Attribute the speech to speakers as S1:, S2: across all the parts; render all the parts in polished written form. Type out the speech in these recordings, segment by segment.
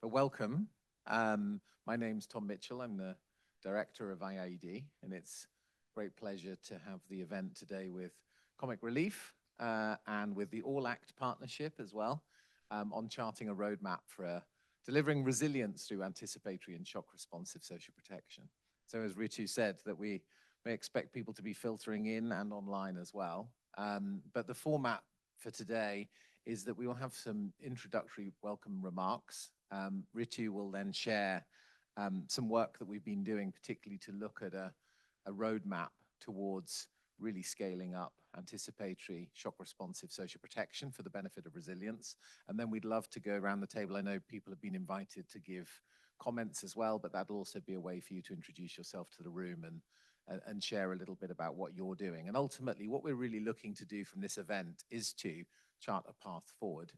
S1: Welcome. My name's Tom Mitchell. I'm the director of IIED, and it's a great pleasure to have the event today with Comic Relief and with the All Act partnership as well on charting a roadmap for delivering resilience through anticipatory and shock responsive social protection. So as Ritu said, that we may expect people to be filtering in and online as well. But the format for today is that we will have some introductory welcome remarks. Ritu will then share some work that we've been doing, particularly to look at a roadmap towards really scaling up anticipatory shock responsive social protection for the benefit of resilience. And then we'd love to go around the table. I know people have been invited to give comments as well, but that'll also be a way for you to introduce yourself to the room and share a little bit about what you're doing. And ultimately, what we're really looking to do from this event is to chart a path forward,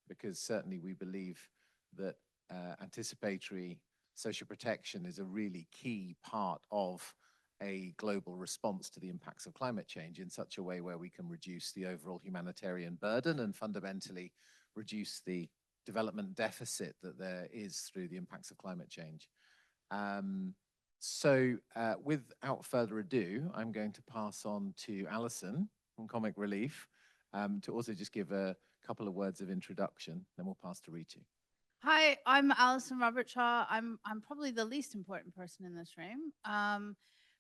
S1: because certainly we believe that anticipatory social protection is a really key part of a global response to the impacts of climate change in such a way where we can reduce the overall humanitarian burden and fundamentally reduce the development deficit that there is through the impacts of climate change. So without further ado, I'm going to pass on to Alison from Comic Relief to also just give a couple of words of introduction, then we'll pass to Ritu.
S2: Hi, I'm Alison Robertshaw. I'm probably the least important person in this room.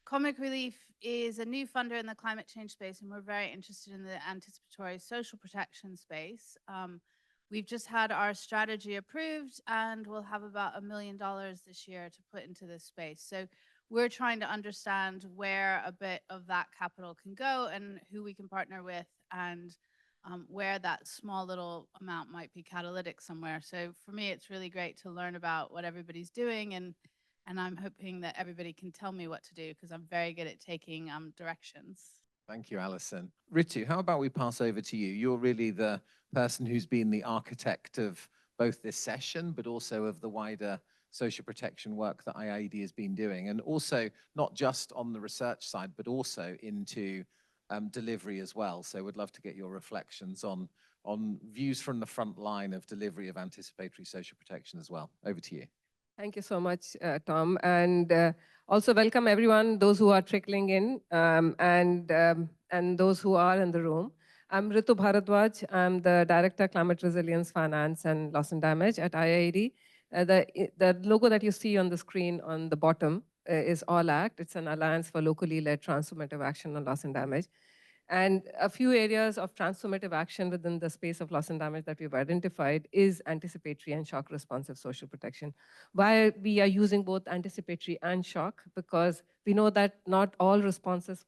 S2: Comic Relief is a new funder in the climate change space, and we're very interested in the anticipatory social protection space. We've just had our strategy approved, and we'll have about $1 million this year to put into this space. So we're trying to understand where a bit of that capital can go and who we can partner with, and where that small little amount might be catalytic somewhere. So for me, it's really great to learn about what everybody's doing, and I'm hoping that everybody can tell me what to do, because I'm very good at taking directions.
S1: Thank you, Alison. Ritu, how about we pass over to you? You're really the person who's been the architect of both this session, but also of the wider social protection work that IIED has been doing, and also not just on the research side, but also into delivery as well. So we'd love to get your reflections on views from the front line of delivery of anticipatory social protection as well. Over to you.
S3: Thank you so much, Tom. And also welcome everyone, those who are trickling in and those who are in the room. I'm Ritu Bharadwaj. I'm the Director, Climate Resilience, Finance and Loss and Damage at IIED. The logo that you see on the screen on the bottom is All Act. It's an alliance for locally led transformative action on loss and damage. And a few areas of transformative action within the space of loss and damage that we've identified is anticipatory and shock responsive social protection. Why we are using both anticipatory and shock? Because we know that not all responses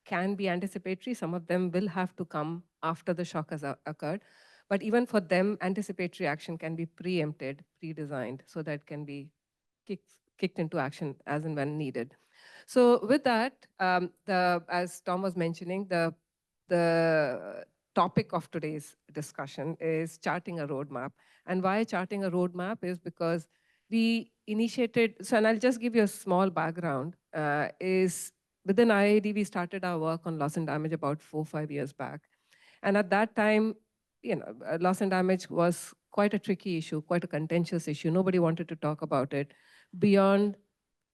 S3: can be anticipatory. Some of them will have to come after the shock has occurred. But even for them, anticipatory action can be preempted, pre-designed, so that it can be kicked into action as and when needed. So with that, as Tom was mentioning, the topic of today's discussion is charting a roadmap. And why charting a roadmap is because we initiated, and I'll just give you a small background, is within IIED, we started our work on loss and damage about 4 or 5 years back. And at that time, loss and damage was quite a tricky issue, quite a contentious issue. Nobody wanted to talk about it beyond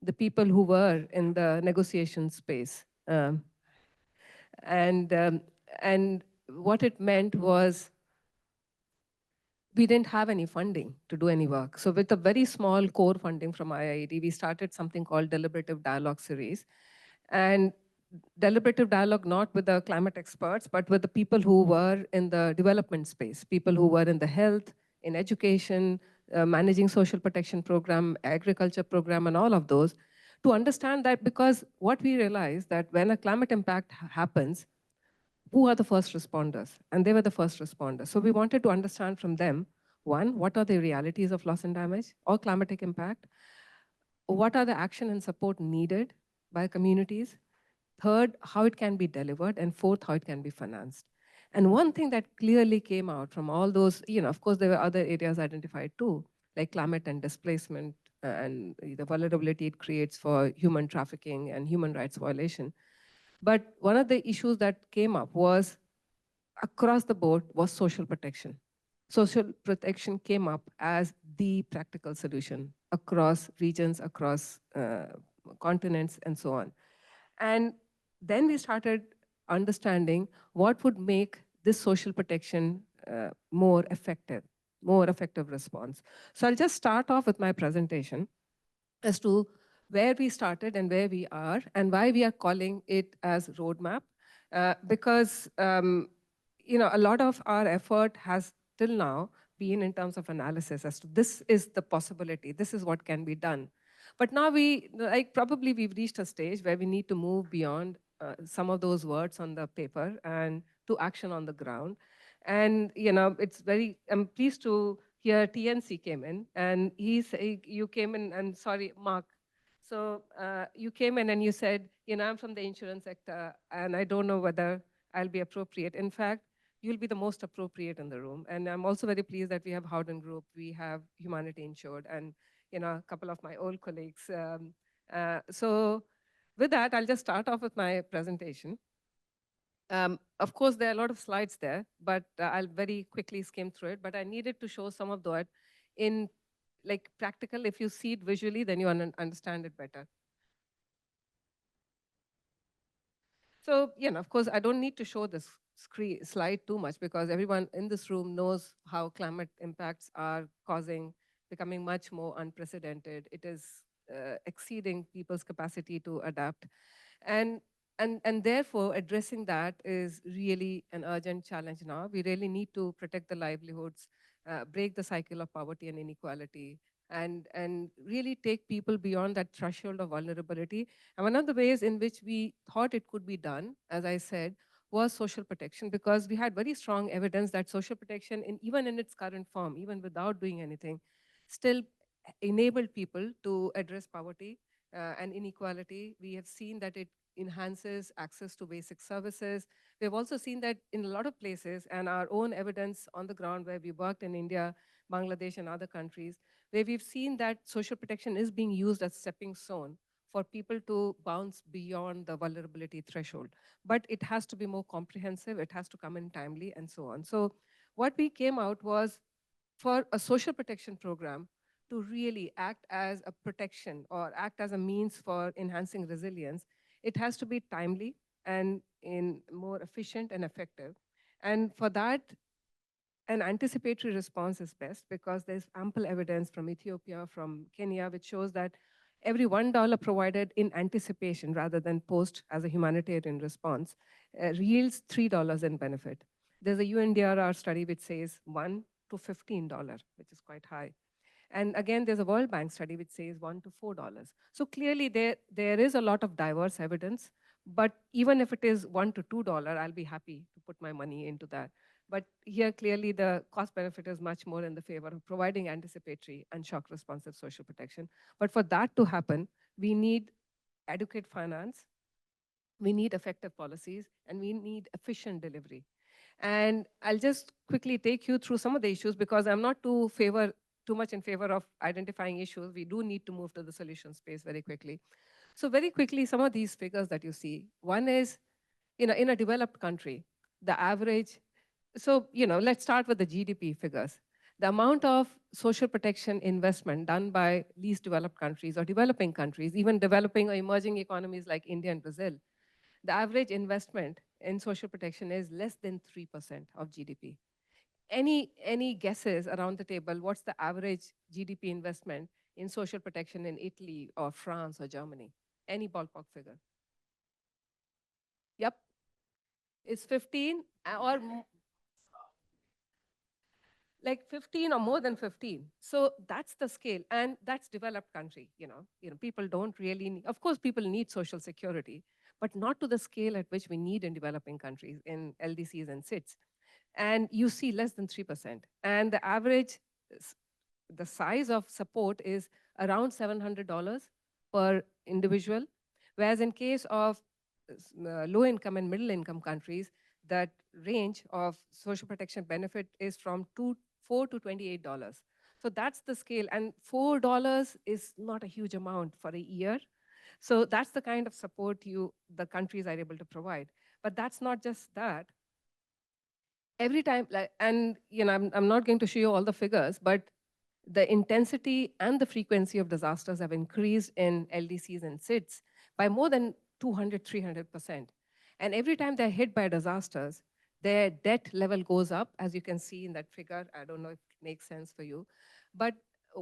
S3: the people who were in the negotiation space. And what it meant was we didn't have any funding to do any work. So with a very small core funding from IIED, we started something called Deliberative Dialogue Series. And deliberative dialogue, not with the climate experts, but with the people who were in the development space, people who were in the health, in education, managing social protection program, agriculture program, and all of those, to understand that, because what we realized that when a climate impact happens, who are the first responders? And they were the first responders. So we wanted to understand from them, one, what are the realities of loss and damage or climatic impact? What are the action and support needed by communities? Third, how it can be delivered, and fourth, how it can be financed. And one thing that clearly came out from all those, of course, there were other areas identified too, like climate and displacement and the vulnerability it creates for human trafficking and human rights violation. But one of the issues that came up was across the board was social protection. social protection came up as the practical solution across regions, across continents, and so on. And then we started understanding what would make this social protection more effective response. So I'll just start off with my presentation as to where we started and where we are and why we are calling it as roadmap. Because a lot of our effort has till now been in terms of analysis as to this is the possibility, this is what can be done. But now probably we've reached a stage where we need to move beyond some of those words on the paper and to action on the ground. And I'm pleased to hear TNC came in, and you came in, and sorry, Mark. So you came in and you said, I'm from the insurance sector, and I don't know whether I'll be appropriate. In fact, you'll be the most appropriate in the room. And I'm also very pleased that we have Howden Group, we have Humanity Insured, and a couple of my old colleagues. So with that, I'll just start off with my presentation. Of course, there are a lot of slides there, but I'll very quickly skim through it. But I needed to show some of that in practical. If you see it visually, then you understand it better. So, of course, I don't need to show this slide too much because everyone in this room knows how climate impacts are becoming much more unprecedented. It is exceeding people's capacity to adapt. And therefore, addressing that is really an urgent challenge now. We really need to protect the livelihoods, break the cycle of poverty and inequality, and really take people beyond that threshold of vulnerability. And one of the ways in which we thought it could be done, as I said, was social protection, because we had very strong evidence that social protection, even in its current form, even without doing anything, still enabled people to address poverty and inequality. We have seen that it enhances access to basic services. We have also seen that in a lot of places, and our own evidence on the ground where we worked in India, Bangladesh, and other countries, where we've seen that social protection is being used as stepping stone for people to bounce beyond the vulnerability threshold. But it has to be more comprehensive, it has to come in timely, and so on. So what we came out was for a social protection program to really act as a protection or act as a means for enhancing resilience, it has to be timely and more efficient and effective. And for that, an anticipatory response is best because there's ample evidence from Ethiopia, from Kenya, which shows that every $1 provided in anticipation rather than post as a humanitarian response yields $3 in benefit. There's a UNDRR study which says $1 to $15, which is quite high. And again, there's a World Bank study which says $1 to $4. So clearly there is a lot of diverse evidence, but even if it is $1 to $2, I'll be happy to put my money into that. But here, clearly, the cost benefit is much more in the favor of providing anticipatory and shock responsive social protection. But for that to happen, we need adequate finance, we need effective policies, and we need efficient delivery. And I'll just quickly take you through some of the issues because I'm not too much in favor of identifying issues. We do need to move to the solution space very quickly. So very quickly, some of these figures that you see. One is, in a developed country, the average. So, let's start with the GDP figures. The amount of social protection investment done by least developed countries or developing countries, even developing or emerging economies like India and Brazil, the average investment in social protection is less than 3% of GDP. Any guesses around the table, what's the average GDP investment in social protection in Italy or France or Germany? Any ballpark figure? Yep. It's 15 or like 15 or more than 15. So that's the scale, and that's developed country. People don't really need, of course, people need social security, but not to the scale at which we need in developing countries, in LDCs and SIDS. And you see less than 3%. And the average, the size of support is around $700 per individual, whereas in case of low income and middle income countries, that range of social protection benefit is from $4 to $28. So that's the scale, and $4 is not a huge amount for a year. So that's the kind of support the countries are able to provide. But that's not just that. every time, like, and I'm not going to show you all the figures, but the intensity and the frequency of disasters have increased in LDCs and SIDS by more than 200, 300%. And every time they're hit by disasters, their debt level goes up, as you can see in that figure. I don't know if it makes sense for you. But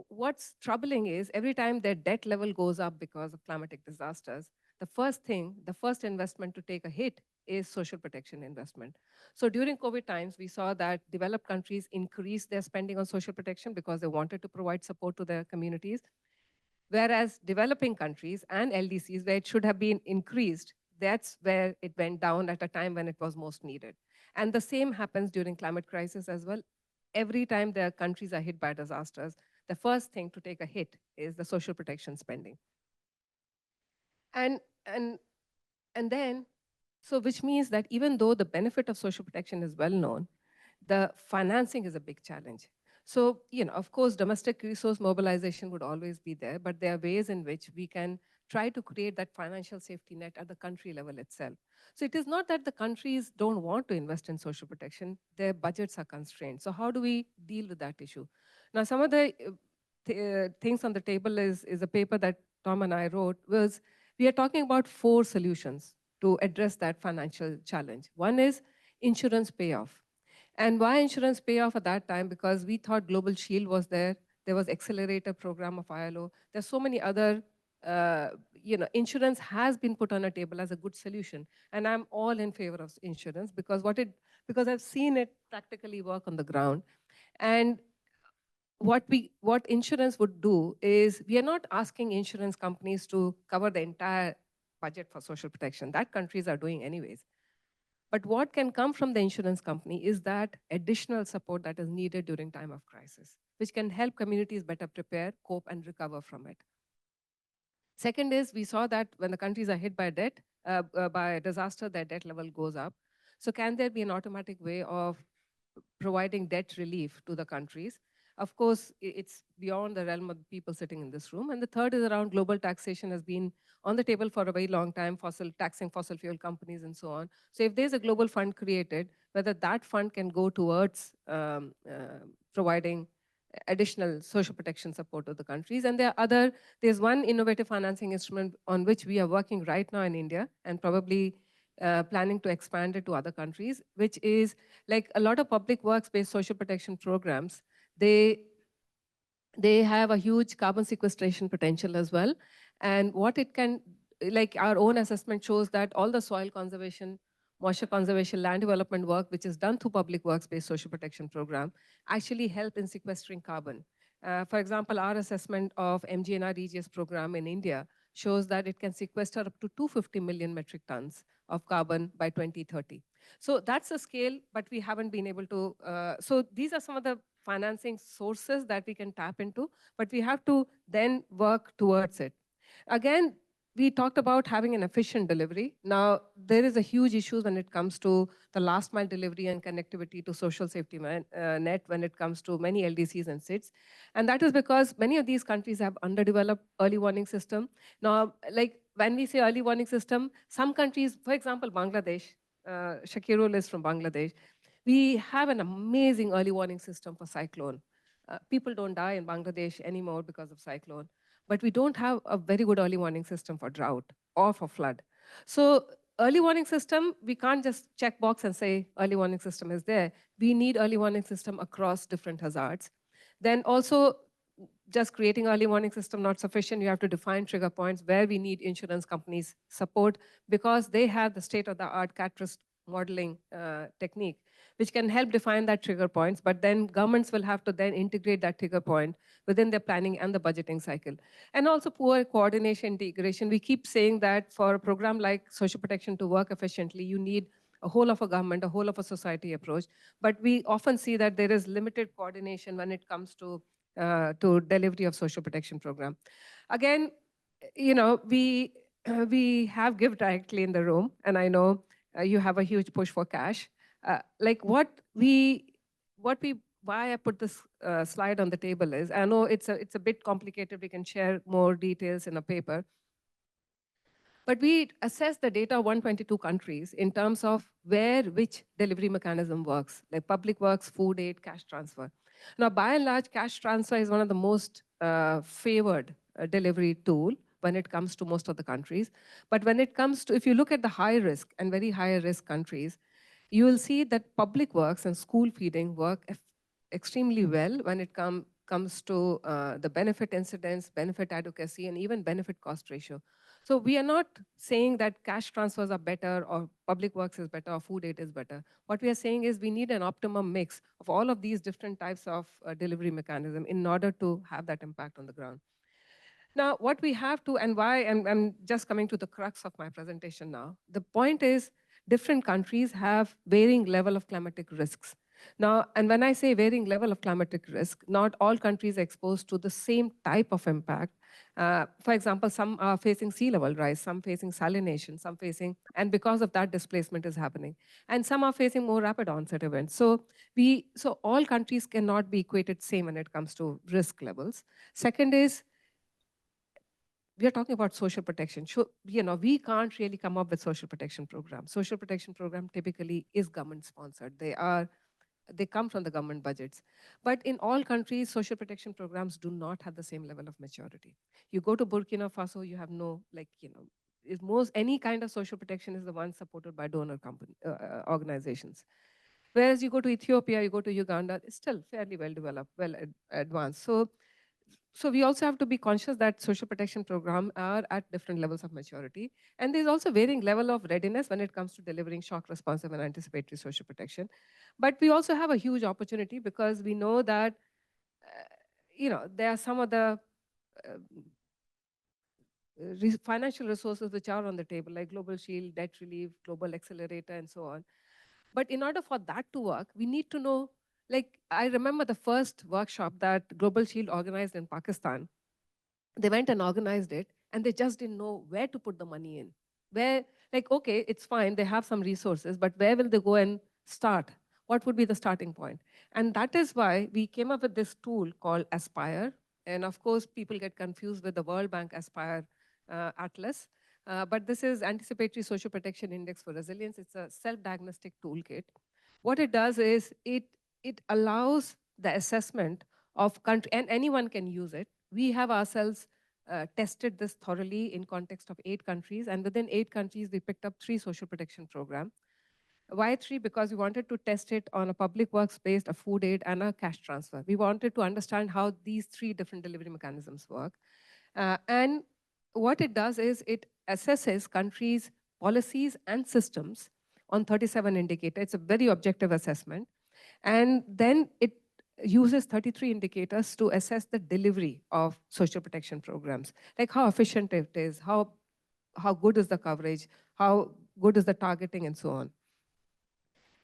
S3: what's troubling is every time their debt level goes up because of climatic disasters, the first investment to take a hit is social protection investment. So during COVID times, we saw that developed countries increased their spending on social protection because they wanted to provide support to their communities, whereas developing countries and LDCs, where it should have been increased, that's where it went down at a time when it was most needed. And the same happens during climate crisis as well. Every time the countries are hit by disasters, the first thing to take a hit is the social protection spending. And, and, and then, so which means that even though the benefit of social protection is well known, the financing is a big challenge. So, of course, domestic resource mobilization would always be there, but there are ways in which we can try to create that financial safety net at the country level itself. So it is not that the countries don't want to invest in social protection, their budgets are constrained. So how do we deal with that issue? Now, some of the things on the table is a paper that Tom and I wrote. We are talking about 4 solutions to address that financial challenge. One is insurance payoff. And why insurance payoff at that time? Because we thought Global Shield was there. There was accelerator program of ILO. There's so many other, insurance has been put on a table as a good solution. And I'm all in favor of insurance because I've seen it practically work on the ground. And what insurance would do is, we are not asking insurance companies to cover the entire budget for social protection. That countries are doing anyways. But what can come from the insurance company is that additional support that is needed during time of crisis, which can help communities better prepare, cope, and recover from it. Second is, we saw that when the countries are hit by by disaster, their debt level goes up. So can there be an automatic way of providing debt relief to the countries? Of course, it's beyond the realm of people sitting in this room. And the third is around global taxation has been on the table for a very long time, taxing fossil fuel companies and so on. So if there's a global fund created, whether that fund can go towards providing additional social protection support to the countries. And there's one innovative financing instrument on which we are working right now in India and probably planning to expand it to other countries, which is like a lot of public works-based social protection programs. They have a huge carbon sequestration potential as well. And what it can, like our own assessment shows that all the soil conservation, moisture conservation, land development work, which is done through public works-based social protection program, actually help in sequestering carbon. For example, our assessment of MGNREGS program in India shows that it can sequester up to 250 million metric tons of carbon by 2030. So that's a scale, but we haven't been able to. So these are some of the financing sources that we can tap into, but we have to then work towards it. Again, we talked about having an efficient delivery. Now, there is a huge issue when it comes to the last mile delivery and connectivity to social safety net when it comes to many LDCs and SIDS. And that is because many of these countries have underdeveloped early warning system. Now, like when we say early warning system, some countries, for example, Bangladesh, Shakirul is from Bangladesh, we have an amazing early warning system for cyclone. People don't die in Bangladesh anymore because of cyclone, but we don't have a very good early warning system for drought or for flood. So early warning system, we can't just check box and say early warning system is there. We need early warning system across different hazards. Then also, just creating early warning system not sufficient. You have to define trigger points where we need insurance companies support because they have the state-of-the-art CAT risk modeling technique, which can help define that trigger points, but then governments will have to then integrate that trigger point within their planning and the budgeting cycle. And also poor coordination integration. We keep saying that for a program like social protection to work efficiently, you need a whole of a government, a whole of a society approach. But we often see that there is limited coordination when it comes to delivery of social protection program. Again, we have Give Directly in the room, and I know you have a huge push for cash. Like why I put this slide on the table is, I know it's a bit complicated. We can share more details in a paper. But we assess the data of 122 countries in terms of where which delivery mechanism works, like public works, food aid, cash transfer. Now, by and large, cash transfer is one of the most favored delivery tool when it comes to most of the countries. But when it comes to, if you look at the high risk and very high risk countries, you will see that public works and school feeding work extremely well when it comes to the benefit incidence, benefit advocacy, and even benefit cost ratio. So we are not saying that cash transfers are better or public works is better or food aid is better. What we are saying is we need an optimum mix of all of these different types of delivery mechanism in order to have that impact on the ground. Now, what we have to, and why, and I'm just coming to the crux of my presentation now. The point is different countries have varying level of climatic risks. Now, and when I say varying level of climatic risk, not all countries are exposed to the same type of impact. For example, some are facing sea level rise, some facing salination, some facing, and because of that, displacement is happening. And some are facing more rapid onset events. So all countries cannot be equated same when it comes to risk levels. Second is, we are talking about social protection. We can't really come up with social protection programs. Social protection program typically is government sponsored. They come from the government budgets. But in all countries, social protection programs do not have the same level of maturity. You go to Burkina Faso, you have no, any kind of social protection is the one supported by donor organizations. Whereas you go to Ethiopia, you go to Uganda, it's still fairly well developed, advanced. So we also have to be conscious that social protection programs are at different levels of maturity. And there's also varying level of readiness when it comes to delivering shock responsive and anticipatory social protection. But we also have a huge opportunity because we know that, there are some of the financial resources which are on the table, like Global Shield, debt relief, Global Accelerator, and so on. But in order for that to work, we need to know, I remember the first workshop that Global Shield organized in Pakistan. They went and organized it, and they just didn't know where to put the money in. Okay, it's fine, they have some resources, but where will they go and start? What would be the starting point? And that is why we came up with this tool called Aspire. And of course, people get confused with the World Bank Aspire Atlas. But this is Anticipatory Social Protection Index for Resilience. It's a self-diagnostic toolkit. What it does is it allows the assessment of country, and anyone can use it. We have ourselves tested this thoroughly in context of 8 countries, and within 8 countries, we picked up 3 social protection programs. Why 3? Because we wanted to test it on a public works-based, a food aid, and a cash transfer. We wanted to understand how these 3 different delivery mechanisms work. And what it does is it assesses countries' policies and systems on 37 indicators. It's a very objective assessment. And then it uses 33 indicators to assess the delivery of social protection programs, like how efficient it is, how good is the coverage, how good is the targeting, and so on.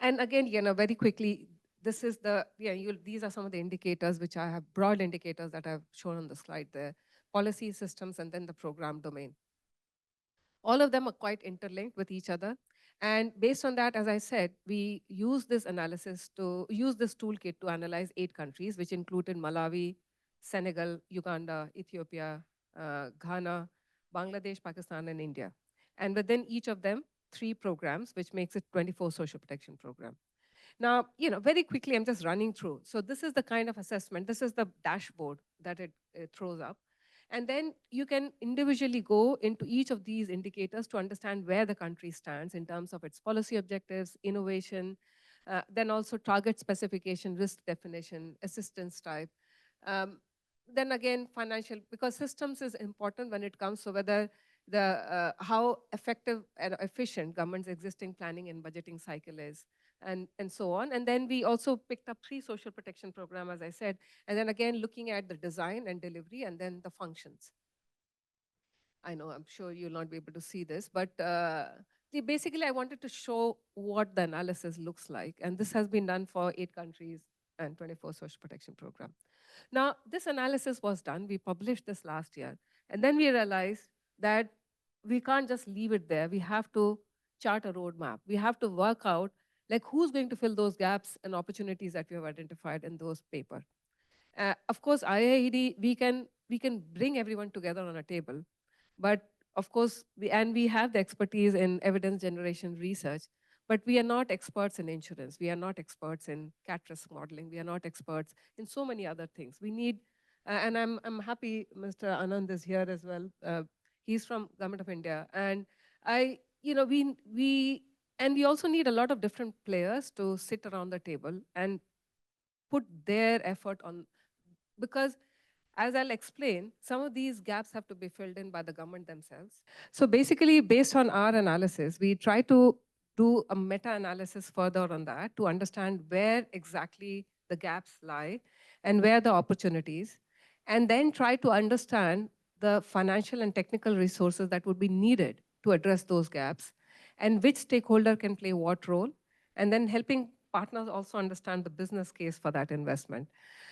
S3: And again, very quickly, this is these are some of the indicators which I have, broad indicators that I've shown on the slide there, policy systems, and then the program domain. All of them are quite interlinked with each other. And based on that, as I said, we use this toolkit to analyze 8 countries, which included Malawi, Senegal, Uganda, Ethiopia, Ghana, Bangladesh, Pakistan, and India. And within each of them, 3 programs, which makes it 24 social protection program. Now, very quickly, I'm just running through. So this is the kind of assessment. This is the dashboard that it throws up. And then you can individually go into each of these indicators to understand where the country stands in terms of its policy objectives, innovation, then also target specification, risk definition, assistance type. Then again, financial, because systems is important when it comes to whether how effective and efficient government's existing planning and budgeting cycle is, and so on. And then we also picked up 3 social protection programs, as I said, and then again, looking at the design and delivery, and then the functions. I know, I'm sure you'll not be able to see this, but basically I wanted to show what the analysis looks like. And this has been done for 8 countries and 24 social protection programs. Now, this analysis was done. We published this last year. And then we realized that we can't just leave it there. We have to chart a roadmap. We have to work out who's going to fill those gaps and opportunities that we have identified in those papers. Of course, IIED, we can bring everyone together on a table, but of course, we have the expertise in evidence generation research, but we are not experts in insurance. We are not experts in cat risk modeling. We are not experts in so many other things. We need, and I'm happy Mr. Anand is here as well. He's from Government of India, and we also need a lot of different players to sit around the table and put their effort on, because as I'll explain, some of these gaps have to be filled in by the government themselves. So basically, based on our analysis, we try to do a meta-analysis further on that to understand where exactly the gaps lie and where the opportunities, and then try to understand the financial and technical resources that would be needed to address those gaps, and which stakeholder can play what role, and then helping partners also understand the business case for that investment.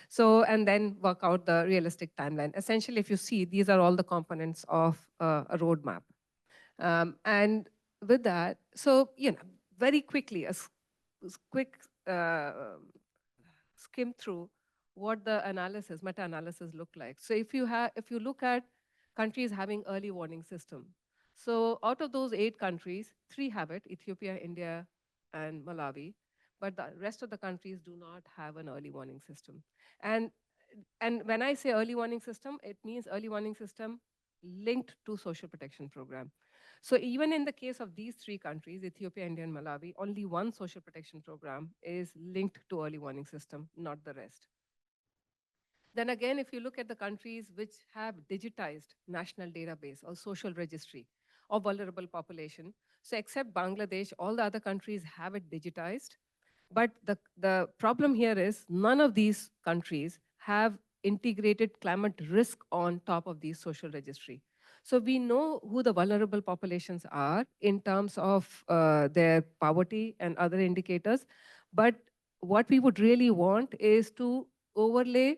S3: So, and then work out the realistic timeline. Essentially, if you see, these are all the components of a roadmap. And with that, so, very quickly, quick skim through what the analysis, meta-analysis look like. So if you look at countries having early warning system, so out of those 8 countries, 3 have it: Ethiopia, India, and Malawi. But the rest of the countries do not have an early warning system. And when I say early warning system, it means early warning system linked to social protection program. So even in the case of these 3 countries, Ethiopia, India, and Malawi, only one social protection program is linked to early warning system, not the rest. Then again, if you look at the countries which have digitized national database or social registry of vulnerable population, so except Bangladesh, all the other countries have it digitized. But the problem here is none of these countries have integrated climate risk on top of these social registry. So we know who the vulnerable populations are in terms of their poverty and other indicators. But what we would really want is to overlay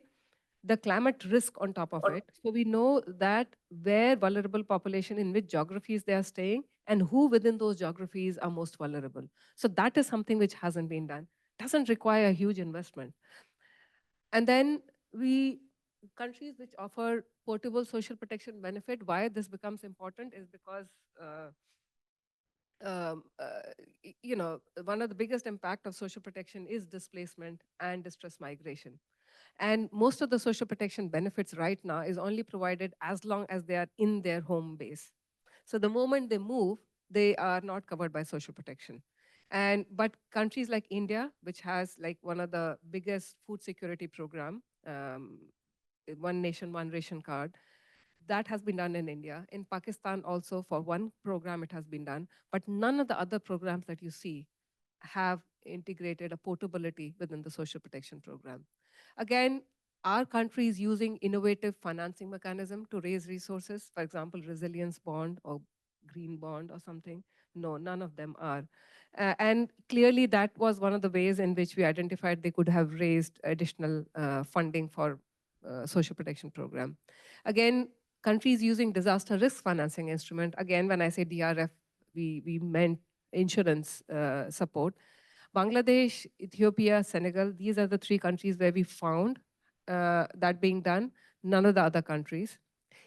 S3: the climate risk on top of it. So we know that where vulnerable population, in which geographies they are staying, and who within those geographies are most vulnerable. So that is something which hasn't been done. Doesn't require a huge investment. And then countries which offer portable social protection benefit, why this becomes important is because one of the biggest impact of social protection is displacement and distress migration. And most of the social protection benefits right now is only provided as long as they are in their home base. So the moment they move, they are not covered by social protection. But countries like India, which has like one of the biggest food security program, One Nation, One Ration Card, that has been done in India. In Pakistan also, for one program it has been done, but none of the other programs that you see have integrated a portability within the social protection program. Again, our country is using innovative financing mechanism to raise resources, for example, resilience bond or green bond or something. No, none of them are. And clearly that was one of the ways in which we identified they could have raised additional funding for social protection program. Again, countries using disaster risk financing instrument. Again, when I say DRF, we meant insurance support. Bangladesh, Ethiopia, Senegal, these are the 3 countries where we found that being done, none of the other countries.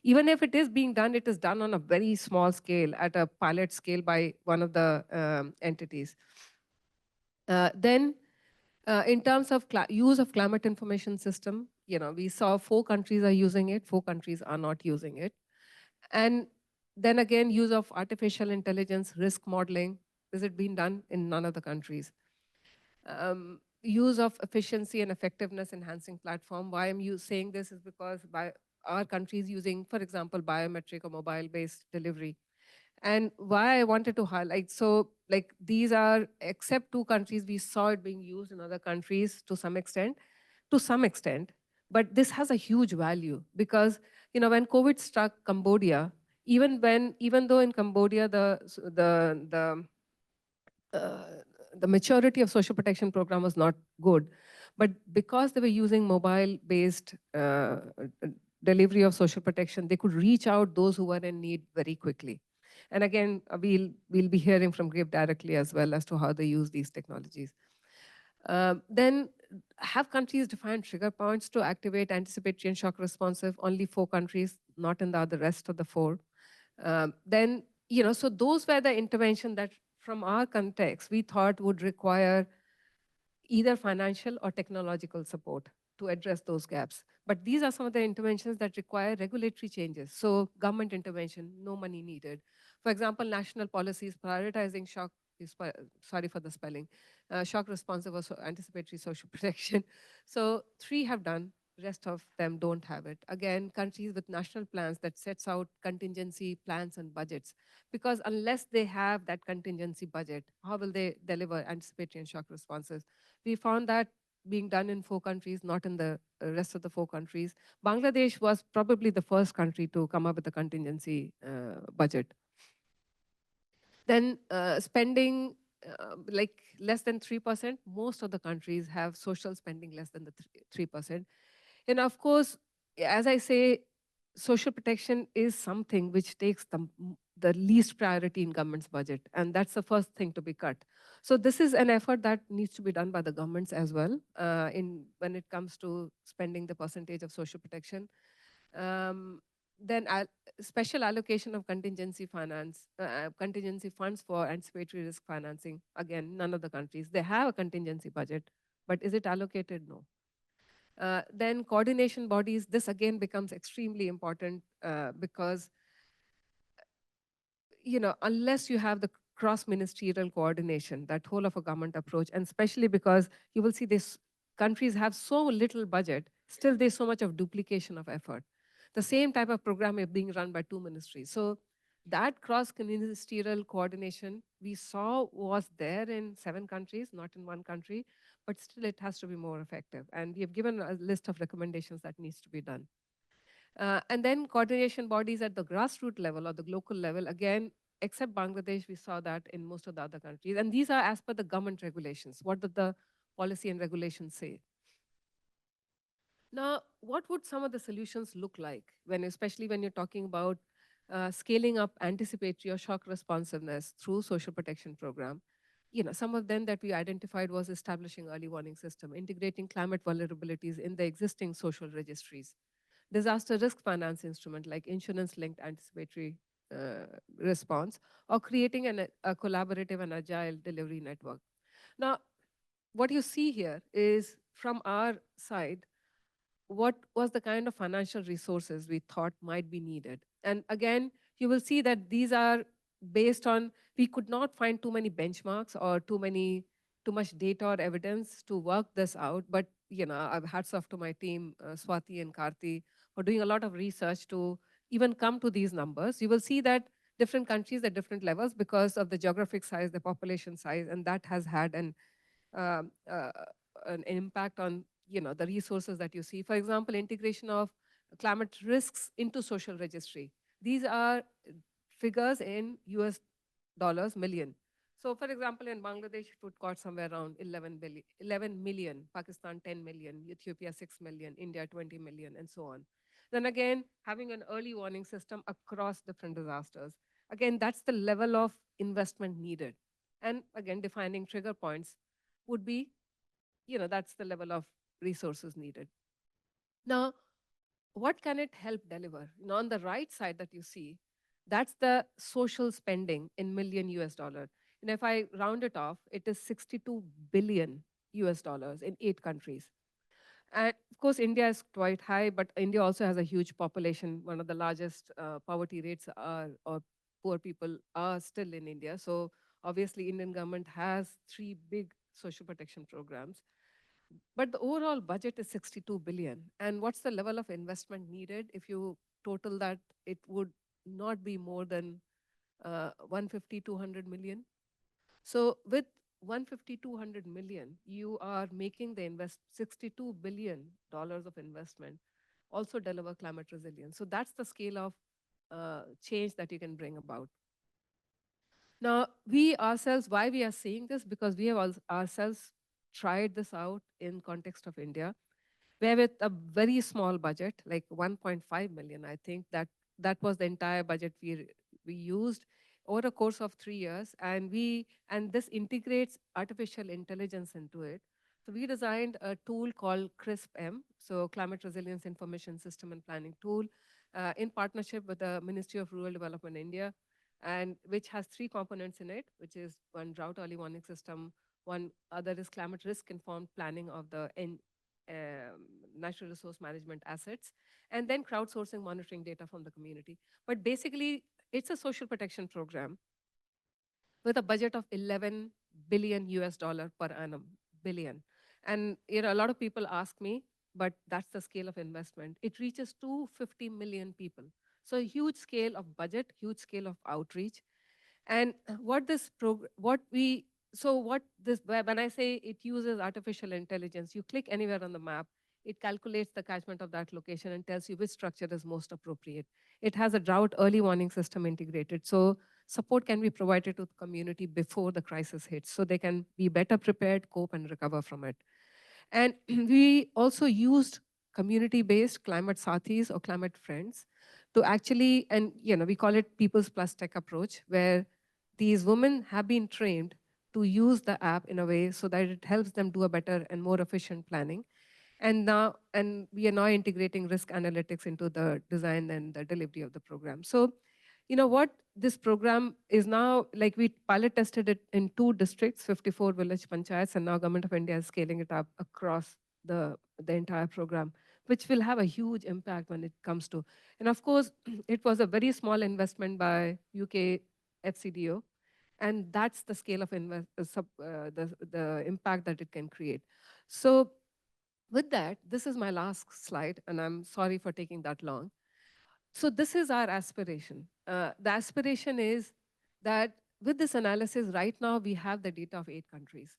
S3: Even if it is being done, it is done on a very small scale, at a pilot scale by one of the entities. Then, in terms of use of climate information system, we saw 4 countries are using it, 4 countries are not using it. And then again, use of artificial intelligence, risk modeling, is it being done in none of the countries? Use of efficiency and effectiveness enhancing platform. Why I'm saying this is because by our countries using, for example, biometric or mobile-based delivery. And why I wanted to highlight, so like these are, except 2 countries, we saw it being used in other countries to some extent, but this has a huge value because, when COVID struck Cambodia, even though in Cambodia the maturity of social protection program was not good, but because they were using mobile-based delivery of social protection, they could reach out those who were in need very quickly. And again, we'll be hearing from Gabe directly as well as to how they use these technologies. Then have countries defined trigger points to activate anticipatory and shock responsive? Only 4 countries, not in the rest of the 4. Then, so those were the intervention that from our context, we thought would require either financial or technological support to address those gaps. But these are some of the interventions that require regulatory changes. So government intervention, no money needed. For example, national policies prioritizing shock, sorry for the spelling, shock responsive or anticipatory social protection. So 3 have done, rest of them don't have it. Again, countries with national plans that sets out contingency plans and budgets, because unless they have that contingency budget, how will they deliver anticipatory and shock responses? We found that being done in 4 countries, not in the rest of the 4 countries. Bangladesh was probably the first country to come up with a contingency budget. Then spending like less than 3%, most of the countries have social spending less than the 3%. And of course, as I say, social protection is something which takes the least priority in government's budget. And that's the first thing to be cut. So this is an effort that needs to be done by the governments as well when it comes to spending the percentage of social protection. Then special allocation of contingency contingency funds for anticipatory risk financing. Again, none of the countries. They have a contingency budget, but is it allocated? No. Then coordination bodies, this again becomes extremely important because, unless you have the cross-ministerial coordination, that whole of a government approach, and especially because you will see these countries have so little budget, still there's so much of duplication of effort. The same type of program is being run by 2 ministries. So that cross-ministerial coordination we saw was there in 7 countries, not in 1 country, but still it has to be more effective. And we have given a list of recommendations that needs to be done. And then coordination bodies at the grassroots level or the local level, again, except Bangladesh, we saw that in most of the other countries. And these are as per the government regulations. What did the policy and regulations say? Now, what would some of the solutions look like, especially when you're talking about scaling up anticipatory or shock responsiveness through social protection program? Some of them that we identified was establishing early warning system, integrating climate vulnerabilities in the existing social registries, disaster risk finance instrument like insurance-linked anticipatory response, or creating a collaborative and agile delivery network. Now, what you see here is from our side, what was the kind of financial resources we thought might be needed. And again, you will see that these are based on, we could not find too many benchmarks or too much data or evidence to work this out. But I've hats off to my team, Swati and Karthi, for doing a lot of research to even come to these numbers. You will see that different countries at different levels because of the geographic size, the population size, and that has had um, uh, an impact on the resources that you see. For example, integration of climate risks into social registry. These are figures in US dollars million. So for example, in Bangladesh, it would cost somewhere around 11 million, Pakistan 10 million, Ethiopia 6 million, India 20 million, and so on. Then again, having an early warning system across different disasters. Again, that's the level of investment needed. And again, defining trigger points would be, that's the level of resources needed. Now, what can it help deliver? On the right side that you see, that's the social spending in million US dollar. And if I round it off, it is 62 billion US dollars in 8 countries. And of course, India is quite high, but India also has a huge population. One of the largest poverty rates or poor people are still in India. So obviously, Indian government has 3 big social protection programs. But the overall budget is 62 billion. And what's the level of investment needed? If you total that, it would not be more than 150, 200 million. So with 150, 200 million, you are making the $62 billion of investment also deliver climate resilience. So that's the scale of change that you can bring about. Now, we ourselves, why we are saying this? Because we have ourselves tried this out in context of India, where with a very small budget, like 1.5 million, I think that was the entire budget we used over a course of 3 years, and this integrates artificial intelligence into it. So we designed a tool called CRISP-M, so Climate Resilience Information System and Planning Tool. in partnership with the Ministry of Rural Development India, and which has 3 components in it, which is one drought early warning system, one other is climate risk informed planning of the natural resource management assets, and then crowdsourcing monitoring data from the community. But basically, it's a social protection program with a budget of 11 billion US dollar per annum, billion. And a lot of people ask me, but that's the scale of investment. It reaches 250 million people. So a huge scale of budget, huge scale of outreach. And when I say it uses artificial intelligence, you click anywhere on the map, it calculates the catchment of that location and tells you which structure is most appropriate. It has a drought early warning system integrated. So support can be provided to the community before the crisis hits, so they can be better prepared, cope, and recover from it. And we also used community-based climate sathis or climate friends to actually, and we call it People's Plus Tech approach, where these women have been trained to use the app in a way so that it helps them do a better and more efficient planning. And we are now integrating risk analytics into the design and the delivery of the program. So, what this program is now, like we pilot tested it in 2 districts, 54 village panchayats, and now Government of India is scaling it up across the entire program, which will have a huge impact when it comes to, and of course, it was a very small investment by UK FCDO, and that's the scale of the impact that it can create. So with that, this is my last slide, and I'm sorry for taking that long. So this is our aspiration. The aspiration is that with this analysis, right now we have the data of 8 countries.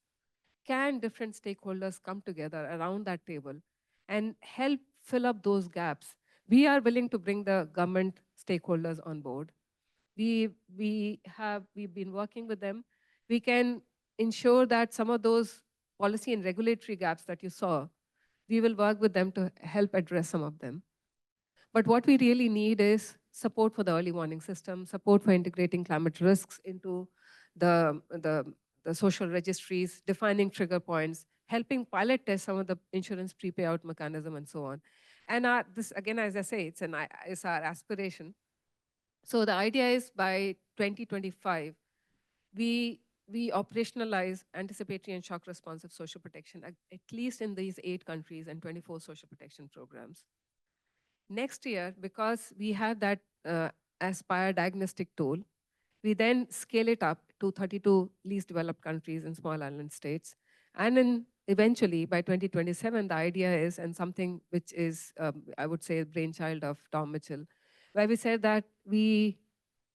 S3: Can different stakeholders come together around that table and help fill up those gaps? We are willing to bring the government stakeholders on board. We've been working with them. We can ensure that some of those policy and regulatory gaps that you saw, we will work with them to help address some of them. But what we really need is support for the early warning system, support for integrating climate risks into the social registries, defining trigger points, helping pilot test some of the insurance prepayout mechanism and so on. And this, again, as I say, it's our aspiration. So the idea is by 2025, we operationalize anticipatory and shock responsive social protection, at least in these 8 countries and 24 social protection programs. Next year, because we have that Aspire diagnostic tool, we then scale it up to 32 least developed countries and small island states. And then eventually, by 2027, the idea is, and something which is, I would say, brainchild of Tom Mitchell, where we said that we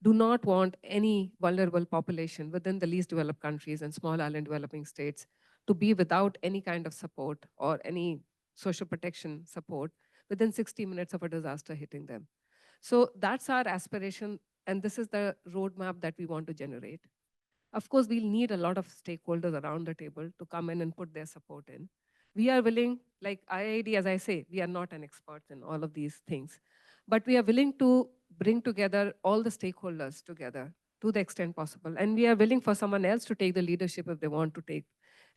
S3: do not want any vulnerable population within the least developed countries and small island developing states to be without any kind of support or any social protection support within 60 minutes of a disaster hitting them. So that's our aspiration, and this is the roadmap that we want to generate. Of course, we'll need a lot of stakeholders around the table to come in and put their support in. We are willing, like IIED, as I say, we are not an expert in all of these things, but we are willing to bring together all the stakeholders together to the extent possible. And we are willing for someone else to take the leadership if they want to take.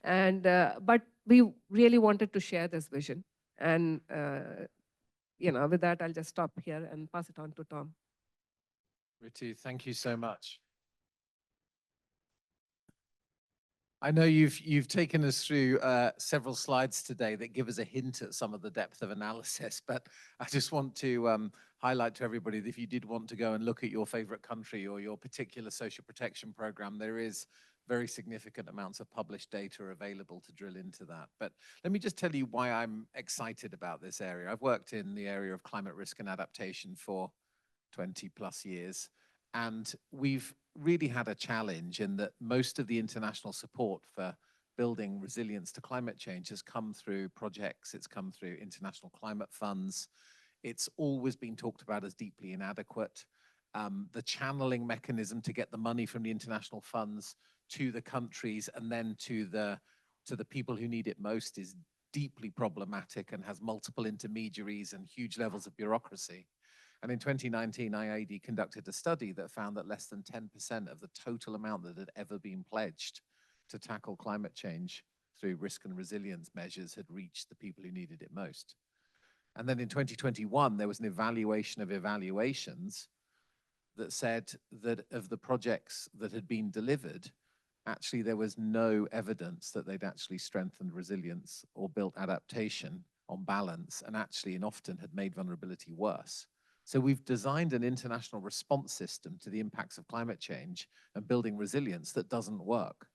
S3: And but we really wanted to share this vision. And with that, I'll just stop here and pass it on to Tom.
S1: Ritu, thank you so much. I know you've taken us through several slides today that give us a hint at some of the depth of analysis, but I just want to highlight to everybody that if you did want to go and look at your favorite country or your particular social protection program, there is very significant amounts of published data available to drill into that. But let me just tell you why I'm excited about this area. I've worked in the area of climate risk and adaptation for 20 plus years. And we've really had a challenge in that most of the international support for building resilience to climate change has come through projects, it's come through international climate funds. It's always been talked about as deeply inadequate. The channeling mechanism to get the money from the international funds to the countries and then to the people who need it most is deeply problematic and has multiple intermediaries and huge levels of bureaucracy. And in 2019, IIED conducted a study that found that less than 10% of the total amount that had ever been pledged to tackle climate change through risk and resilience measures had reached the people who needed it most. And then in 2021, there was an evaluation of evaluations that said that of the projects that had been delivered, actually there was no evidence that they'd actually strengthened resilience or built adaptation on balance, and actually and often had made vulnerability worse. So we've designed an international response system to the impacts of climate change and building resilience that doesn't work.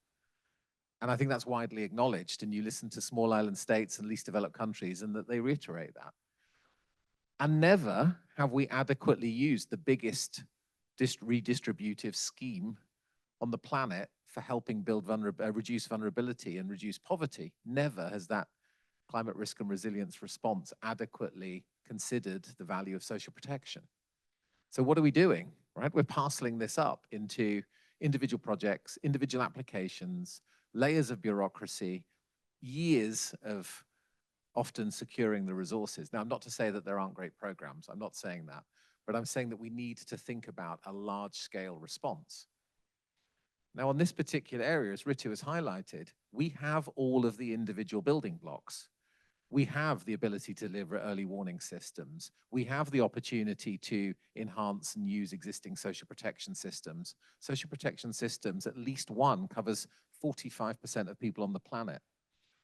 S1: And I think that's widely acknowledged, and you listen to small island states and least developed countries, and that they reiterate that. And never have we adequately used the biggest redistributive scheme on the planet for helping build reduce vulnerability and reduce poverty. Never has that climate risk and resilience response adequately considered the value of social protection. So what are we doing, right? We're parceling this up into individual projects, individual applications, layers of bureaucracy, years of often securing the resources. Now, not to say that there aren't great programs, I'm not saying that, but I'm saying that we need to think about a large-scale response. Now, on this particular area, as Ritu has highlighted, we have all of the individual building blocks. We have the ability to deliver early warning systems. We have the opportunity to enhance and use existing social protection systems. Social protection systems, at least one, covers 45% of people on the planet.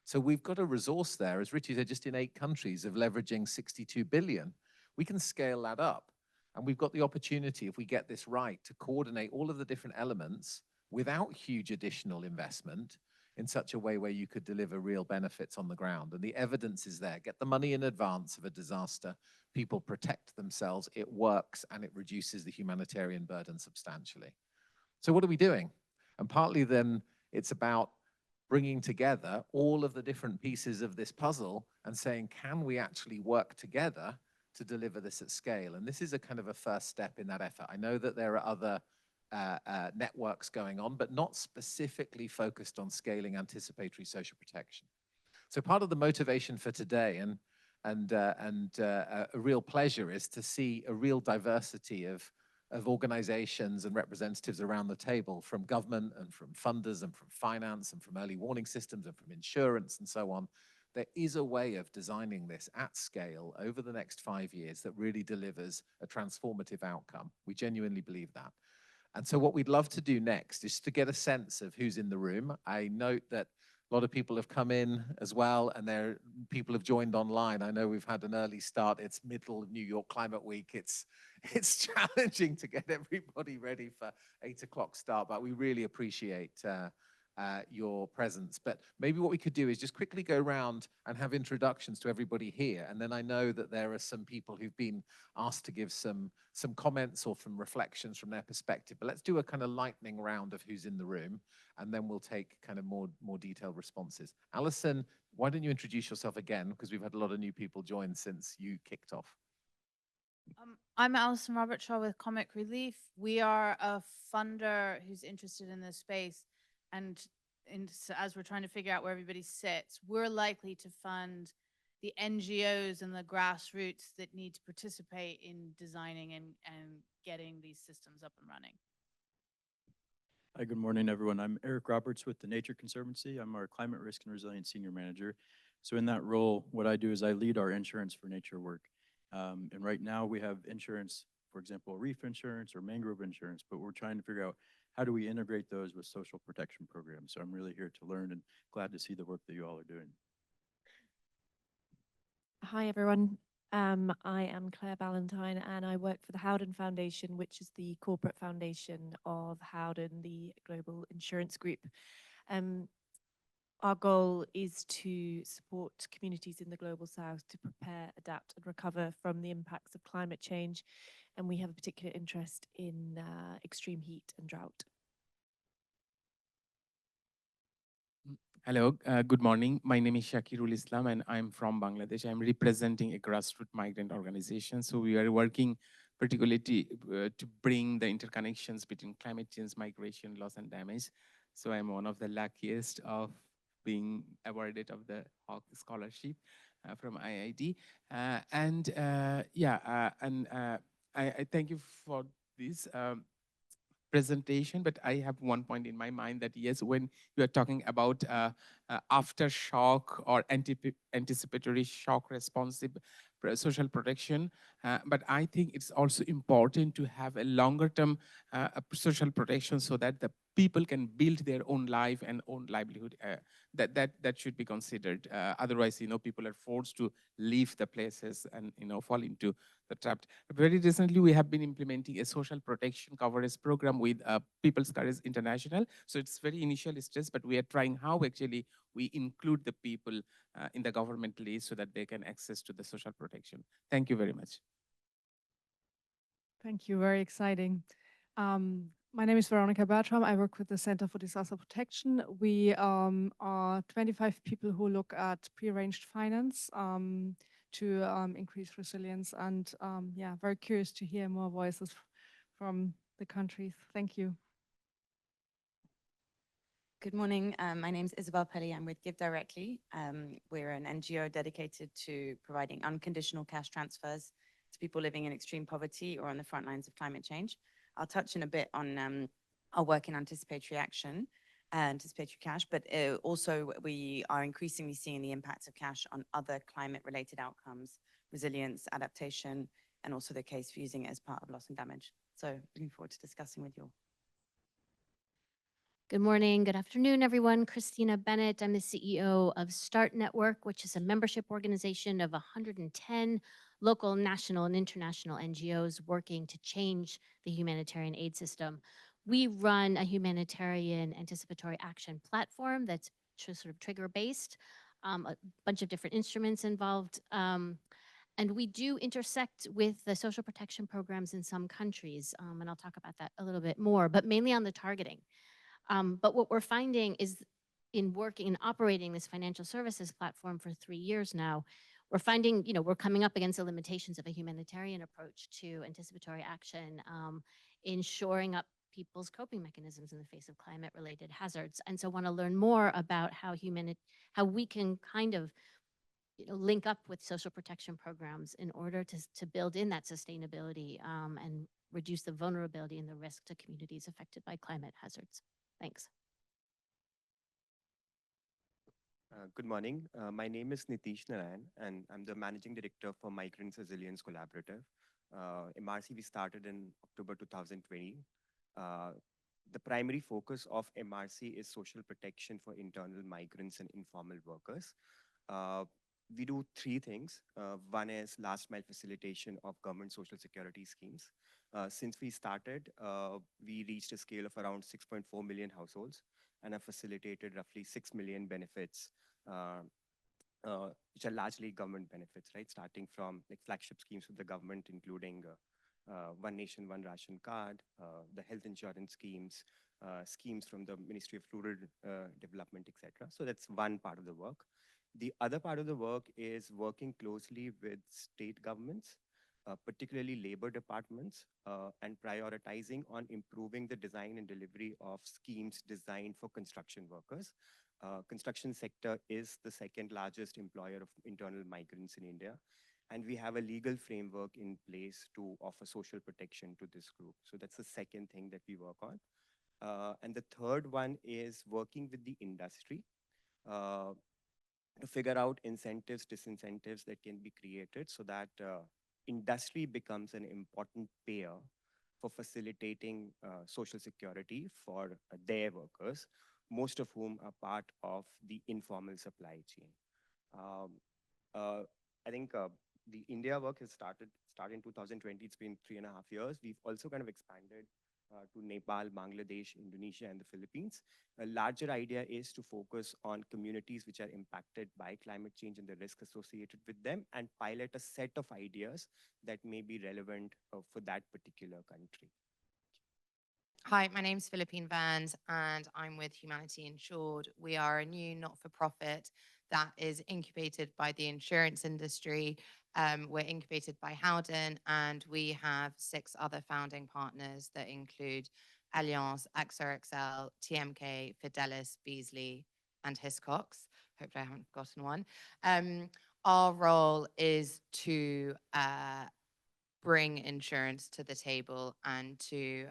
S1: So we've got a resource there, as Ritu said, just in 8 countries of leveraging 62 billion. We can scale that up. And we've got the opportunity, if we get this right, to coordinate all of the different elements without huge additional investment in such a way where you could deliver real benefits on the ground. And the evidence is there. Get the money in advance of a disaster. People protect themselves. It works, and it reduces the humanitarian burden substantially. So what are we doing? And partly then it's about bringing together all of the different pieces of this puzzle and saying, can we actually work together to deliver this at scale? And this is a kind of a first step in that effort. I know that there are other networks going on, but not specifically focused on scaling anticipatory social protection. So part of the motivation for today and a real pleasure is to see a real diversity of organizations and representatives around the table, from government and from funders and from finance and from early warning systems and from insurance and so on. There is a way of designing this at scale over the next 5 years that really delivers a transformative outcome. We genuinely believe that. And so what we'd love to do next is to get a sense of who's in the room. I note that a lot of people have come in as well, and people have joined online. I know we've had an early start. It's middle of New York Climate Week. It's challenging to get everybody ready for 8 o'clock start, but we really appreciate your presence. But maybe what we could do is just quickly go around and have introductions to everybody here. And then I know that there are some people who've been asked to give some comments or from reflections from their perspective. But let's do a kind of lightning round of who's in the room, and then we'll take kind of more detailed responses. Alison, why don't you introduce yourself again? Because we've had a lot of new people join since you kicked off.
S2: I'm Alison Robertshaw with Comic Relief. We are a funder who's interested in this space, and as we're trying to figure out where everybody sits, we're likely to fund the NGOs and the grassroots that need to participate in designing and getting these systems up and running.
S4: Hi, good morning, everyone. I'm Eric Roberts with the Nature Conservancy. I'm our Climate Risk and Resilience Senior Manager. So in that role, what I do is I lead our insurance for nature work. And right now we have insurance, for example, reef insurance or mangrove insurance, but we're trying to figure out how do we integrate those with social protection programs. So I'm really here to learn and glad to see the work that you all are doing.
S5: Hi, everyone. I am Claire Ballantyne, and I work for the Howden Foundation, which is the corporate foundation of Howden, the global insurance group. Our goal is to support communities in the global south to prepare, adapt, and recover from the impacts of climate change. And we have a particular interest in extreme heat and drought.
S6: Hello, good morning. My name is Shakirul Islam, and I'm from Bangladesh. I'm representing a grassroots migrant organization. So we are working particularly to bring the interconnections between climate change, migration, loss, and damage. So I'm one of the luckiest of being awarded of the Hawk Scholarship from IIED. I thank you for this presentation, but I have one point in my mind that yes, when you are talking about aftershock or anticipatory shock responsive social protection. But I think it's also important to have a longer term social protection so that the people can build their own life and own livelihood. That should be considered. Otherwise, people are forced to leave the places and, fall into the trap. Very recently, we have been implementing a social protection coverage program with People's Courage International. So it's very initial stage, but we are trying how actually we include the people in the government list so that they can access to the social protection. Thank you very much.
S7: Thank you, very exciting. My name is Veronica Bertram. I work with the Center for Disaster Protection. We are 25 people who look at prearranged finance to increase resilience, and yeah, very curious to hear more voices from the countries. Thank you.
S8: Good morning. My name is Isabel Pelly. I'm with Give Directly. We're an NGO dedicated to providing unconditional cash transfers to people living in extreme poverty or on the front lines of climate change. I'll touch in a bit on our work in anticipatory action, anticipatory cash, but also we are increasingly seeing the impacts of cash on other climate-related outcomes, resilience, adaptation, and also the case for using it as part of loss and damage. So looking forward to discussing with you all.
S9: Good morning, good afternoon, everyone. Christina Bennett. I'm the CEO of START Network, which is a membership organization of 110 local, national, and international NGOs working to change the humanitarian aid system. We run a humanitarian anticipatory action platform that's sort of trigger-based, a bunch of different instruments involved. And we do intersect with the social protection programs in some countries, and I'll talk about that a little bit more, but mainly on the targeting. But what we're finding is in working and operating this financial services platform for 3 years now, we're finding, we're coming up against the limitations of a humanitarian approach to anticipatory action in shoring up people's coping mechanisms in the face of climate-related hazards. And so I want to learn more about how we can kind of link up with social protection programs in order to build in that sustainability and reduce the vulnerability and the risk to communities affected by climate hazards. Thanks.
S10: Good morning. My name is Nitish Narayan, and I'm the Managing Director for Migrants Resilience Collaborative. MRC we started in October 2020. The primary focus of MRC is social protection for internal migrants and informal workers. We do 3 things. One is last mile facilitation of government social security schemes. Since we started, we reached a scale of around 6.4 million households and have facilitated roughly 6 million benefits, which are largely government benefits, right? Starting from like flagship schemes with the government, including One Nation, One Ration card, the health insurance schemes, schemes from the Ministry of Rural Development, etc. So that's one part of the work. The other part of the work is working closely with state governments, particularly labor departments, and prioritizing on improving the design and delivery of schemes designed for construction workers. Construction sector is the second largest employer of internal migrants in India, and we have a legal framework in place to offer social protection to this group. So that's the second thing that we work on. And the third one is working with the industry to figure out incentives, disincentives that can be created so that industry becomes an important payer for facilitating social security for their workers, most of whom are part of the informal supply chain. I think the India work has started in 2020. It's been 3.5 years. We've also kind of expanded to Nepal, Bangladesh, Indonesia, and the Philippines. A larger idea is to focus on communities which are impacted by climate change and the risk associated with them, and pilot a set of ideas that may be relevant for that particular country.
S11: Hi, my name's Philippine Vans, and I'm with Humanity Insured. We are a new not-for-profit that is incubated by the insurance industry. We're incubated by Howden, and we have 6 other founding partners that include Allianz, AXA XL, TMK, Fidelis, Beasley, and Hiscox. Hopefully I haven't forgotten one. Our role is to bring insurance to the table and to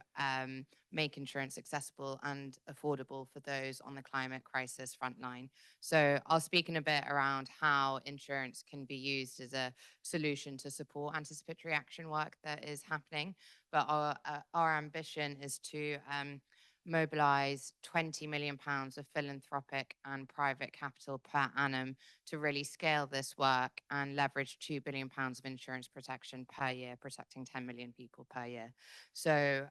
S11: make insurance accessible and affordable for those on the climate crisis frontline. So I'll speak in a bit around how insurance can be used as a solution to support anticipatory action work that is happening. But our ambition is to mobilize £20 million of philanthropic and private capital per annum to really scale this work and leverage £2 billion of insurance protection per year, protecting 10 million people per year. So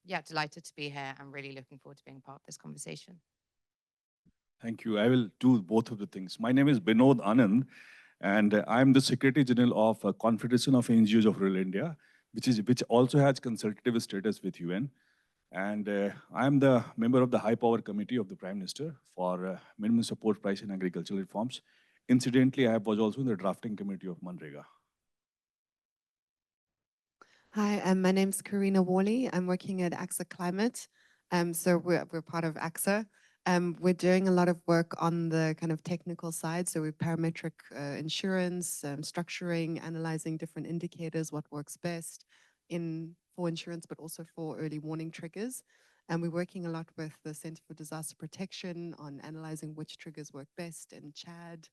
S11: yeah, delighted to be here and really looking forward to being part of this conversation.
S12: Thank you. I will do both of the things. My name is Binod Anand, and I'm the Secretary General of Confederation of NGOs of Rural India, which also has consultative status with UN. And I'm the member of the High Power Committee of the Prime Minister for minimum support price in agricultural reforms. Incidentally, I was also in the drafting committee of Manrega.
S13: Hi, my name's Karina Worley. I'm working at AXA Climate. So we're part of AXA. We're doing a lot of work on the kind of technical side. So we're parametric insurance, structuring, analyzing different indicators, what works best for insurance, but also for early warning triggers. And we're working a lot with the Center for Disaster Protection on analyzing which triggers work best in Chad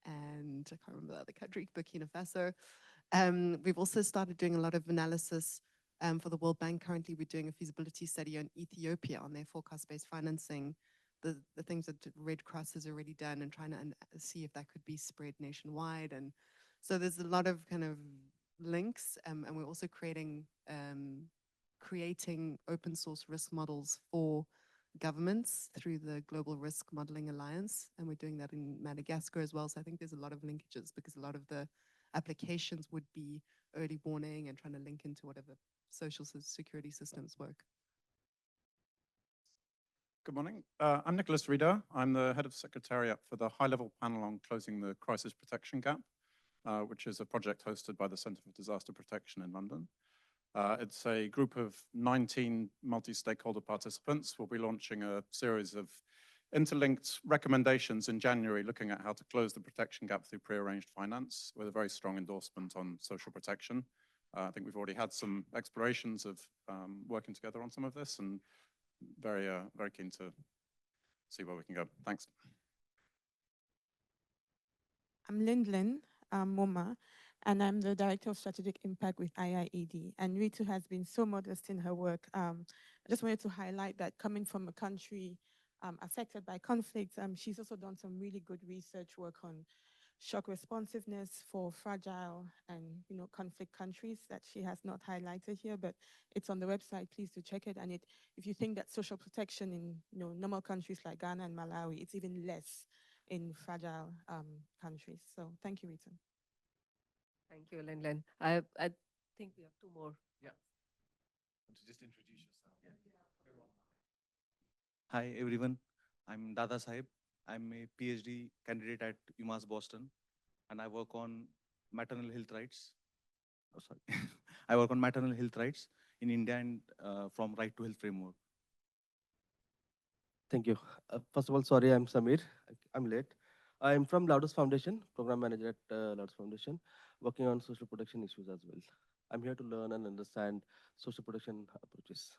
S13: and I can't remember the other country, Burkina Faso. We've also started doing a lot of analysis for the World Bank. Currently, we're doing a feasibility study on Ethiopia on their forecast-based financing, the things that Red Cross has already done and trying to see if that could be spread nationwide. And so there's a lot of kind of links, and we're also creating open source risk models for governments through the Global Risk Modeling Alliance, and we're doing that in Madagascar as well. So I think there's a lot of linkages because a lot of the applications would be early warning and trying to link into whatever social security systems work.
S14: Good morning. I'm Nicholas Reeder. I'm the head of secretariat for the high-level panel on closing the crisis protection gap, which is a project hosted by the Center for Disaster Protection in London. It's a group of 19 multi-stakeholder participants. We'll be launching a series of interlinked recommendations in January looking at how to close the protection gap through pre-arranged finance with a very strong endorsement on social protection. I think we've already had some explorations of working together on some of this and very keen to see where we can go. Thanks.
S15: I'm Lindlin Moma, and I'm the Director of Strategic Impact with IIED. And Ritu has been so modest in her work. I just wanted to highlight that coming from a country affected by conflict, she's also done some really good research work on shock responsiveness for fragile and conflict countries that she has not highlighted here, but it's on the website. Please do check it. And if you think that social protection in normal countries like Ghana and Malawi, it's even less in fragile countries. So thank you, Rita.
S3: Thank you, Lin. I think we have two more.
S1: Yeah. Want to just introduce yourself? Yeah.
S16: Hi, everyone. I'm Dada Sahib. I'm a PhD candidate at UMass Boston, and I work on maternal health rights. Oh, sorry. I work on maternal health rights in India and from Right to Health framework.
S17: Thank you. First of all, sorry, I'm Samir. I'm late. I'm from Loudest Foundation, program manager at Loudest Foundation, working on social protection issues as well. I'm here to learn and understand social protection approaches.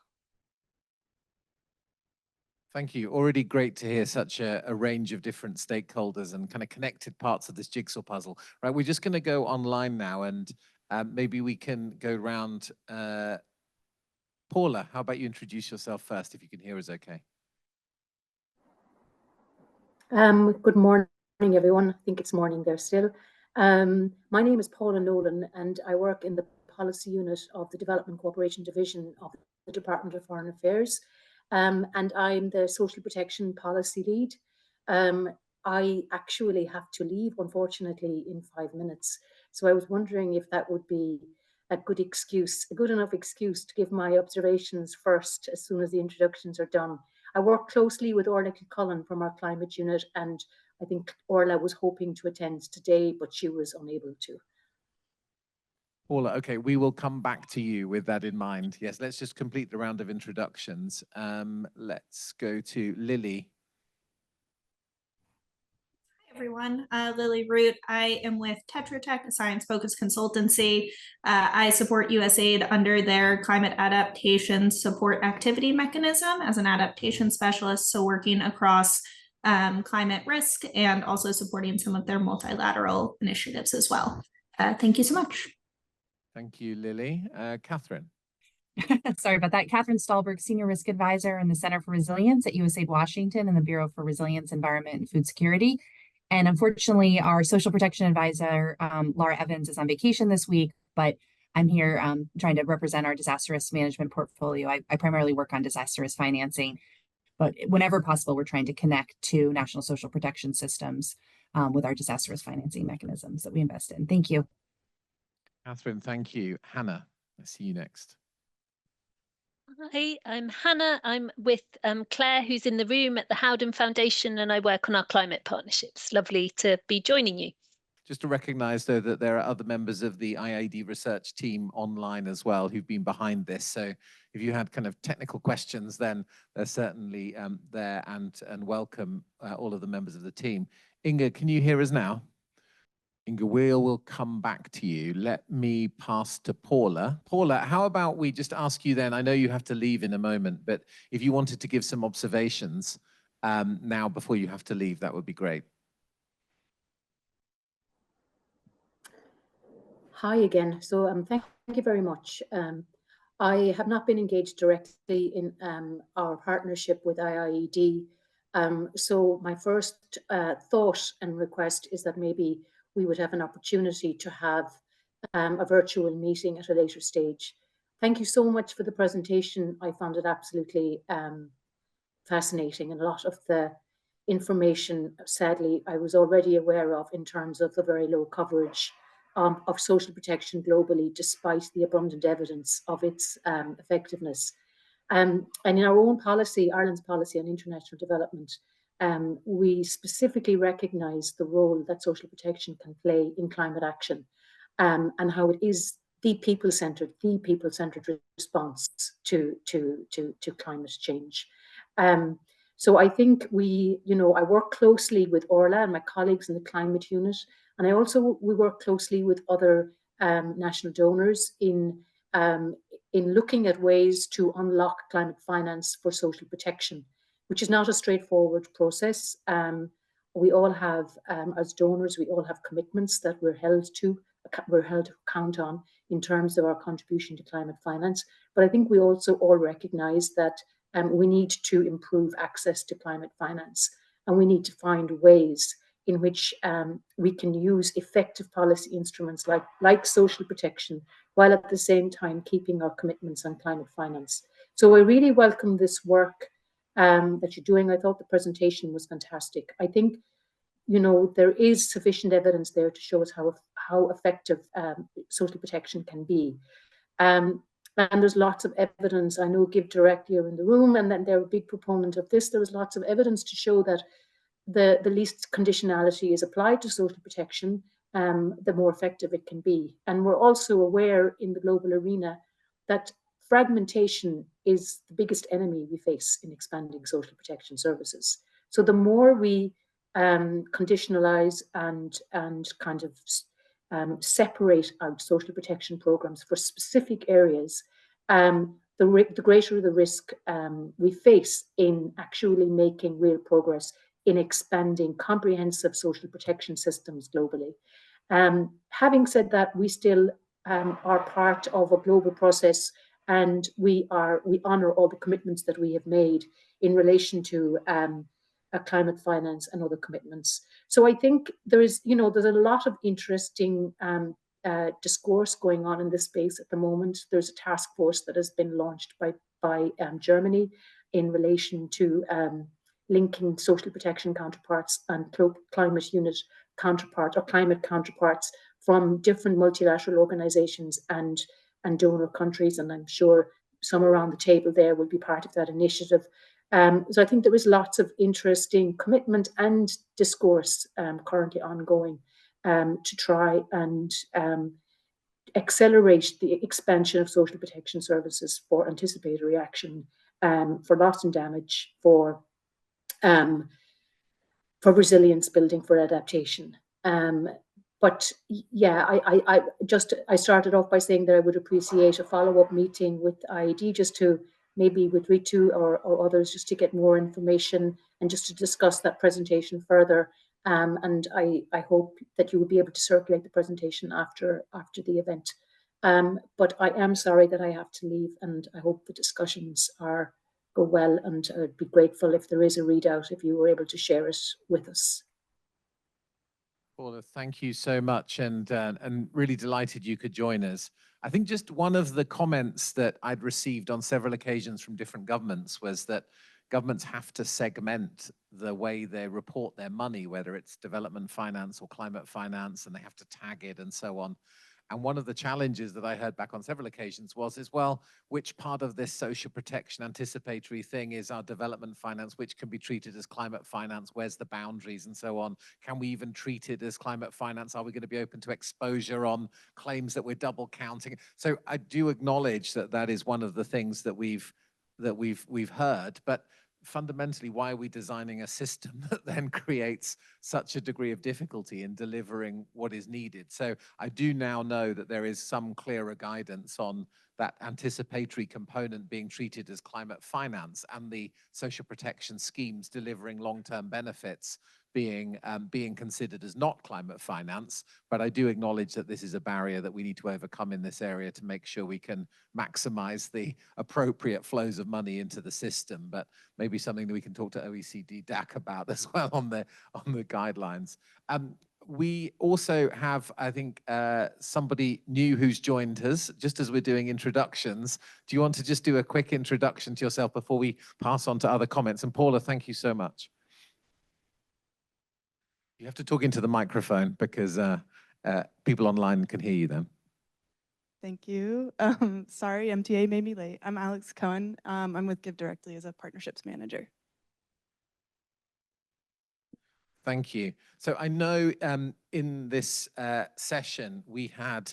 S1: Thank you. Already great to hear such a range of different stakeholders and kind of connected parts of this jigsaw puzzle. Right, we're just going to go online now, and maybe we can go round. Paula, how about you introduce yourself first, if you can hear us okay?
S18: Good morning, everyone. I think it's morning there still. My name is Paula Nolan, and I work in the policy unit of the Development Cooperation Division of the Department of Foreign Affairs. And I'm the social protection policy lead. I actually have to leave, unfortunately, in 5 minutes. So I was wondering if that would be a good enough excuse to give my observations first as soon as the introductions are done. I work closely with Orla Cullen from our climate unit, and I think Orla was hoping to attend today, but she was unable to.
S1: Paula, okay, we will come back to you with that in mind. Yes, let's just complete the round of introductions. Let's go to Lily.
S19: Hi, Everyone, Lily Root. I am with Tetra Tech, a science-focused consultancy. I support USAID under their climate adaptation support activity mechanism as an adaptation specialist, so working across climate risk and also supporting some of their multilateral initiatives as well. Thank you so much.
S1: Thank you, Lily. Catherine.
S20: Sorry about that. Catherine Stahlberg, Senior Risk Advisor in the Center for Resilience at USAID Washington and the Bureau for Resilience, Environment, and Food Security. And unfortunately, our Social Protection Advisor, Laura Evans, is on vacation this week, but I'm here trying to represent our disaster risk management portfolio. I primarily work on disaster risk financing, but whenever possible, we're trying to connect to national social protection systems with our disaster risk financing mechanisms that we invest in. Thank you.
S1: Catherine, thank you. Hannah, I see you next.
S21: Hi, I'm Hannah. I'm with Claire, who's in the room at the Howden Foundation, and I work on our climate partnerships. Lovely to be joining you.
S1: Just to recognize, though, that there are other members of the IIED research team online as well who've been behind this. So if you had kind of technical questions, then they're certainly there, and welcome all of the members of the team. Inga, can you hear us now? Inga, we'll come back to you. Let me pass to Paula. Paula, how about we just ask you then, I know you have to leave in a moment, but if you wanted to give some observations now before you have to leave, that would be great.
S18: Hi again. So thank you very much. I have not been engaged directly in our partnership with IIED. So my first thought and request is that maybe we would have an opportunity to have a virtual meeting at a later stage. Thank you so much for the presentation. I found it absolutely fascinating, and a lot of the information, sadly, I was already aware of in terms of the very low coverage of social protection globally, despite the abundant evidence of its effectiveness. And in our own policy, Ireland's policy on international development, we specifically recognise the role that social protection can play in climate action, and how it is the people-centred response to climate change. So I think I work closely with Orla and my colleagues in the climate unit, and we work closely with other national donors in looking at ways to unlock climate finance for social protection, which is not a straightforward process. We all have, as donors, we all have commitments that we're held to account on in terms of our contribution to climate finance. But I think we also all recognise that we need to improve access to climate finance, and we need to find ways in which we can use effective policy instruments like social protection, while at the same time keeping our commitments on climate finance. So I really welcome this work that you're doing. I thought the presentation was fantastic. I think, there is sufficient evidence there to show us how effective social protection can be. And there's lots of evidence. I know Give Directly are in the room, and then they're a big proponent of this. There was lots of evidence to show that the least conditionality is applied to social protection, the more effective it can be. And we're also aware in the global arena that fragmentation is the biggest enemy we face in expanding social protection services. So the more we conditionalize and kind of separate out social protection programs for specific areas, the greater the risk we face in actually making real progress in expanding comprehensive social protection systems globally. Having said that, we still are part of a global process, and we honour all the commitments that we have made in relation to climate finance and other commitments. So I think there's a lot of interesting discourse going on in this space at the moment. There's a task force that has been launched by Germany in relation to linking social protection counterparts and climate unit counterparts or climate counterparts from different multilateral organizations and donor countries. And I'm sure some around the table there will be part of that initiative. So I think there is lots of interesting commitment and discourse currently ongoing to try and accelerate the expansion of social protection services for anticipatory action, for loss and damage, for for resilience building for adaptation. But yeah, I started off by saying that I would appreciate a follow-up meeting with IIED, just to maybe with Ritu or others, just to get more information and just to discuss that presentation further. And I hope that you will be able to circulate the presentation after the event. But I am sorry that I have to leave, and I hope the discussions go well, and I'd be grateful if there is a readout, if you were able to share it with us.
S1: Paula, thank you so much, and really delighted you could join us. I think just one of the comments that I'd received on several occasions from different governments was that governments have to segment the way they report their money, whether it's development finance or climate finance, and they have to tag it and so on. And one of the challenges that I heard back on several occasions was, well, which part of this social protection anticipatory thing is our development finance, which can be treated as climate finance? Where's the boundaries and so on? Can we even treat it as climate finance? Are we going to be open to exposure on claims that we're double counting? So I do acknowledge that that is one of the things that we've heard, but fundamentally, why are we designing a system that then creates such a degree of difficulty in delivering what is needed? So I do now know that there is some clearer guidance on that anticipatory component being treated as climate finance, and the social protection schemes delivering long-term benefits being considered as not climate finance. But I do acknowledge that this is a barrier that we need to overcome in this area to make sure we can maximize the appropriate flows of money into the system. But maybe something that we can talk to OECD DAC about as well on the guidelines. We also have, I think, somebody new who's joined us, just as we're doing introductions. Do you want to just do a quick introduction to yourself before we pass on to other comments? And Paula, thank you so much. You have to talk into the microphone because people online can hear you then.
S2: Thank you. Sorry, MTA made me late. I'm Alex Cohen. I'm with Give Directly as a partnerships manager.
S1: Thank you. So I know in this session, we had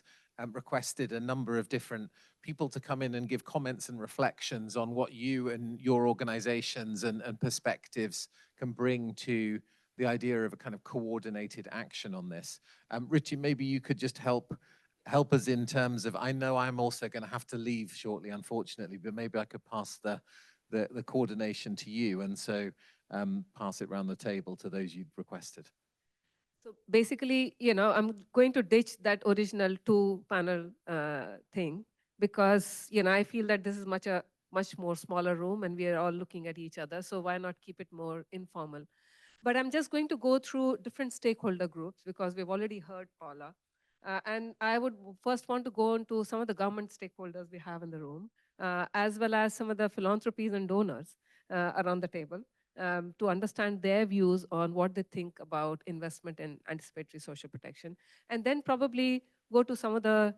S1: requested a number of different people to come in and give comments and reflections on what you and your organizations and perspectives can bring to the idea of a kind of coordinated action on this. Richie, maybe you could just help us in terms of, I know I'm also going to have to leave shortly, unfortunately, but maybe I could pass the coordination to you, and so pass it around the table to those you'd requested.
S3: So basically, I'm going to ditch that original two-panel thing, because I feel that this is much more smaller room, and we are all looking at each other. So why not keep it more informal? But I'm just going to go through different stakeholder groups, because we've already heard Paula. And I would first want to go into some of the government stakeholders we have in the room, as well as some of the philanthropies and donors around the table, to understand their views on what they think about investment in anticipatory social protection. And then probably go to some of the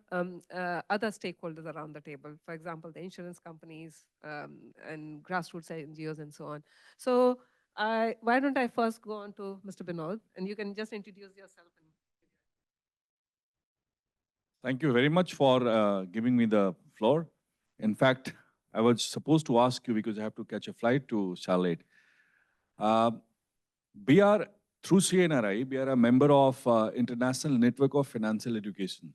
S3: other stakeholders around the table, for example, the insurance companies and grassroots NGOs and so on. So why don't I first go on to Mr. Binod, and you can just introduce yourself.
S12: Thank you very much for giving me the floor. In fact, I was supposed to ask you because I have to catch a flight to Charlotte. We are, through CNRI, we are a member of International Network of Financial Education,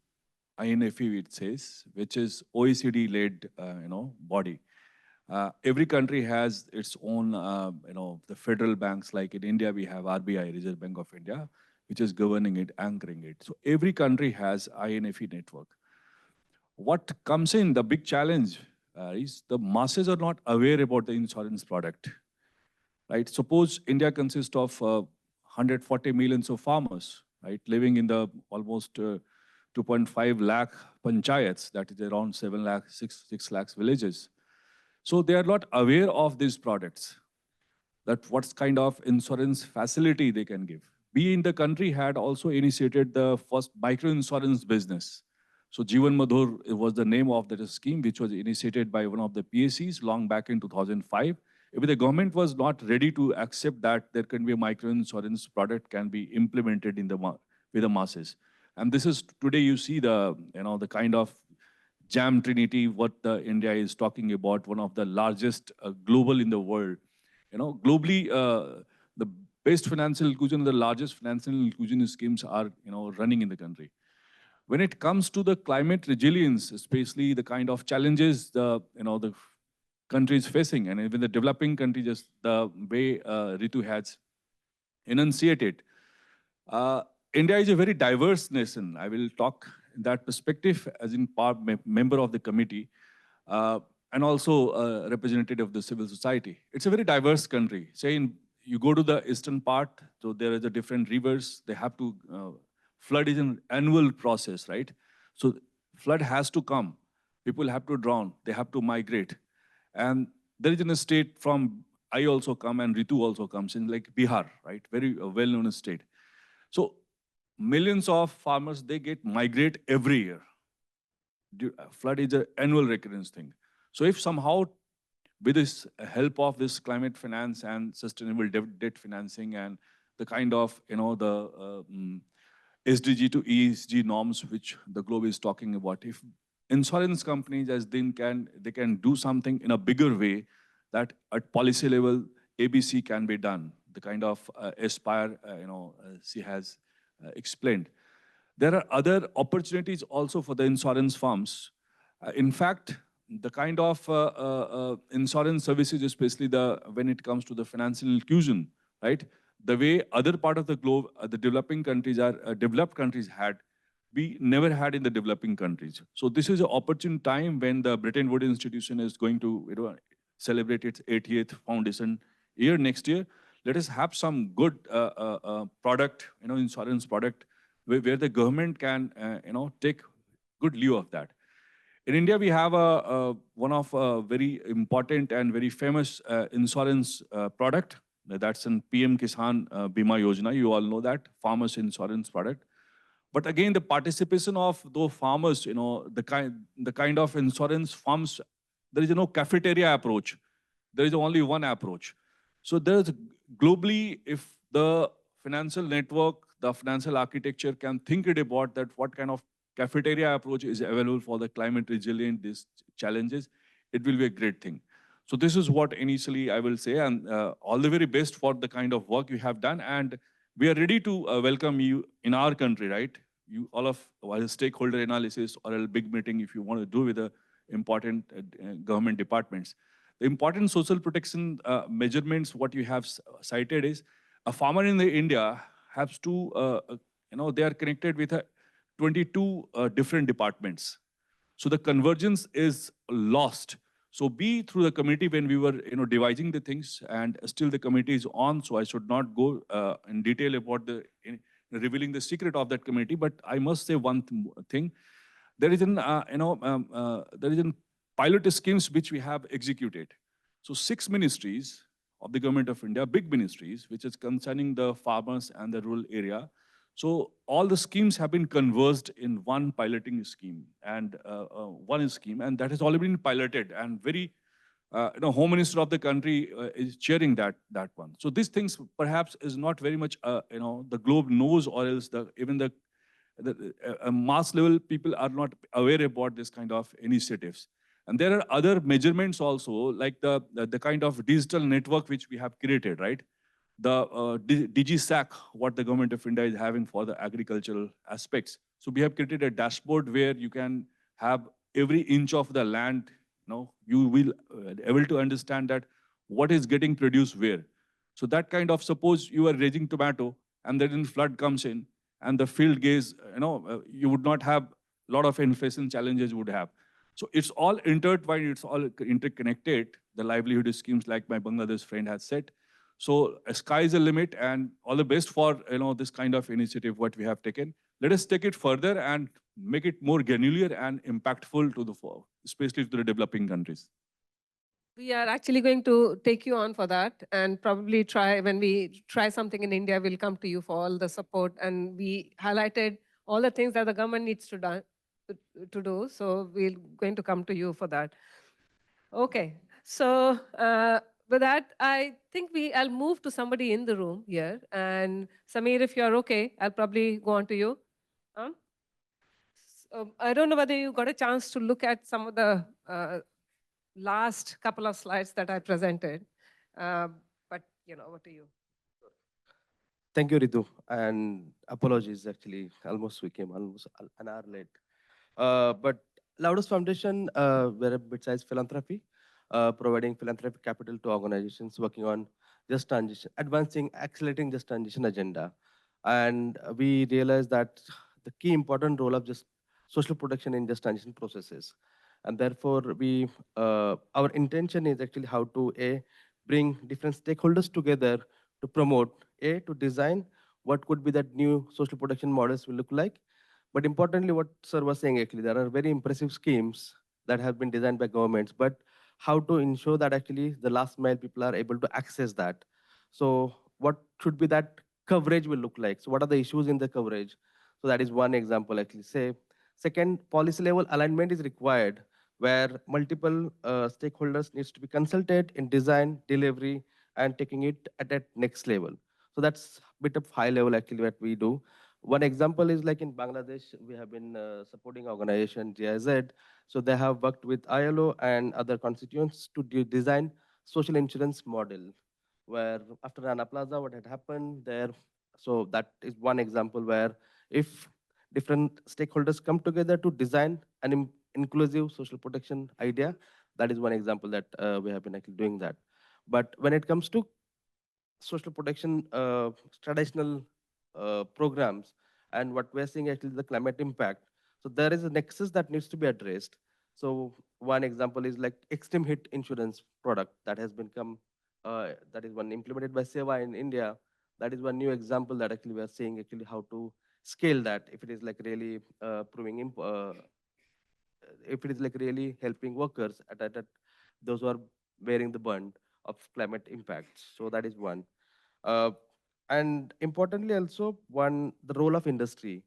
S12: INFE it says, which is OECD-led body. Every country has its own, the federal banks, like in India, we have RBI, Reserve Bank of India, which is governing it, anchoring it. So every country has INFE network. What comes in, the big challenge is the masses are not aware about the insurance product, right? Suppose India consists of 140 million of farmers, right? Living in the almost 2.5 lakh panchayats, that is around 6 lakhs villages. So they are not aware of these products, that what kind of insurance facility they can give. We in the country had also initiated the first micro-insurance business. So Jeevan Madhur was the name of that scheme, which was initiated by one of the PSCs long back in 2005. If the government was not ready to accept that there can be a micro-insurance product can be implemented in with the masses. And this is, today you see the kind of Jam Trinity, what India is talking about, one of the largest global in the world. Globally, the best financial inclusion, the largest financial inclusion schemes are running in the country. When it comes to the climate resilience, especially the kind of challenges the country is facing, and even the developing countries, just the way Ritu has enunciated, India is a very diverse nation. I will talk in that perspective as in part member of the committee and also a representative of the civil society. It's a very diverse country. Say you go to the eastern part, so there is a different rivers. They have to, flood is an annual process, right? So flood has to come. People have to drown. They have to migrate. And there is a state from, I also come and Ritu also comes in, like Bihar, right? Very well-known state. So millions of farmers, they migrate every year. Flood is an annual recurrence thing. So if somehow with this help of this climate finance and sustainable debt financing and the kind of, the SDG to ESG norms which the globe is talking about, if insurance companies as they can do something in a bigger way that at policy level, ABC can be done, the kind of Aspire, she has explained. There are other opportunities also for the insurance firms. In fact, the kind of insurance services, especially when it comes to the financial inclusion, right? The way other part of the globe, the developing countries developed countries had, we never had in the developing countries. So this is an opportune time when the Bretton Woods Institution is going to celebrate its 80th foundation year next year. Let us have some good product, insurance product, where the government can, take good lieu of that. In India, we have one of very important and very famous insurance product. That's in PM Kisan Bima Yojana. You all know that, farmers insurance product. But again, the participation of those farmers, the kind of insurance firms, there is no cafeteria approach. There is only one approach. So there's globally, if the financial network, the financial architecture can think it about that, what kind of cafeteria approach is available for the climate resilient these challenges, it will be a great thing. So this is what initially I will say, and all the very best for the kind of work you have done. And we are ready to welcome you in our country, right? You all of a stakeholder analysis or a big meeting if you want to do with the important government departments. The important social protection measurements, what you have cited is a farmer in India has to, they are connected with 22 different departments. So the convergence is lost. So be through the committee when we were devising the things, and still the committee is on, so I should not go in detail about revealing the secret of that committee, but I must say one thing. There is an pilot schemes which we have executed. So 6 ministries of the government of India, big ministries, which is concerning the farmers and the rural area. So all the schemes have been converged in one piloting scheme and one scheme, and that has already been piloted. And very, Home Minister of the country is chairing that one. So these things perhaps is not very much, the globe knows, or else even the mass level people are not aware about this kind of initiatives. And there are other measurements also, like the kind of digital network which we have created, right? The DigiSac, what the government of India is having for the agricultural aspects. So we have created a dashboard where you can have every inch of the land, you will able to understand that what is getting produced where. So that kind of, suppose you are raising tomato and then flood comes in and the field gaze, you would not have a lot of inflation challenges you would have. So it's all intertwined, it's all interconnected, the livelihood schemes like my Bangladesh friend has said. So sky is the limit, and all the best for this kind of initiative what we have taken. Let us take it further and make it more granular and impactful to especially to the developing countries.
S3: We are actually going to take you on for that, and probably when we try something in India, we'll come to you for all the support. And we highlighted all the things that the government needs to do. So we're going to come to you for that. Okay, so with that, I think I'll move to somebody in the room here. And Samir, if you're okay, I'll probably go on to you. I don't know whether you got a chance to look at some of the last couple of slides that I presented, but over to you.
S17: Thank you, Ritu, and apologies, actually, almost we came almost an hour late. But Loudest Foundation, we're a mid-sized philanthropy, providing philanthropic capital to organizations working on just transition, advancing, accelerating just transition agenda. And we realized that the key important role of just social protection in just transition processes. And therefore, our intention is actually how to bring different stakeholders together to promote, to design what could be that new social protection models will look like. But importantly, what sir was saying, actually, there are very impressive schemes that have been designed by governments, but how to ensure that actually the last mile people are able to access that. So what should be that coverage will look like? So what are the issues in the coverage? So that is one example, actually. Say, second, policy level alignment is required where multiple stakeholders needs to be consulted in design, delivery, and taking it at that next level. So that's a bit of high level actually what we do. One example is like in Bangladesh, we have been supporting organization GIZ. So they have worked with ILO and other constituents to design social insurance model where after Rana Plaza, what had happened there. So that is one example where if different stakeholders come together to design an inclusive social protection idea, that is one example that we have been actually doing that. But when it comes to social protection traditional programs and what we're seeing actually the climate impact. So there is a nexus that needs to be addressed. So one example is like extreme hit insurance product that has been that is one implemented by Seva in India. That is one new example that actually we are seeing actually how to scale that if it is like really if it is like really helping workers at those who are bearing the brunt of climate impacts. So that is one. Uh, and importantly also the role of industry,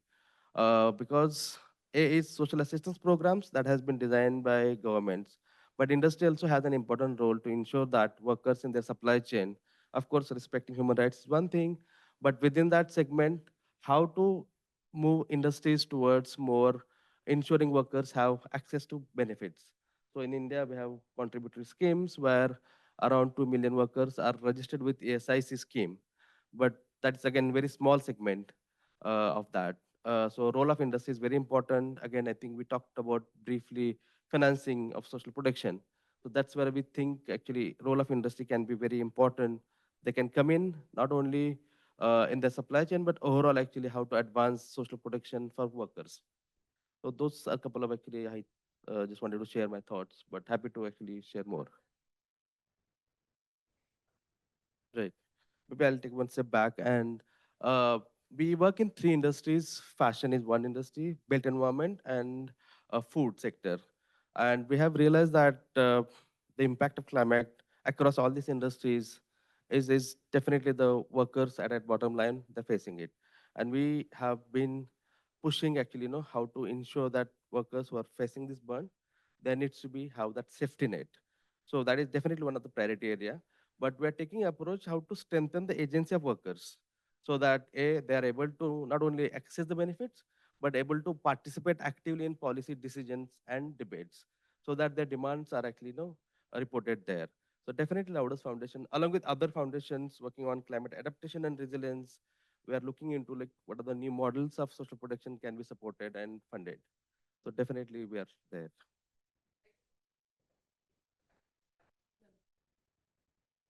S17: because A is social assistance programs that has been designed by governments, but industry also has an important role to ensure that workers in their supply chain, of course, respecting human rights is one thing, but within that segment, how to move industries towards more ensuring workers have access to benefits. So in India, we have contributory schemes where around 2 million workers are registered with ASIC scheme, but that's again very small segment of that. So role of industry is very important. Again, I think we talked about briefly financing of social protection. So that's where we think actually role of industry can be very important. They can come in not only in the supply chain, but overall actually how to advance social protection for workers. So those are a couple of actually I just wanted to share my thoughts, but happy to actually share more. Right. Maybe I'll take one step back and we work in 3 industries. Fashion is one industry, built environment, and food sector. And we have realized that the impact of climate across all these industries is definitely the workers at bottom line, they're facing it. And we have been pushing actually, how to ensure that workers who are facing this burn, there needs to be how that safety net. So that is definitely one of the priority area. But we're taking approach how to strengthen the agency of workers so that they are able to not only access the benefits, but able to participate actively in policy decisions and debates so that their demands are actually reported there. So definitely Loudest Foundation, along with other foundations working on climate adaptation and resilience, we are looking into like what are the new models of social protection can be supported and funded. So definitely we are there.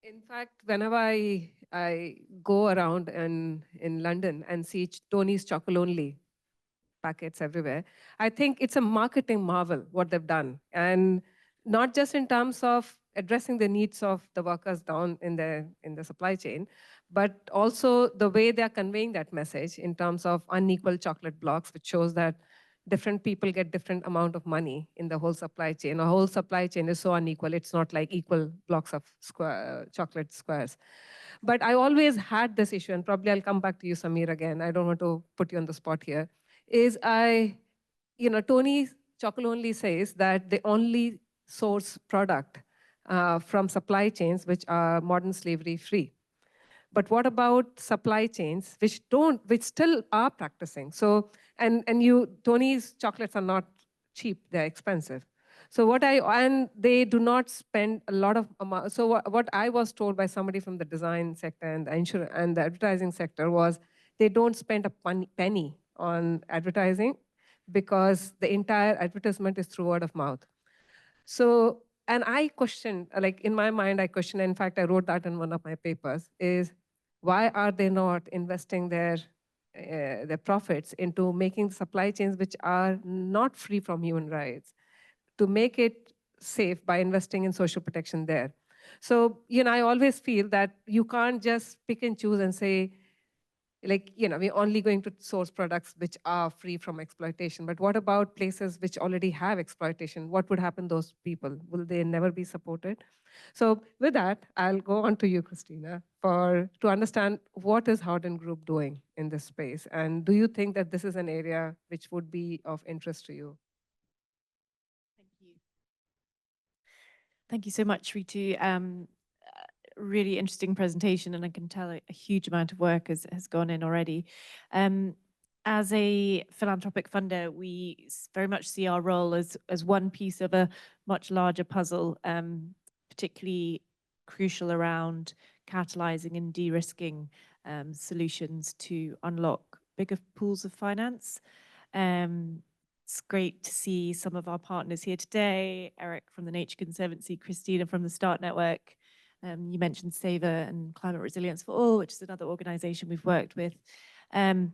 S3: In fact, whenever I go around in London and see Tony's Chocolonely packets everywhere, I think it's a marketing marvel what they've done. And not just in terms of addressing the needs of the workers down in the supply chain, but also the way they're conveying that message in terms of unequal chocolate blocks, which shows that different people get different amount of money in the whole supply chain. The whole supply chain is so unequal. It's not like equal blocks of chocolate squares. But I always had this issue, and probably I'll come back to you, Samir, again. I don't want to put you on the spot here. Tony Chocolonely says that they only source product from supply chains which are modern slavery free. But what about supply chains which still are practicing? So, Tony's chocolates are not cheap, they're expensive. So and they do not spend a lot of amount. So what I was told by somebody from the design sector and the insurance and the advertising sector was they don't spend a penny on advertising because the entire advertisement is through word of mouth. So, and I questioned, like in my mind, I questioned, in fact, I wrote that in one of my papers, is why are they not investing their profits into making supply chains which are not free from human rights, to make it safe by investing in social protection there. So, I always feel that you can't just pick and choose and say, like, we're only going to source products which are free from exploitation. But what about places which already have exploitation? What would happen to those people? Will they never be supported? So with that, I'll go on to you, Christina, to understand what is Howden Group doing in this space? And do you think that this is an area which would be of interest to you?
S5: Thank you so much, Ritu. Really interesting presentation, and I can tell a huge amount of work has gone in already. As a philanthropic funder, we very much see our role as one piece of a much larger puzzle, particularly crucial around catalyzing and de-risking solutions to unlock bigger pools of finance. It's great to see some of our partners here today, Eric from the Nature Conservancy, Christina from the START Network. You mentioned SAVOR and Climate Resilience for All, which is another organization we've worked with. And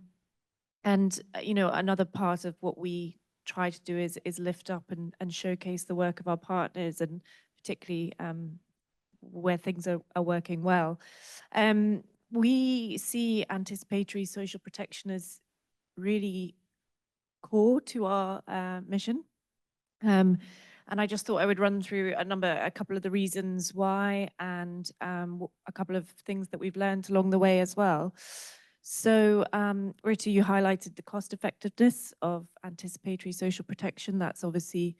S5: another part of what we try to do is lift up and showcase the work of our partners, and particularly where things are working well. We see anticipatory social protection as really core to our mission. And I just thought I would run through a couple of the reasons why, and a couple of things that we've learned along the way as well. So Ritu, you highlighted the cost effectiveness of anticipatory social protection. That's obviously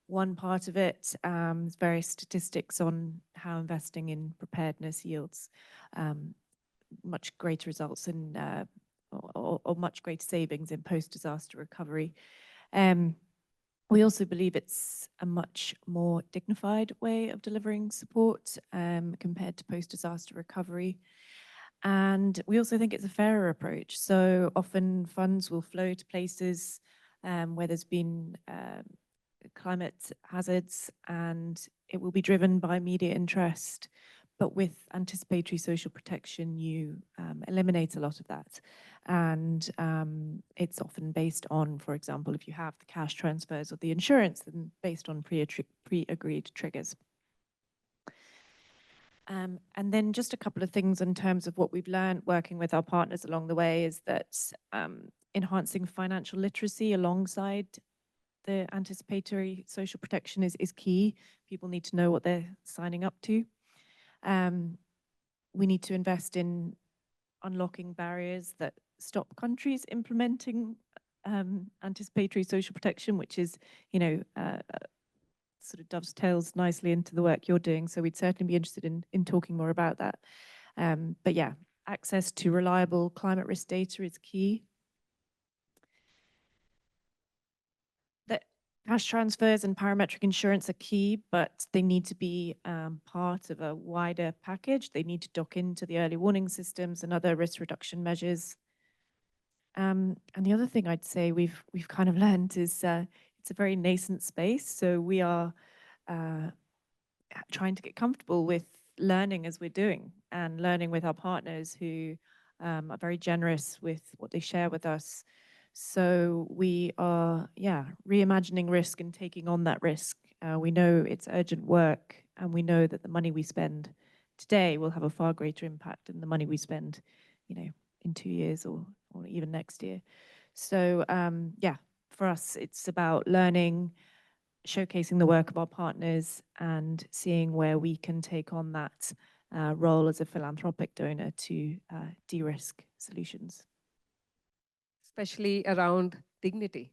S5: one part of it. There's various statistics on how investing in preparedness yields much greater results in or much greater savings in post-disaster recovery. We also believe it's a much more dignified way of delivering support compared to post-disaster recovery. And we also think it's a fairer approach. So often funds will flow to places where there's been climate hazards, and it will be driven by media interest. But with anticipatory social protection, you eliminate a lot of that. And it's often based on, for example, if you have the cash transfers or the insurance, then based on pre-agreed triggers. And then just a couple of things in terms of what we've learned working with our partners along the way is that enhancing financial literacy alongside the anticipatory social protection is key. People need to know what they're signing up to. We need to invest in unlocking barriers that stop countries implementing anticipatory social protection, which is, sort of dovetails nicely into the work you're doing. So we'd certainly be interested in talking more about that. But yeah, access to reliable climate risk data is key. Cash transfers and parametric insurance are key, but they need to be part of a wider package. They need to dock into the early warning systems and other risk reduction measures. And the other thing I'd say we've kind of learned is it's a very nascent space. So we are trying to get comfortable with learning as we're doing, and learning with our partners who are very generous with what they share with us. So we are, reimagining risk and taking on that risk. We know it's urgent work, and we know that the money we spend today will have a far greater impact than the money we spend, in 2 years or even next year. So for us, it's about learning, showcasing the work of our partners, and seeing where we can take on that role as a philanthropic donor to de-risk solutions.
S3: Especially around dignity.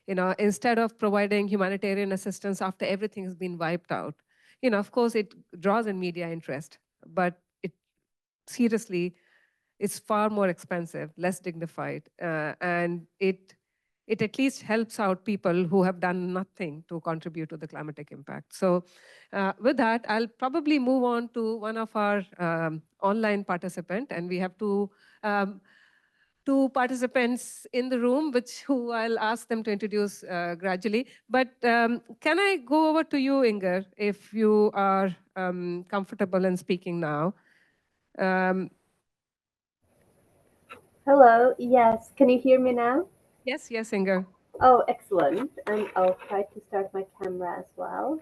S3: Instead of providing humanitarian assistance after everything has been wiped out, of course it draws in media interest, but it seriously, it's far more expensive, less dignified, and it it at least helps out people who have done nothing to contribute to the climatic impact. So with that, I'll probably move on to one of our online participants, and we have two participants in the room, who I'll ask them to introduce gradually. But can I go over to you, Inger, if you are comfortable in speaking now?
S4: Hello, yes, can you hear me now?
S3: Yes, Inger.
S4: Oh, excellent. And I'll try to start my camera as well.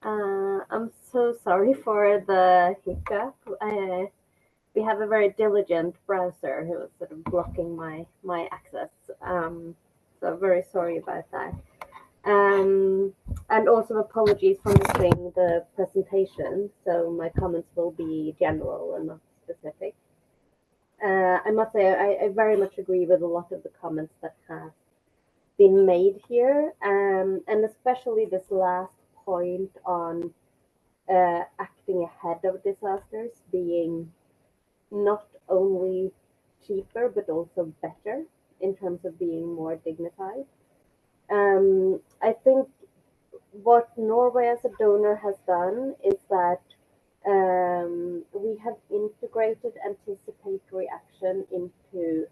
S4: I'm so sorry for the hiccup. We have a very diligent browser who is sort of blocking my access. So very sorry about that. And also apologies for missing the presentation. So my comments will be general and not specific. I must say I very much agree with a lot of the comments that have been made here, and especially this last point on acting ahead of disasters being not only cheaper but also better in terms of being more dignified. I think what Norway as a donor has done is that we have integrated anticipatory action into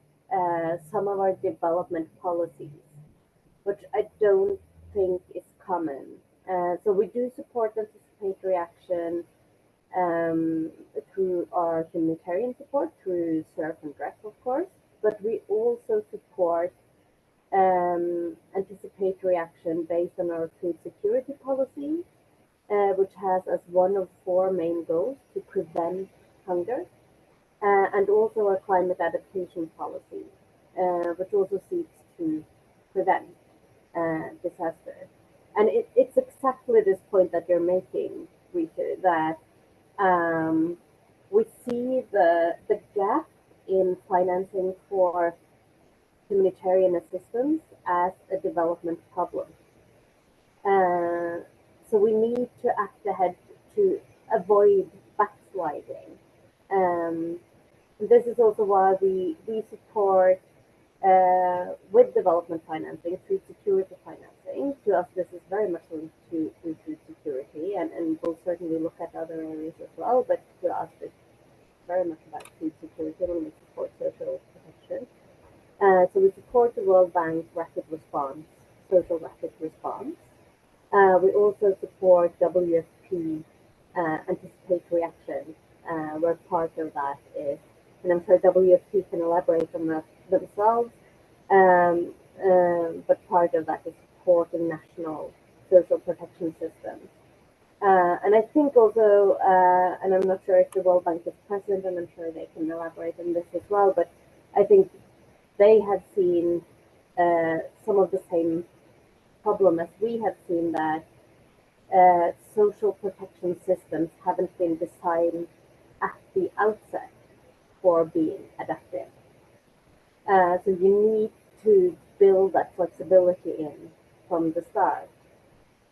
S4: some of our development policies, which I don't think is common. So we do support anticipatory action through our humanitarian support, through SURF and DREF, of course, but we also support anticipatory action based on our food security policy, which has as one of 4 main goals to prevent hunger, and also our climate adaptation policy, which also seeks to prevent disaster. And it's exactly this point that you're making, Rita, that we see the gap in financing for humanitarian assistance as a development problem. So we need to act ahead to avoid backsliding. This is also why we support with development financing, food security financing. To us, this is very much linked to food security, and we'll certainly look at other areas as well, but to us, it's very much about food security when we support social protection. So we support the World Bank's rapid response, social rapid response. We also support WFP anticipatory action, where part of that is, and I'm sure WFP can elaborate on that themselves, but part of that is supporting national social protection systems. And I think also, and I'm not sure if the World Bank is present, and I'm sure they can elaborate on this as well, but I think they have seen some of the same problem as we have seen, that social protection systems haven't been designed at the outset for being adaptive. So you need to build that flexibility in from the start,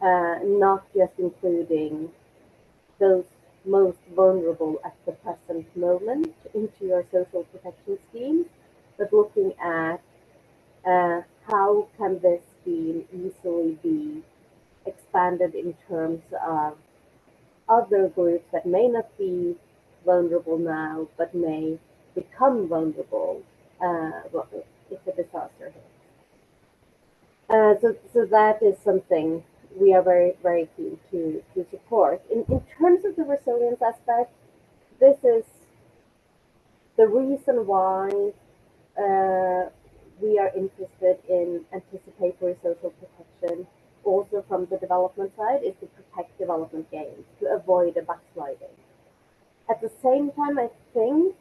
S4: not just including those most vulnerable at the present moment into your social protection schemes, but looking at how can this scheme easily be expanded in terms of other groups that may not be vulnerable now, but may become vulnerable if a disaster hits. So that is something we are very, very keen to support. In terms of the resilience aspect, this is the reason why we are interested in anticipatory social protection, also from the development side, is to protect development gains, to avoid a backsliding. At the same time, I think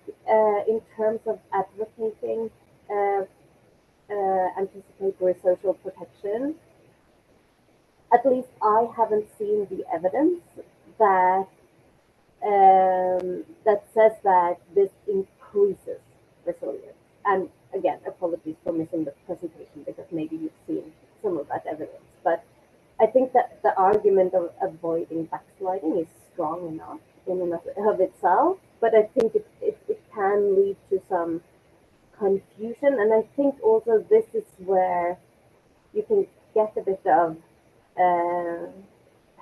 S4: in terms of advocating anticipatory social protection, at least I haven't seen the evidence that that says that this increases resilience. And again, apologies for missing the presentation, because maybe you've seen some of that evidence. But I think that the argument of avoiding backsliding is strong enough in and of itself, but I think it can lead to some confusion. And I think also this is where you can get a bit of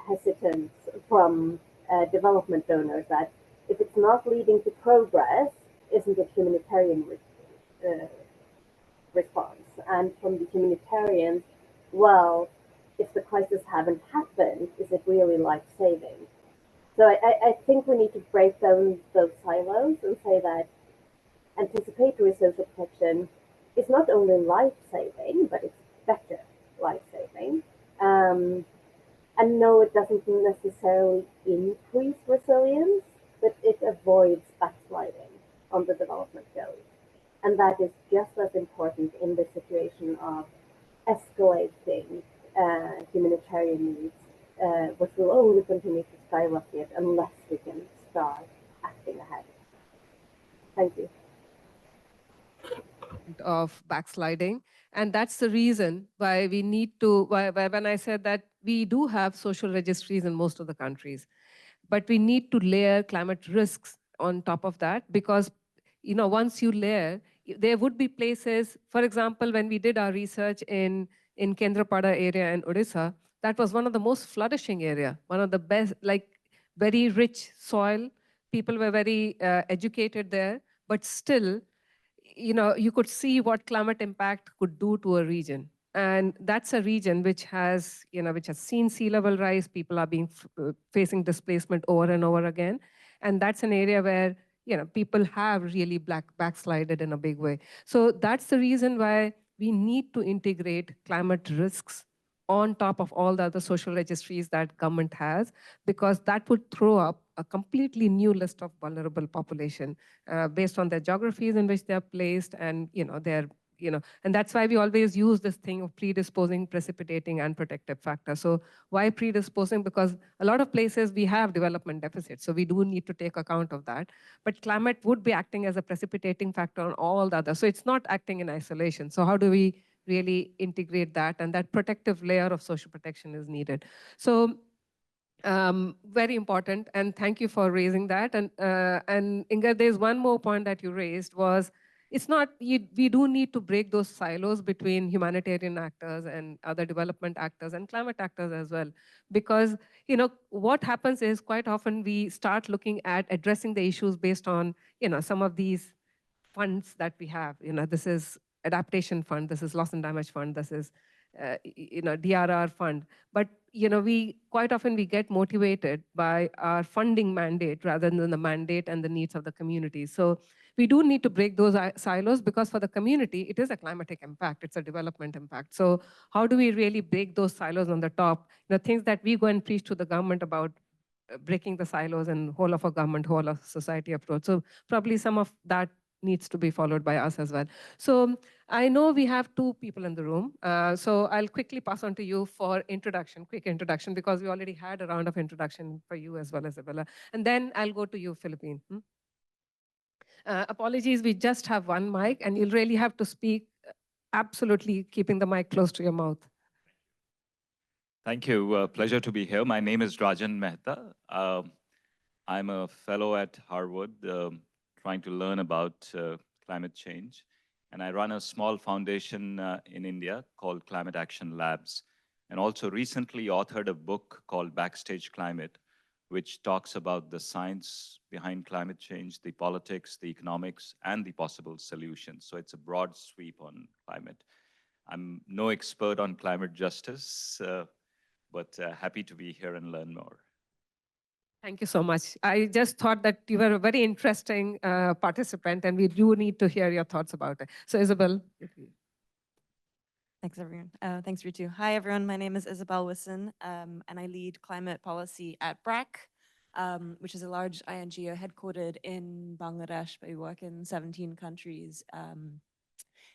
S4: hesitance from development donors that if it's not leading to progress, isn't it humanitarian response? And from the humanitarians, well, if the crisis haven't happened, is it really life-saving? So I think we need to break down those silos and say that anticipatory social protection is not only life-saving, but it's better life-saving. And no, it doesn't necessarily increase resilience, but it avoids backsliding on the development goals. And that is just as important in the situation of escalating humanitarian needs, which will only continue to skyrocket unless we can start acting ahead. Thank you.
S3: Of backsliding. And that's the reason why we need to, when I said that we do have social registries in most of the countries, but we need to layer climate risks on top of that, because once you layer, there would be places, for example, when we did our research in Kendrapada area in Odisha, that was one of the most flourishing area, one of the best, like very rich soil. People were very educated there, but still, you could see what climate impact could do to a region. And that's a region which has seen sea level rise. People are facing displacement over and over again. And that's an area where, people have really backslided in a big way. So that's the reason why we need to integrate climate risks on top of all the other social registries that government has, because that would throw up a completely new list of vulnerable population based on their geographies in which they are placed, and and that's why we always use this thing of predisposing, precipitating, and protective factor. So why predisposing? Because a lot of places we have development deficits, so we do need to take account of that. But climate would be acting as a precipitating factor on all the others. So it's not acting in isolation. So how do we really integrate that? And that protective layer of social protection is needed. So very important, and thank you for raising that. And Inga, there's one more point that you raised was, it's not, we do need to break those silos between humanitarian actors and other development actors and climate actors as well. Because, what happens is quite often we start looking at addressing the issues based on, some of these funds that we have. This is adaptation fund, this is loss and damage fund, this is, DRR fund. But, we quite often we get motivated by our funding mandate rather than the mandate and the needs of the community. So we do need to break those silos, because for the community, it is a climatic impact, it's a development impact. So how do we really break those silos on the top? The things that we go and preach to the government about breaking the silos and whole of a government, whole of society approach. So probably some of that needs to be followed by us as well. So I know we have two people in the room. So I'll quickly pass on to you for quick introduction, because we already had a round of introduction for you as well, Isabella. And then I'll go to you, Philippine. Apologies, we just have one mic, and you'll really have to speak absolutely keeping the mic close to your mouth.
S6: Thank you. Pleasure to be here. My name is Rajan Mehta. I'm a fellow at Harvard, trying to learn about climate change. And I run a small foundation in India called Climate Action Labs, and also recently authored a book called Backstage Climate, which talks about the science behind climate change, the politics, the economics, and the possible solutions. So it's a broad sweep on climate. I'm no expert on climate justice, but happy to be here and learn more.
S3: Thank you so much. I just thought that you were a very interesting participant, and we do need to hear your thoughts about it. So Isabel.
S22: Thanks, everyone. Thanks, Ritu. Hi, everyone. My name is Isabel Wisson, and I lead climate policy at BRAC, which is a large INGO headquartered in Bangladesh, but we work in 17 countries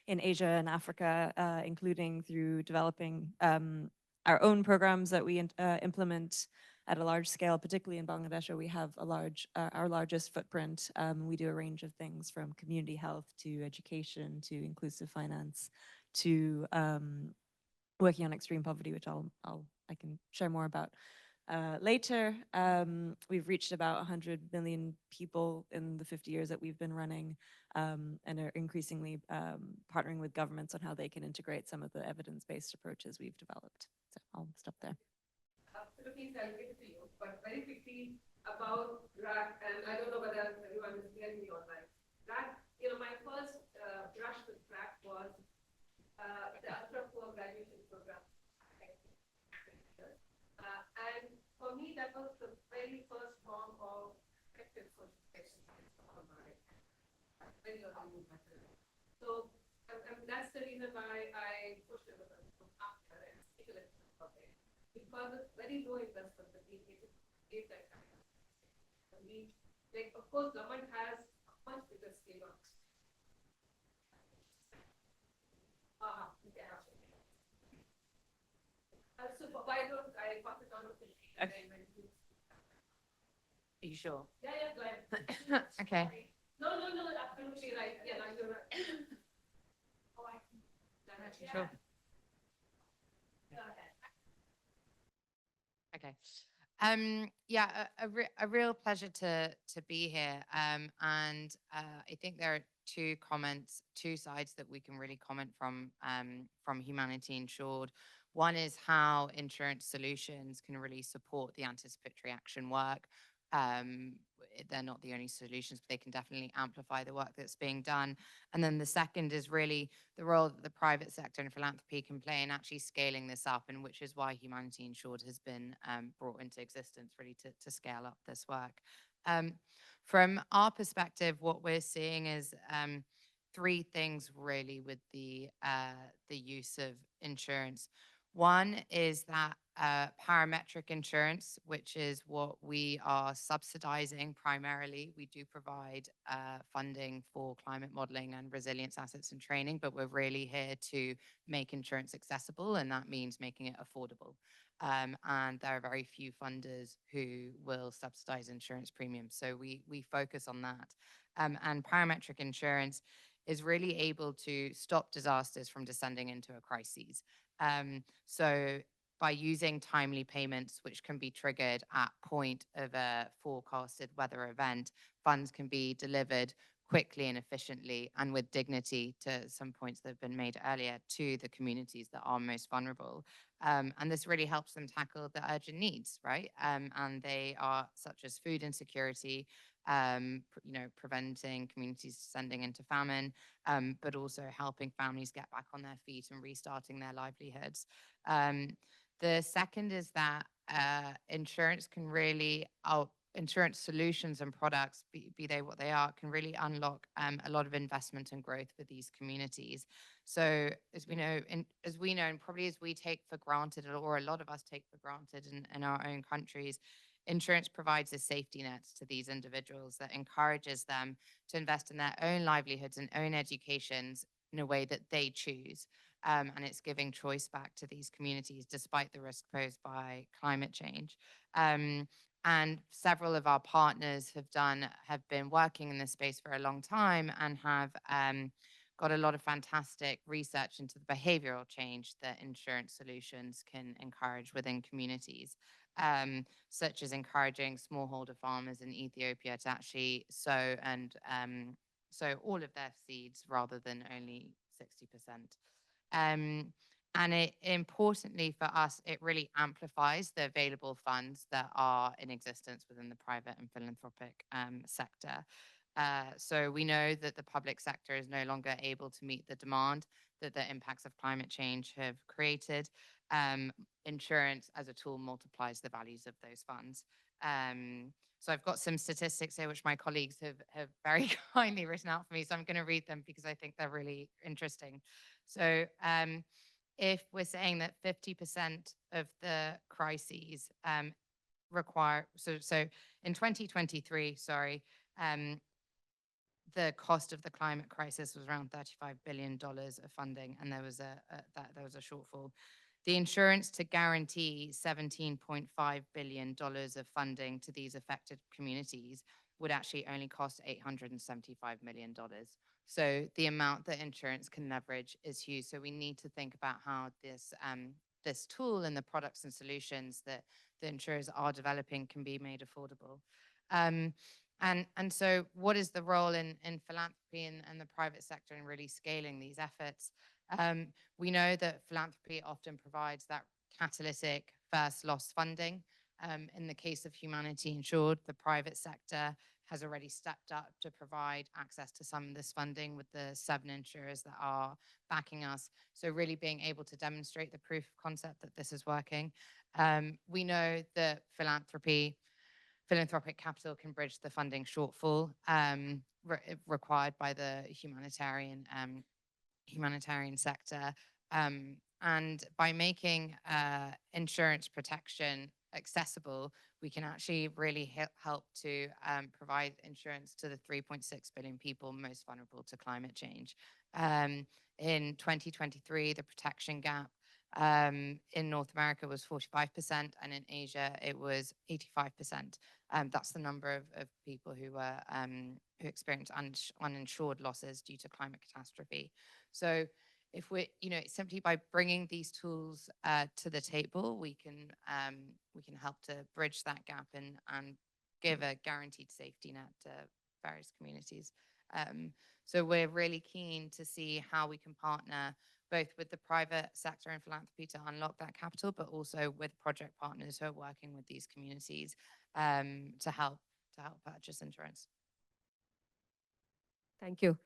S22: in Asia and Africa, including through developing our own programs that we implement at a large scale, particularly in Bangladesh, where we have our largest footprint. We do a range of things from community health to education to inclusive finance to working on extreme poverty, which I can share more about. later. We've reached about 100 million people in the 50 years that we've been running, and are increasingly partnering with governments on how they can integrate some of the evidence-based approaches we've developed. So I'll stop there.
S3: Philippines, I'll give it to you, but very quickly about RAC, and I don't know whether everyone is hearing me online. RAC, you know, my first brush with RAC was the ultra poor graduation program. And for me, that was the very first form of effective social protection for my very early method. So that's the reason why I pushed it after and particularly because it's very low investment that we need to give that kind of we, like, of course, government has a much bigger scale of so why don't I pass it on to
S11: Are you sure?
S3: Yeah, go ahead.
S11: Okay.
S3: No, absolutely right. Yeah, no, you're right. Oh, I see.
S11: Sure. Okay. Yeah, a real pleasure to be here. And I think there are two sides that we can really comment from Humanity Insured. One is how insurance solutions can really support the anticipatory action work. They're not the only solutions, but they can definitely amplify the work that's being done. And then the second is really the role that the private sector and philanthropy can play in actually scaling this up, and which is why Humanity Insured has been brought into existence really to scale up this work. From our perspective, what we're seeing is three things really with the use of insurance. One is that parametric insurance, which is what we are subsidizing primarily. We do provide funding for climate modeling and resilience assets and training, but we're really here to make insurance accessible, and that means making it affordable. And there are very few funders who will subsidize insurance premiums. So we focus on that. And parametric insurance is really able to stop disasters from descending into a crisis. So by using timely payments, which can be triggered at point of a forecasted weather event, funds can be delivered quickly and efficiently and with dignity, to some points that have been made earlier, to the communities that are most vulnerable. And this really helps them tackle the urgent needs, right? And they are such as food insecurity, preventing communities descending into famine, but also helping families get back on their feet and restarting their livelihoods. The second is that insurance can really, insurance solutions and products, be they what they are, can really unlock a lot of investment and growth for these communities. So as we know, and probably as we take for granted, or a lot of us take for granted in our own countries, insurance provides a safety net to these individuals that encourages them to invest in their own livelihoods and own educations in a way that they choose. And it's giving choice back to these communities despite the risk posed by climate change. And several of our partners have been working in this space for a long time and have got a lot of fantastic research into the behavioral change that insurance solutions can encourage within communities, such as encouraging smallholder farmers in Ethiopia to actually sow all of their seeds rather than only 60%. And importantly for us, it really amplifies the available funds that are in existence within the private and philanthropic sector. So we know that the public sector is no longer able to meet the demand that the impacts of climate change have created. Insurance as a tool multiplies the values of those funds. So I've got some statistics here, which my colleagues have very kindly written out for me. So I'm going to read them because I think they're really interesting. So if we're saying that 50% of the crises require, so in 2023, the cost of the climate crisis was around $35 billion of funding, and there was a shortfall. The insurance to guarantee $17.5 billion of funding to these affected communities would actually only cost $875 million. So the amount that insurance can leverage is huge. So we need to think about how this this tool and the products and solutions that the insurers are developing can be made affordable. And so what is the role in philanthropy and the private sector in really scaling these efforts? We know that philanthropy often provides that catalytic first loss funding. In the case of Humanity Insured, the private sector has already stepped up to provide access to some of this funding with the 7 insurers that are backing us. So really being able to demonstrate the proof of concept that this is working. We know that philanthropic capital can bridge the funding shortfall required by the humanitarian sector. And by making insurance protection accessible, we can actually really help to provide insurance to the 3.6 billion people most vulnerable to climate change. In 2023, the protection gap in North America was 45%, and in Asia it was 85%. That's the number of people who were who experienced uninsured losses due to climate catastrophe. So if we, simply by bringing these tools to the table, we can help to bridge that gap and give a guaranteed safety net to various communities. So we're really keen to see how we can partner both with the private sector and philanthropy to unlock that capital, but also with project partners who are working with these communities to help purchase insurance.
S3: Thank you.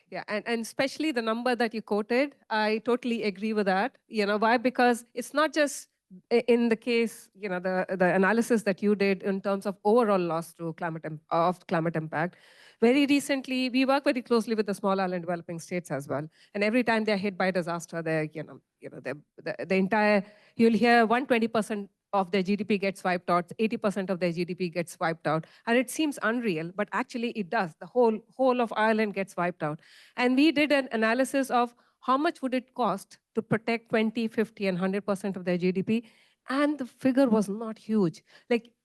S3: Yeah, and especially the number that you quoted, I totally agree with that. Why? Because it's not just in the case, the analysis that you did in terms of overall loss to climate impact. Very recently, we work very closely with the small island developing states as well. And every time they're hit by disaster, the entire, you'll hear 120% of their GDP gets wiped out, 80% of their GDP gets wiped out. And it seems unreal, but actually it does. The whole of Ireland gets wiped out. And we did an analysis of how much would it cost to protect 20, 50, and 100% of their GDP. And the figure was not huge.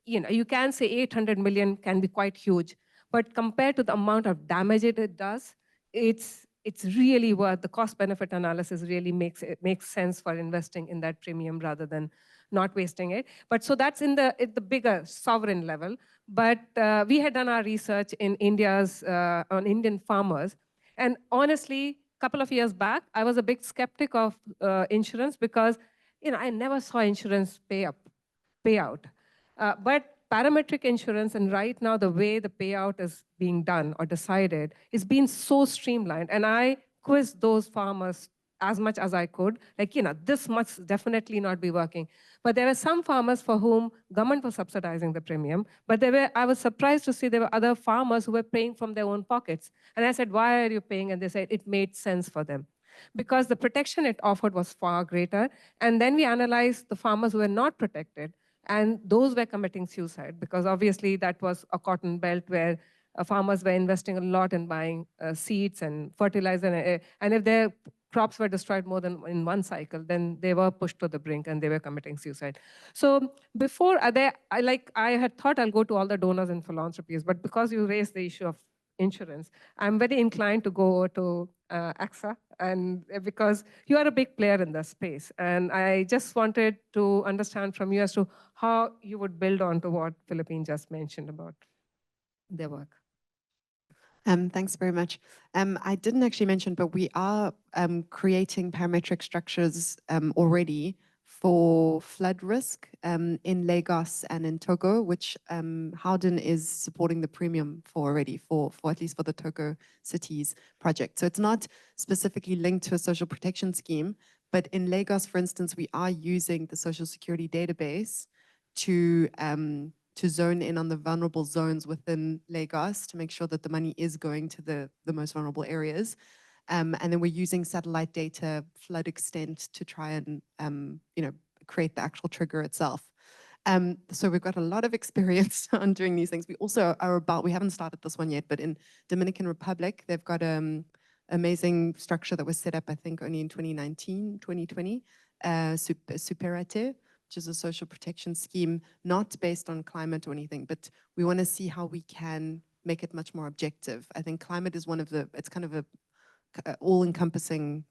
S3: You can say 800 million can be quite huge, but compared to the amount of damage it does, it's really worth the cost-benefit analysis. Really makes sense for investing in that premium rather than not wasting it. But so that's at the bigger sovereign level. But we had done our research in on Indian farmers, and honestly, a couple of years back, I was a big skeptic of insurance because I never saw insurance payout. But parametric insurance, and right now the way the payout is being done or decided is being so streamlined. And I quizzed those farmers as much as I could, this must definitely not be working. But there were some farmers for whom government was subsidizing the premium, but I was surprised to see there were other farmers who were paying from their own pockets. And I said, why are you paying? And they said it made sense for them because the protection it offered was far greater. And then we analyzed the farmers who were not protected, and those were committing suicide because obviously that was a cotton belt where farmers were investing a lot in buying seeds and fertilizer. And if their crops were destroyed more than in one cycle, then they were pushed to the brink and they were committing suicide. So before, I had thought I'll go to all the donors and philanthropies, but because you raised the issue of insurance, I'm very inclined to go to AXA, and because you are a big player in this space. And I just wanted to understand from you as to how you would build on to what Philippine just mentioned about their work.
S13: Thanks very much. I didn't actually mention, but we are creating parametric structures already for flood risk in Lagos and in Togo, which Howden is supporting the premium for already, for at least for the Togo cities project. So it's not specifically linked to a social protection scheme, but in Lagos, for instance, we are using the Social Security database to zone in on the vulnerable zones within Lagos to make sure that the money is going to the most vulnerable areas. And then we're using satellite data, flood extent to try and create the actual trigger itself. So we've got a lot of experience on doing these things. We also are we haven't started this one yet, but in Dominican Republic, they've got an amazing structure that was set up, I think, only in 2019, 2020, Superate, which is a social protection scheme, not based on climate or anything, but we want to see how we can make it much more objective. I think climate is it's kind of a all-encompassing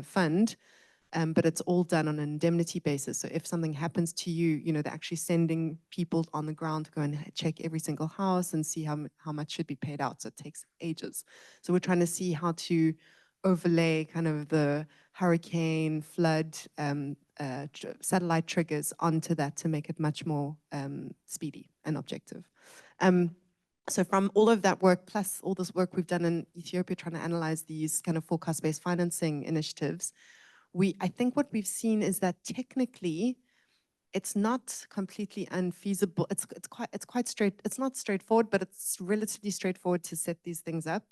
S13: fund, but it's all done on an indemnity basis. So if something happens to you, you know, they're actually sending people on the ground to go and check every single house and see how much should be paid out. So it takes ages. So we're trying to see how to overlay kind of the hurricane, flood, satellite triggers onto that to make it much more speedy and objective. So from all of that work, plus all this work we've done in Ethiopia trying to analyze these kind of forecast-based financing initiatives, I think what we've seen is that technically it's not completely unfeasible. It's not straightforward, but it's relatively straightforward to set these things up.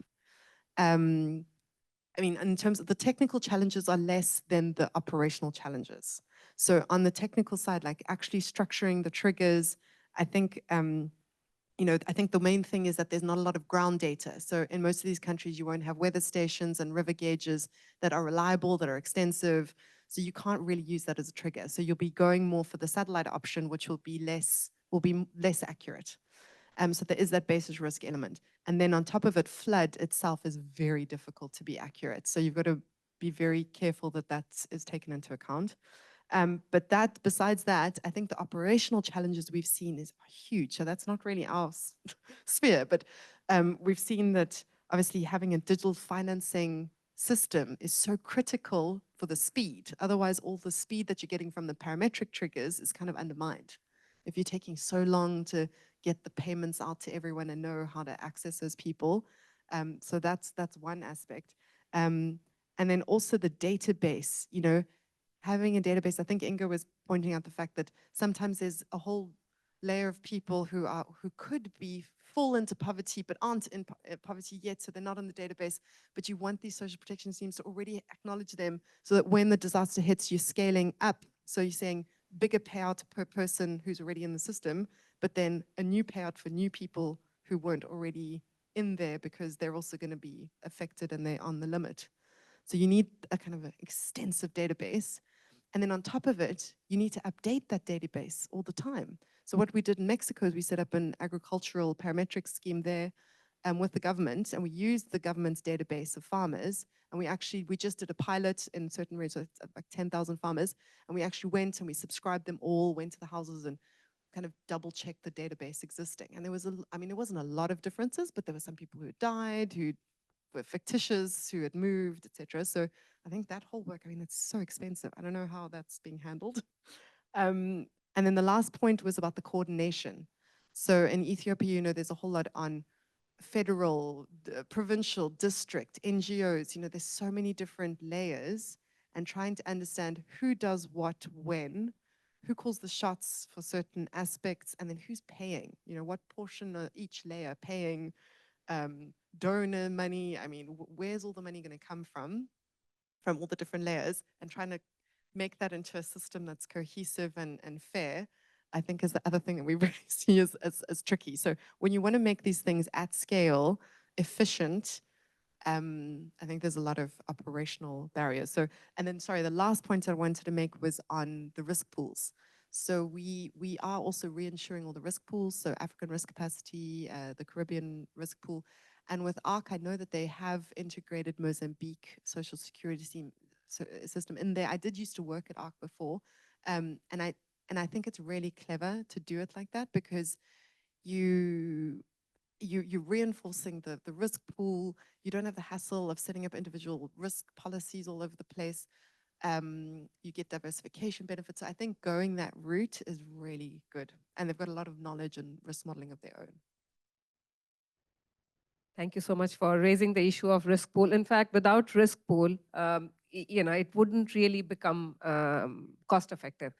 S13: I mean, in terms of the technical challenges are less than the operational challenges. So on the technical side, like actually structuring the triggers, I think, you know, I think the main thing is that there's not a lot of ground data. So in most of these countries, you won't have weather stations and river gauges that are reliable, that are extensive. So you can't really use that as a trigger. So you'll be going more for the satellite option, which will be less accurate. So there is that basis risk element. And then on top of it, flood itself is very difficult to be accurate. So you've got to be very careful that that is taken into account. But besides that, I think the operational challenges we've seen is huge. So that's not really our sphere, but we've seen that obviously having a digital financing system is so critical for the speed. Otherwise, all the speed that you're getting from the parametric triggers is kind of undermined. If you're taking so long to get the payments out to everyone and know how to access those people. So that's one aspect. And then also the database, you know, having a database, I think Inga was pointing out the fact that sometimes there's a whole layer of people who could fall into poverty but aren't in poverty yet, so they're not on the database, but you want these social protection schemes to already acknowledge them so that when the disaster hits, you're scaling up. So you're saying bigger payout per person who's already in the system, but then a new payout for new people who weren't already in there because they're also going to be affected and they're on the limit. So you need a kind of an extensive database. And then on top of it, you need to update that database all the time. So what we did in Mexico is we set up an agricultural parametric scheme there with the government, and we used the government's database of farmers. And we just did a pilot in certain areas, so like 10,000 farmers. And we actually went and we subscribed them all, went to the houses and kind of double checked the database existing. And there wasn't a lot of differences, but there were some people who had died, who were fictitious, who had moved, etc. So I think that whole work, I mean, it's so expensive. I don't know how that's being handled. And then the last point was about the coordination. So in Ethiopia, you know, there's a whole lot on federal, provincial, district, NGOs, you know, there's so many different layers, and trying to understand who does what when, who calls the shots for certain aspects, and then who's paying, you know, what portion of each layer paying, donor money. I mean, where's all the money going to come from all the different layers, and trying to make that into a system that's cohesive and fair, I think is the other thing that we really see as tricky. So when you want to make these things at scale, efficient, I think there's a lot of operational barriers. So, and then, sorry, the last point I wanted to make was on the risk pools. So we are also reinsuring all the risk pools, so African risk capacity, the Caribbean risk pool. And with ARC, I know that they have integrated Mozambique social security system in there. I did used to work at ARC before, and I think it's really clever to do it like that, because you're reinforcing the risk pool. You don't have the hassle of setting up individual risk policies all over the place. You get diversification benefits. So I think going that route is really good. And they've got a lot of knowledge and risk modeling of their own.
S3: Thank you so much for raising the issue of risk pool. In fact, without risk pool, you know, it wouldn't really become cost effective.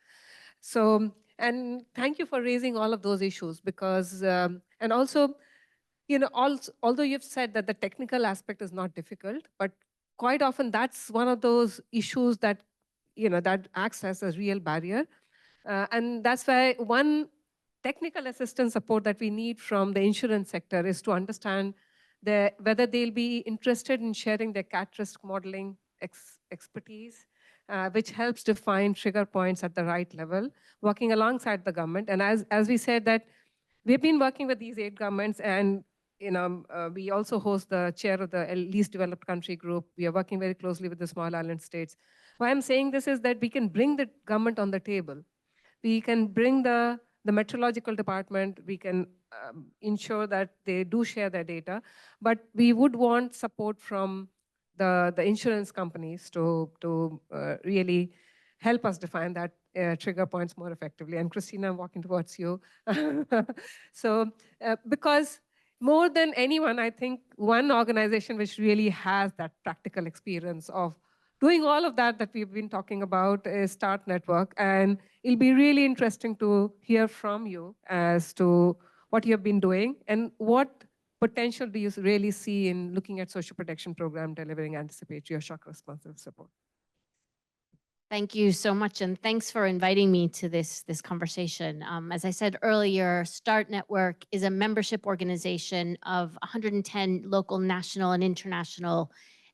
S3: So, and thank you for raising all of those issues, because, and also, you know, although you've said that the technical aspect is not difficult, but quite often that's one of those issues that, you know, that acts as a real barrier. And that's why one technical assistance support that we need from the insurance sector is to understand whether they'll be interested in sharing their CAT risk modeling expertise, which helps define trigger points at the right level, working alongside the government. And as we said that we've been working with these 8 governments, and we also host the chair of the least developed country group. We are working very closely with the small island states. Why I'm saying this is that we can bring the government on the table. We can bring the meteorological department. We can ensure that they do share their data, but we would want support from the insurance companies to really help us define that trigger points more effectively. And Christina, I'm walking towards you. So because more than anyone, I think one organization which really has that practical experience of doing all of that we've been talking about is Start Network. And it'll be really interesting to hear from you as to what you have been doing and what potential do you really see in looking at social protection program delivering anticipatory or shock responsive support.
S9: Thank you so much, and thanks for inviting me to this conversation. As I said earlier, START Network is a membership organization of 110 local, national, and international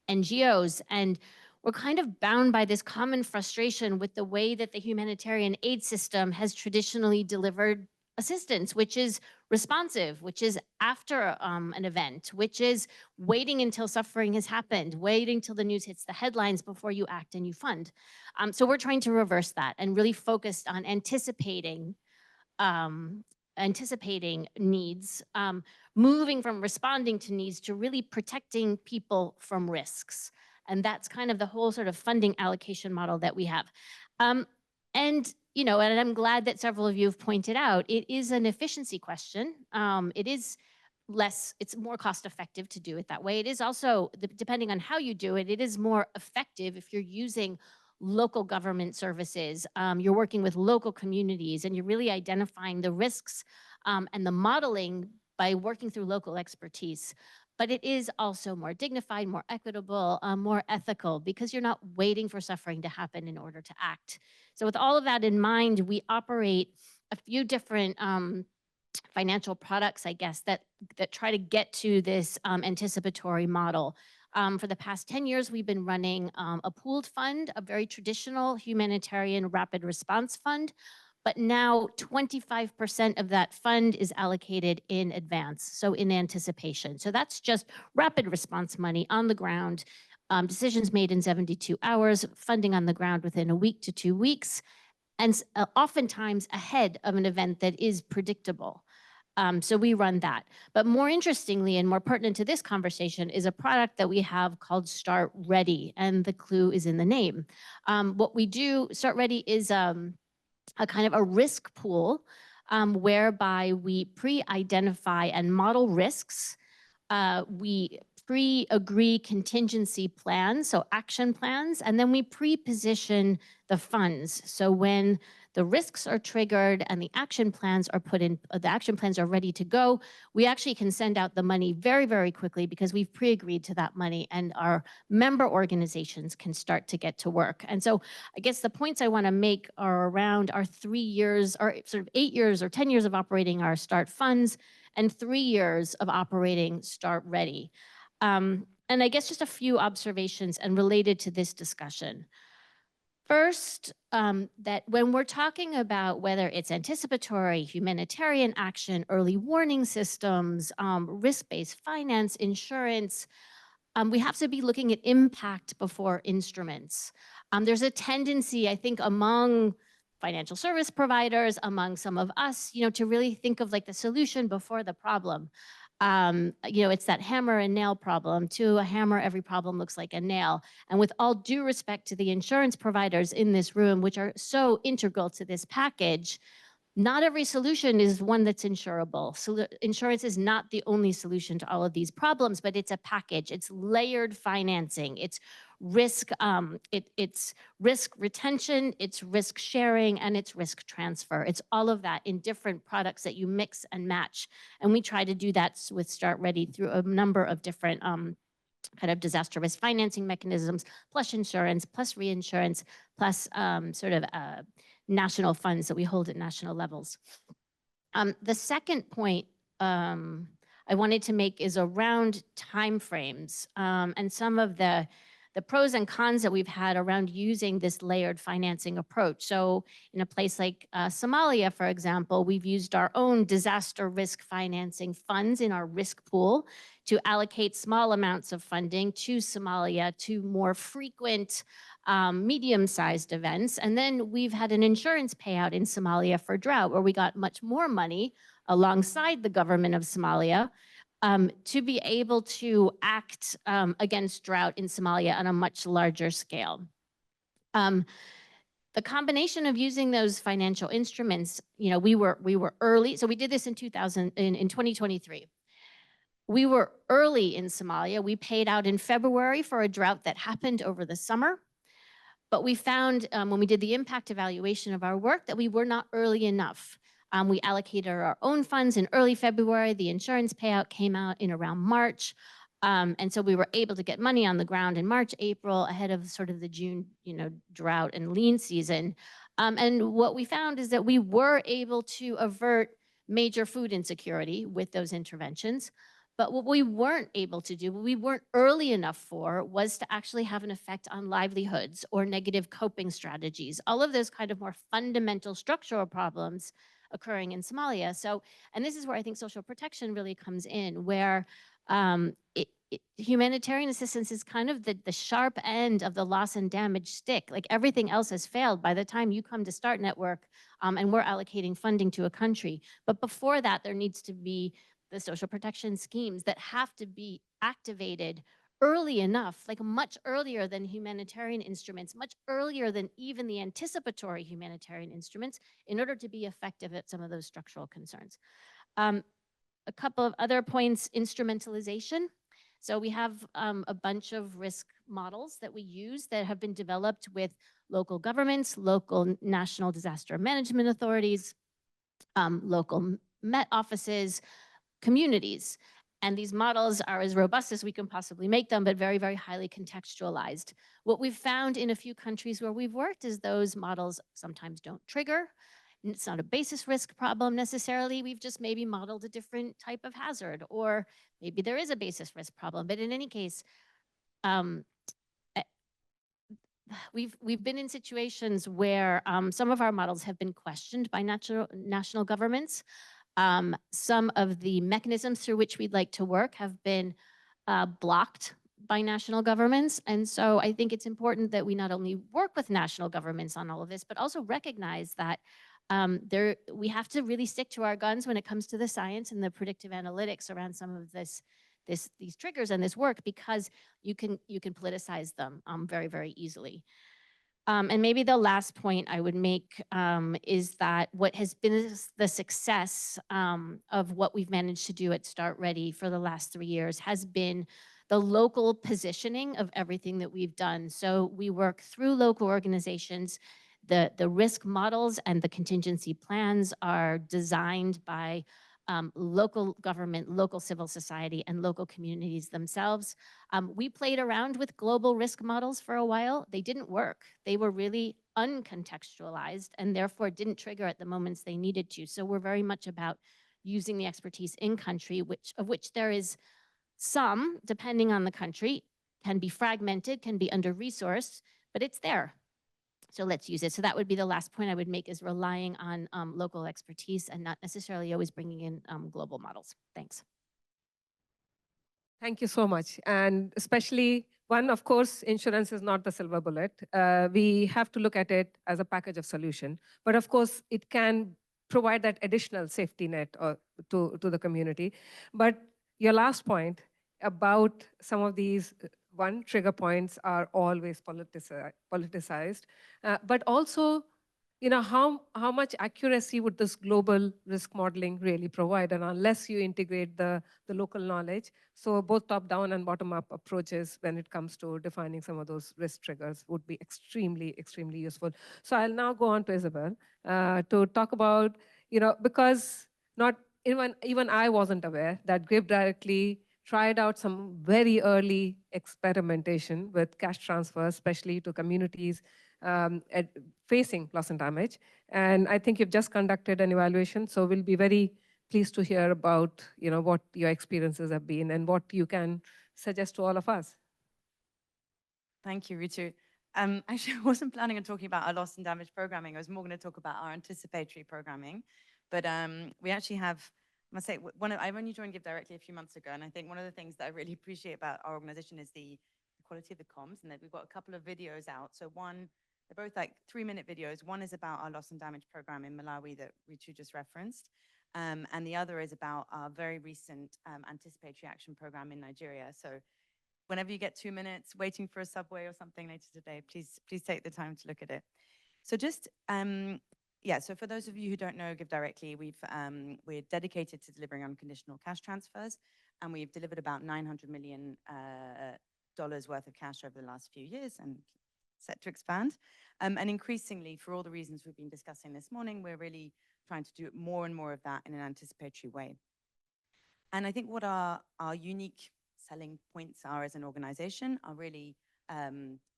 S9: NGOs, and we're kind of bound by this common frustration with the way that the humanitarian aid system has traditionally delivered assistance, which is responsive, which is after an event, which is waiting until suffering has happened, waiting till the news hits the headlines before you act and you fund. So we're trying to reverse that and really focused on anticipating needs, moving from responding to needs to really protecting people from risks. And that's kind of the whole sort of funding allocation model that we have. And I'm glad that several of you have pointed out, it is an efficiency question. It's more cost effective to do it that way. It is also, depending on how you do it, it is more effective if you're using local government services, you're working with local communities, and you're really identifying the risks and the modeling by working through local expertise. But it is also more dignified, more equitable, more ethical, because you're not waiting for suffering to happen in order to act. So with all of that in mind, we operate a few different financial products, I guess, that try to get to this anticipatory model. For the past 10 years, we've been running a pooled fund, a very traditional humanitarian rapid response fund. But now 25% of that fund is allocated in advance, so in anticipation. So that's just rapid response money on the ground, decisions made in 72 hours, funding on the ground within a week to 2 weeks, and oftentimes ahead of an event that is predictable. So we run that. But more interestingly and more pertinent to this conversation is a product that we have called Start Ready, and the clue is in the name. What we do, Start Ready is a kind of a risk pool whereby we pre-identify and model risks. We pre-agree contingency plans, so action plans, and then we pre-position the funds. So when the risks are triggered and the action plans are ready to go, we actually can send out the money very, very quickly because we've pre-agreed to that money, and our member organizations can start to get to work. And so I guess the points I want to make are around our 3 years, or sort of 8 years or 10 years of operating our START funds and 3 years of operating Start Ready. And I guess just a few observations and related to this discussion. First, that when we're talking about whether it's anticipatory, humanitarian action, early warning systems, risk-based finance, insurance, we have to be looking at impact before instruments. There's a tendency, I think, among financial service providers, among some of us, to really think of like the solution before the problem. It's that hammer and nail problem. To a hammer, every problem looks like a nail. And with all due respect to the insurance providers in this room, which are so integral to this package, not every solution is one that's insurable. So insurance is not the only solution to all of these problems, but it's a package. It's layered financing. It's risk, it's risk retention, it's risk sharing, and it's risk transfer. It's all of that in different products that you mix and match. And we try to do that with Start Ready through a number of different kind of disaster risk financing mechanisms, plus insurance, plus reinsurance, plus national funds that we hold at national levels. The second point I wanted to make is around timeframes and some of the the pros and cons that we've had around using this layered financing approach. So in a place like Somalia, for example, we've used our own disaster risk financing funds in our risk pool to allocate small amounts of funding to Somalia to more frequent medium-sized events. And then we've had an insurance payout in Somalia for drought, where we got much more money alongside the government of Somalia to be able to act against drought in Somalia on a much larger scale. The combination of using those financial instruments, you know, we were early. So we did this in 2023. We were early in Somalia. We paid out in February for a drought that happened over the summer. But we found when we did the impact evaluation of our work that we were not early enough. We allocated our own funds in early February. The insurance payout came out in around March. And so we were able to get money on the ground in March, April, ahead of sort of the June, you know, drought and lean season. And what we found is that we were able to avert major food insecurity with those interventions. But what we weren't able to do, what we weren't early enough for, was to actually have an effect on livelihoods or negative coping strategies, all of those kind of more fundamental structural problems occurring in Somalia. So, and this is where I think social protection really comes in, where humanitarian assistance is kind of the sharp end of the loss and damage stick. Like everything else has failed by the time you come to Start Network and we're allocating funding to a country. But before that, there needs to be the social protection schemes that have to be activated early enough, like much earlier than humanitarian instruments, much earlier than even the anticipatory humanitarian instruments, in order to be effective at some of those structural concerns. A couple of other points: instrumentalization. So we have a bunch of risk models that we use that have been developed with local governments, local national disaster management authorities, local Met offices, communities. And these models are as robust as we can possibly make them, but very, very highly contextualized. What we've found in a few countries where we've worked is those models sometimes don't trigger. It's not a basis risk problem necessarily. We've just maybe modeled a different type of hazard, or maybe there is a basis risk problem. But in any case, we've been in situations where some of our models have been questioned by national governments. Some of the mechanisms through which we'd like to work have been blocked by national governments. And so I think it's important that we not only work with national governments on all of this, but also recognize that we have to really stick to our guns when it comes to the science and the predictive analytics around some of these triggers and this work, because you can politicize them very, very easily. And maybe the last point I would make is that what has been the success of what we've managed to do at Start Ready for the last 3 years has been the local positioning of everything that we've done. So we work through local organizations. The risk models and the contingency plans are designed by local government, local civil society, and local communities themselves. We played around with global risk models for a while. They didn't work. They were really uncontextualized and therefore didn't trigger at the moments they needed to. So we're very much about using the expertise in country, of which there is some, depending on the country, can be fragmented, can be under-resourced, but it's there. So let's use it. So that would be the last point I would make, is relying on local expertise and not necessarily always bringing in global models. Thanks.
S3: Thank you so much. And especially one, of course, insurance is not the silver bullet. We have to look at it as a package of solution. But of course, it can provide that additional safety net to the community. But your last point about some of these trigger points are always politicized, but also, you know, how much accuracy would this global risk modeling really provide? And unless you integrate the local knowledge, so both top-down and bottom-up approaches when it comes to defining some of those risk triggers would be extremely, extremely useful. So I'll now go on to Isabel to talk about, you know, because not even I wasn't aware that Give Directly tried out some very early experimentation with cash transfers, especially to communities facing loss and damage. And I think you've just conducted an evaluation, so we'll be very pleased to hear about, you know, what your experiences have been and what you can suggest to all of us.
S7: Thank you, Ritu. Actually, I wasn't planning on talking about our loss and damage programming. I was more going to talk about our anticipatory programming. But we actually have, I must say, I've only joined Give Directly a few months ago, and I think one of the things that I really appreciate about our organization is the quality of the comms, and that we've got a couple of videos out. So one, they're both like 3-minute videos. One is about our loss and damage program in Malawi that Ritu just referenced. And the other is about our very recent anticipatory action program in Nigeria. So whenever you get 2 minutes waiting for a subway or something later today, please take the time to look at it. So just, yeah, so for those of you who don't know Give Directly, we're dedicated to delivering unconditional cash transfers, and we've delivered about $900 million worth of cash over the last few years and set to expand. And increasingly, for all the reasons we've been discussing this morning, we're really trying to do more and more of that in an anticipatory way. And I think what our unique selling points are as an organization are really,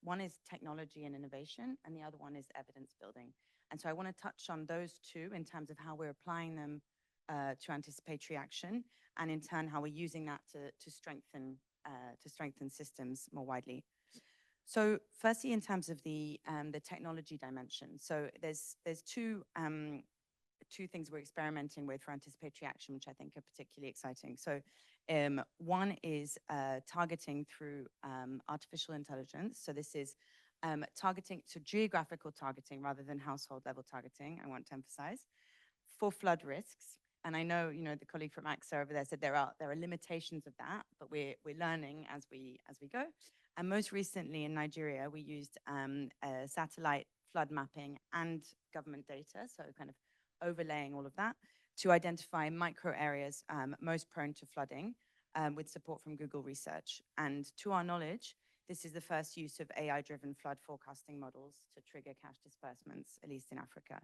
S7: one is technology and innovation, and the other one is evidence building. And so I want to touch on those two in terms of how we're applying them to anticipatory action, and in turn, how we're using that to strengthen systems more widely. So firstly, in terms of the technology dimension, so there's two things we're experimenting with for anticipatory action, which I think are particularly exciting. So one is targeting through artificial intelligence. So this is targeting, so geographical targeting rather than household level targeting, I want to emphasize, for flood risks. And I know, the colleague from AXA over there said there are limitations of that, but we're learning as we go. And most recently in Nigeria, we used satellite flood mapping and government data, so kind of overlaying all of that to identify micro areas most prone to flooding with support from Google Research. And to our knowledge, this is the first use of AI-driven flood forecasting models to trigger cash disbursements, at least in Africa.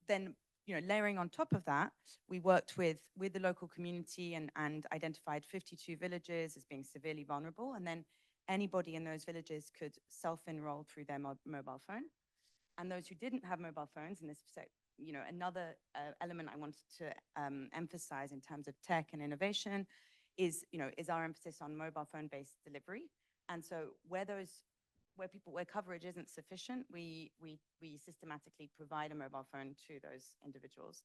S7: Then, layering on top of that, we worked with the local community and identified 52 villages as being severely vulnerable. And then anybody in those villages could self-enroll through their mobile phone. And those who didn't have mobile phones, and this, another element I wanted to emphasize in terms of tech and innovation is our emphasis on mobile phone-based delivery. And so where coverage isn't sufficient, we systematically provide a mobile phone to those individuals.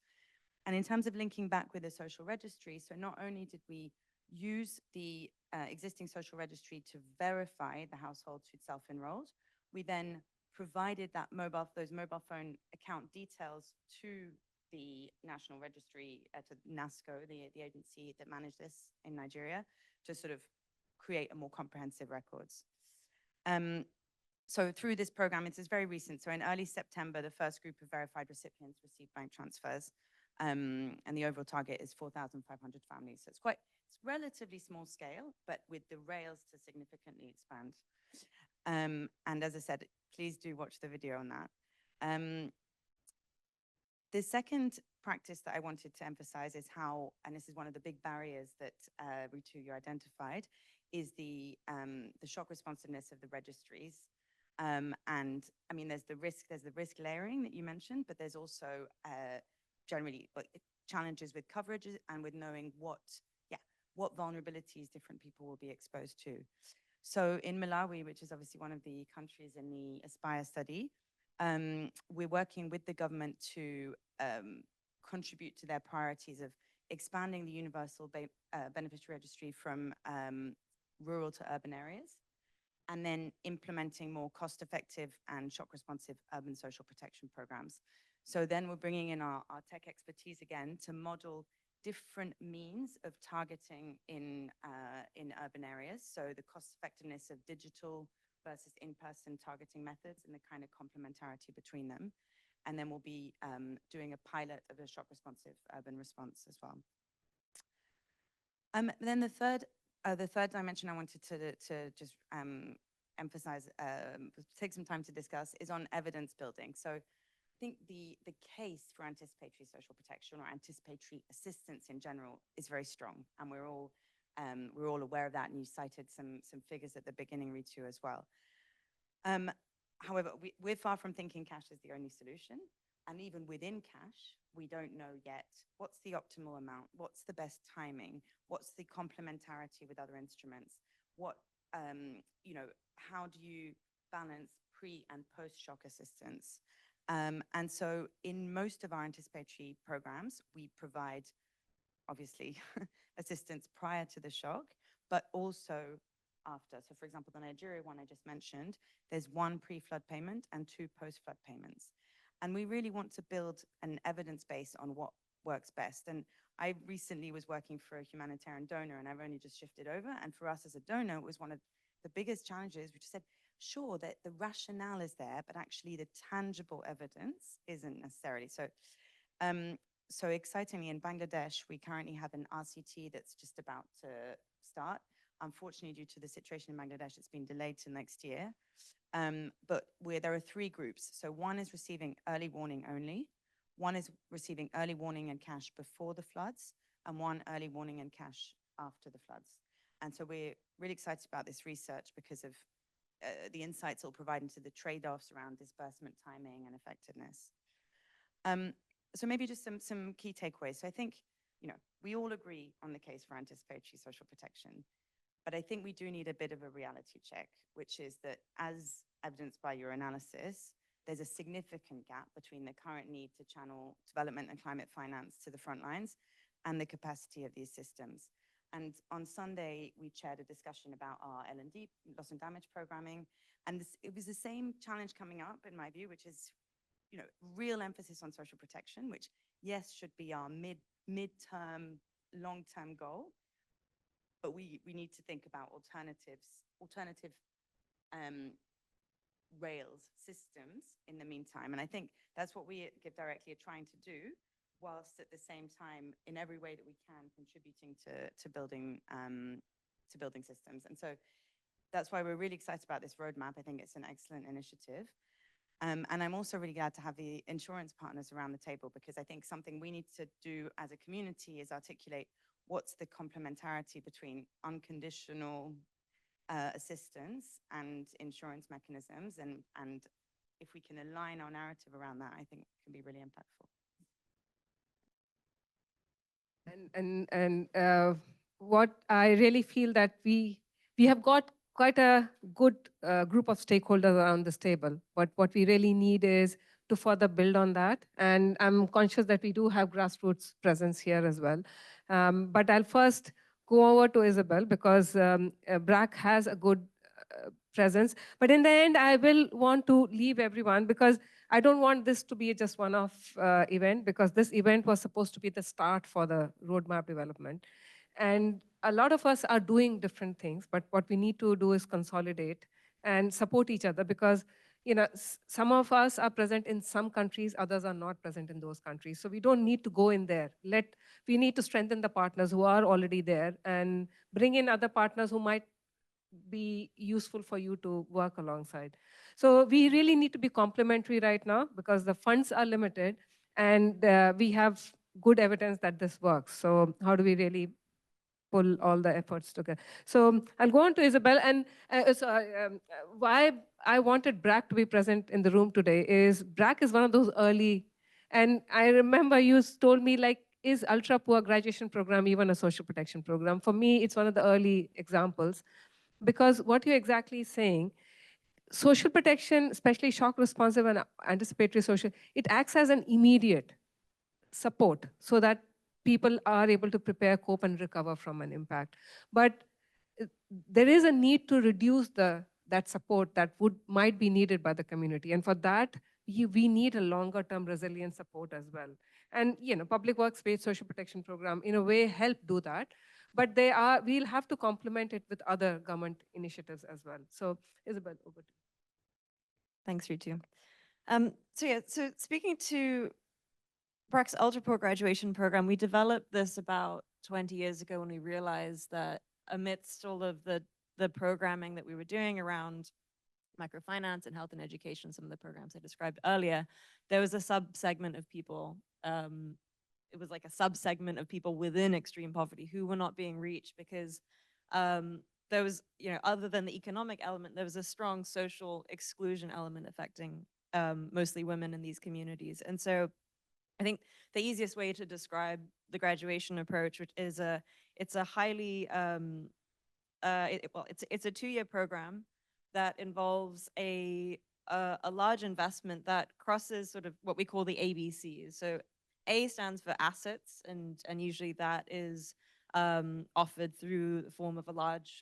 S7: And in terms of linking back with the social registry, so not only did we use the existing social registry to verify the households who'd self-enrolled, we then provided those mobile phone account details to the National Registry, to NASCO, the agency that managed this in Nigeria, to sort of create a more comprehensive records. So through this program, it's very recent. So in early September, the first group of verified recipients received bank transfers, and the overall target is 4,500 families. So it's relatively small scale, but with the rails to significantly expand. And as I said, please do watch the video on that. The second practice that I wanted to emphasize is how, and this is one of the big barriers that Ritu, you identified, is the shock responsiveness of the registries. And I mean, there's the risk layering that you mentioned, but there's also generally challenges with coverage and with knowing what vulnerabilities different people will be exposed to. So in Malawi, which is obviously one of the countries in the Aspire study, we're working with the government to contribute to their priorities of expanding the universal beneficiary registry from rural to urban areas, and then implementing more cost-effective and shock-responsive urban social protection programs. So then we're bringing in our tech expertise again to model different means of targeting in urban areas. So the cost-effectiveness of digital versus in-person targeting methods and the kind of complementarity between them. And then we'll be doing a pilot of a shock-responsive urban response as well. Then the third dimension I wanted to just emphasize, take some time to discuss, is on evidence building. So I think the case for anticipatory social protection or anticipatory assistance in general is very strong, and we're all aware of that, and you cited some figures at the beginning, Ritu, as well. However, we're far from thinking cash is the only solution, and even within cash, we don't know yet what's the optimal amount, what's the best timing, what's the complementarity with other instruments, what you know, how do you balance pre and post-shock assistance? And so in most of our anticipatory programs, we provide, obviously, assistance prior to the shock, but also after. So for example, the Nigeria one I just mentioned, there's 1 pre-flood payment and 2 post-flood payments. And we really want to build an evidence base on what works best. And I recently was working for a humanitarian donor, and I've only just shifted over. And for us as a donor, it was one of the biggest challenges. We just said, sure, that the rationale is there, but actually the tangible evidence isn't necessarily. So, so excitingly, in Bangladesh, we currently have an RCT that's just about to start. Unfortunately, due to the situation in Bangladesh, it's been delayed to next year. But there are 3 groups. So one is receiving early warning only, one is receiving early warning and cash before the floods, and one early warning and cash after the floods. And so we're really excited about this research because of the insights it'll provide into the trade-offs around disbursement timing and effectiveness. So maybe just some key takeaways. So I think, you know, we all agree on the case for anticipatory social protection, but I think we do need a bit of a reality check, which is that as evidenced by your analysis, there's a significant gap between the current need to channel development and climate finance to the front lines and the capacity of these systems. And on Sunday, we chaired a discussion about our L&D, loss and damage programming. And it was the same challenge coming up, in my view, which is, you know, real emphasis on social protection, which, yes, should be our mid-term, long-term goal. But we need to think about alternative rails, systems in the meantime. And I think that's what we at Give Directly are trying to do, whilst at the same time, in every way that we can, contributing to building systems. And so that's why we're really excited about this roadmap. I think it's an excellent initiative. And I'm also really glad to have the insurance partners around the table, because I think something we need to do as a community is articulate what's the complementarity between unconditional assistance and insurance mechanisms. And if we can align our narrative around that, I think it can be really impactful.
S3: And what I really feel that we have got quite a good group of stakeholders around this table, but what we really need is to further build on that. And I'm conscious that we do have grassroots presence here as well. But I'll first go over to Isabel, because BRAC has a good presence. But in the end, I will want to leave everyone, because I don't want this to be just one-off event, because this event was supposed to be the start for the roadmap development. And a lot of us are doing different things, but what we need to do is consolidate and support each other, because you know, some of us are present in some countries, others are not present in those countries. So we don't need to go in there. We need to strengthen the partners who are already there and bring in other partners who might be useful for you to work alongside. So we really need to be complementary right now, because the funds are limited and we have good evidence that this works. So how do we really pull all the efforts together? So I'll go on to Isabel. And why I wanted BRAC to be present in the room today is BRAC is one of those early, and I remember you told me, like, is ultra poor graduation program even a social protection program? For me, it's one of the early examples, because what you're exactly saying, social protection, especially shock responsive and anticipatory social, it acts as an immediate support so that people are able to prepare, cope, and recover from an impact. But there is a need to reduce that support that might be needed by the community. And for that, we need a longer term resilient support as well. And you know, public works-based social protection program in a way help do that, but we'll have to complement it with other government initiatives as well. So Isabel, over to you.
S22: Thanks, Ritu. So speaking to BRAC's Ultra Poor Graduation Program, we developed this about 20 years ago when we realized that amidst all of the programming that we were doing around microfinance and health and education, some of the programs I described earlier, there was a subsegment of people, it was like a subsegment of people within extreme poverty who were not being reached, because there was, you know, other than the economic element, there was a strong social exclusion element affecting mostly women in these communities. And so I think the easiest way to describe the graduation approach, which is it's a highly it's a 2-year program that involves a large investment that crosses sort of what we call the ABCs. So A stands for assets, and usually that is offered through the form of a large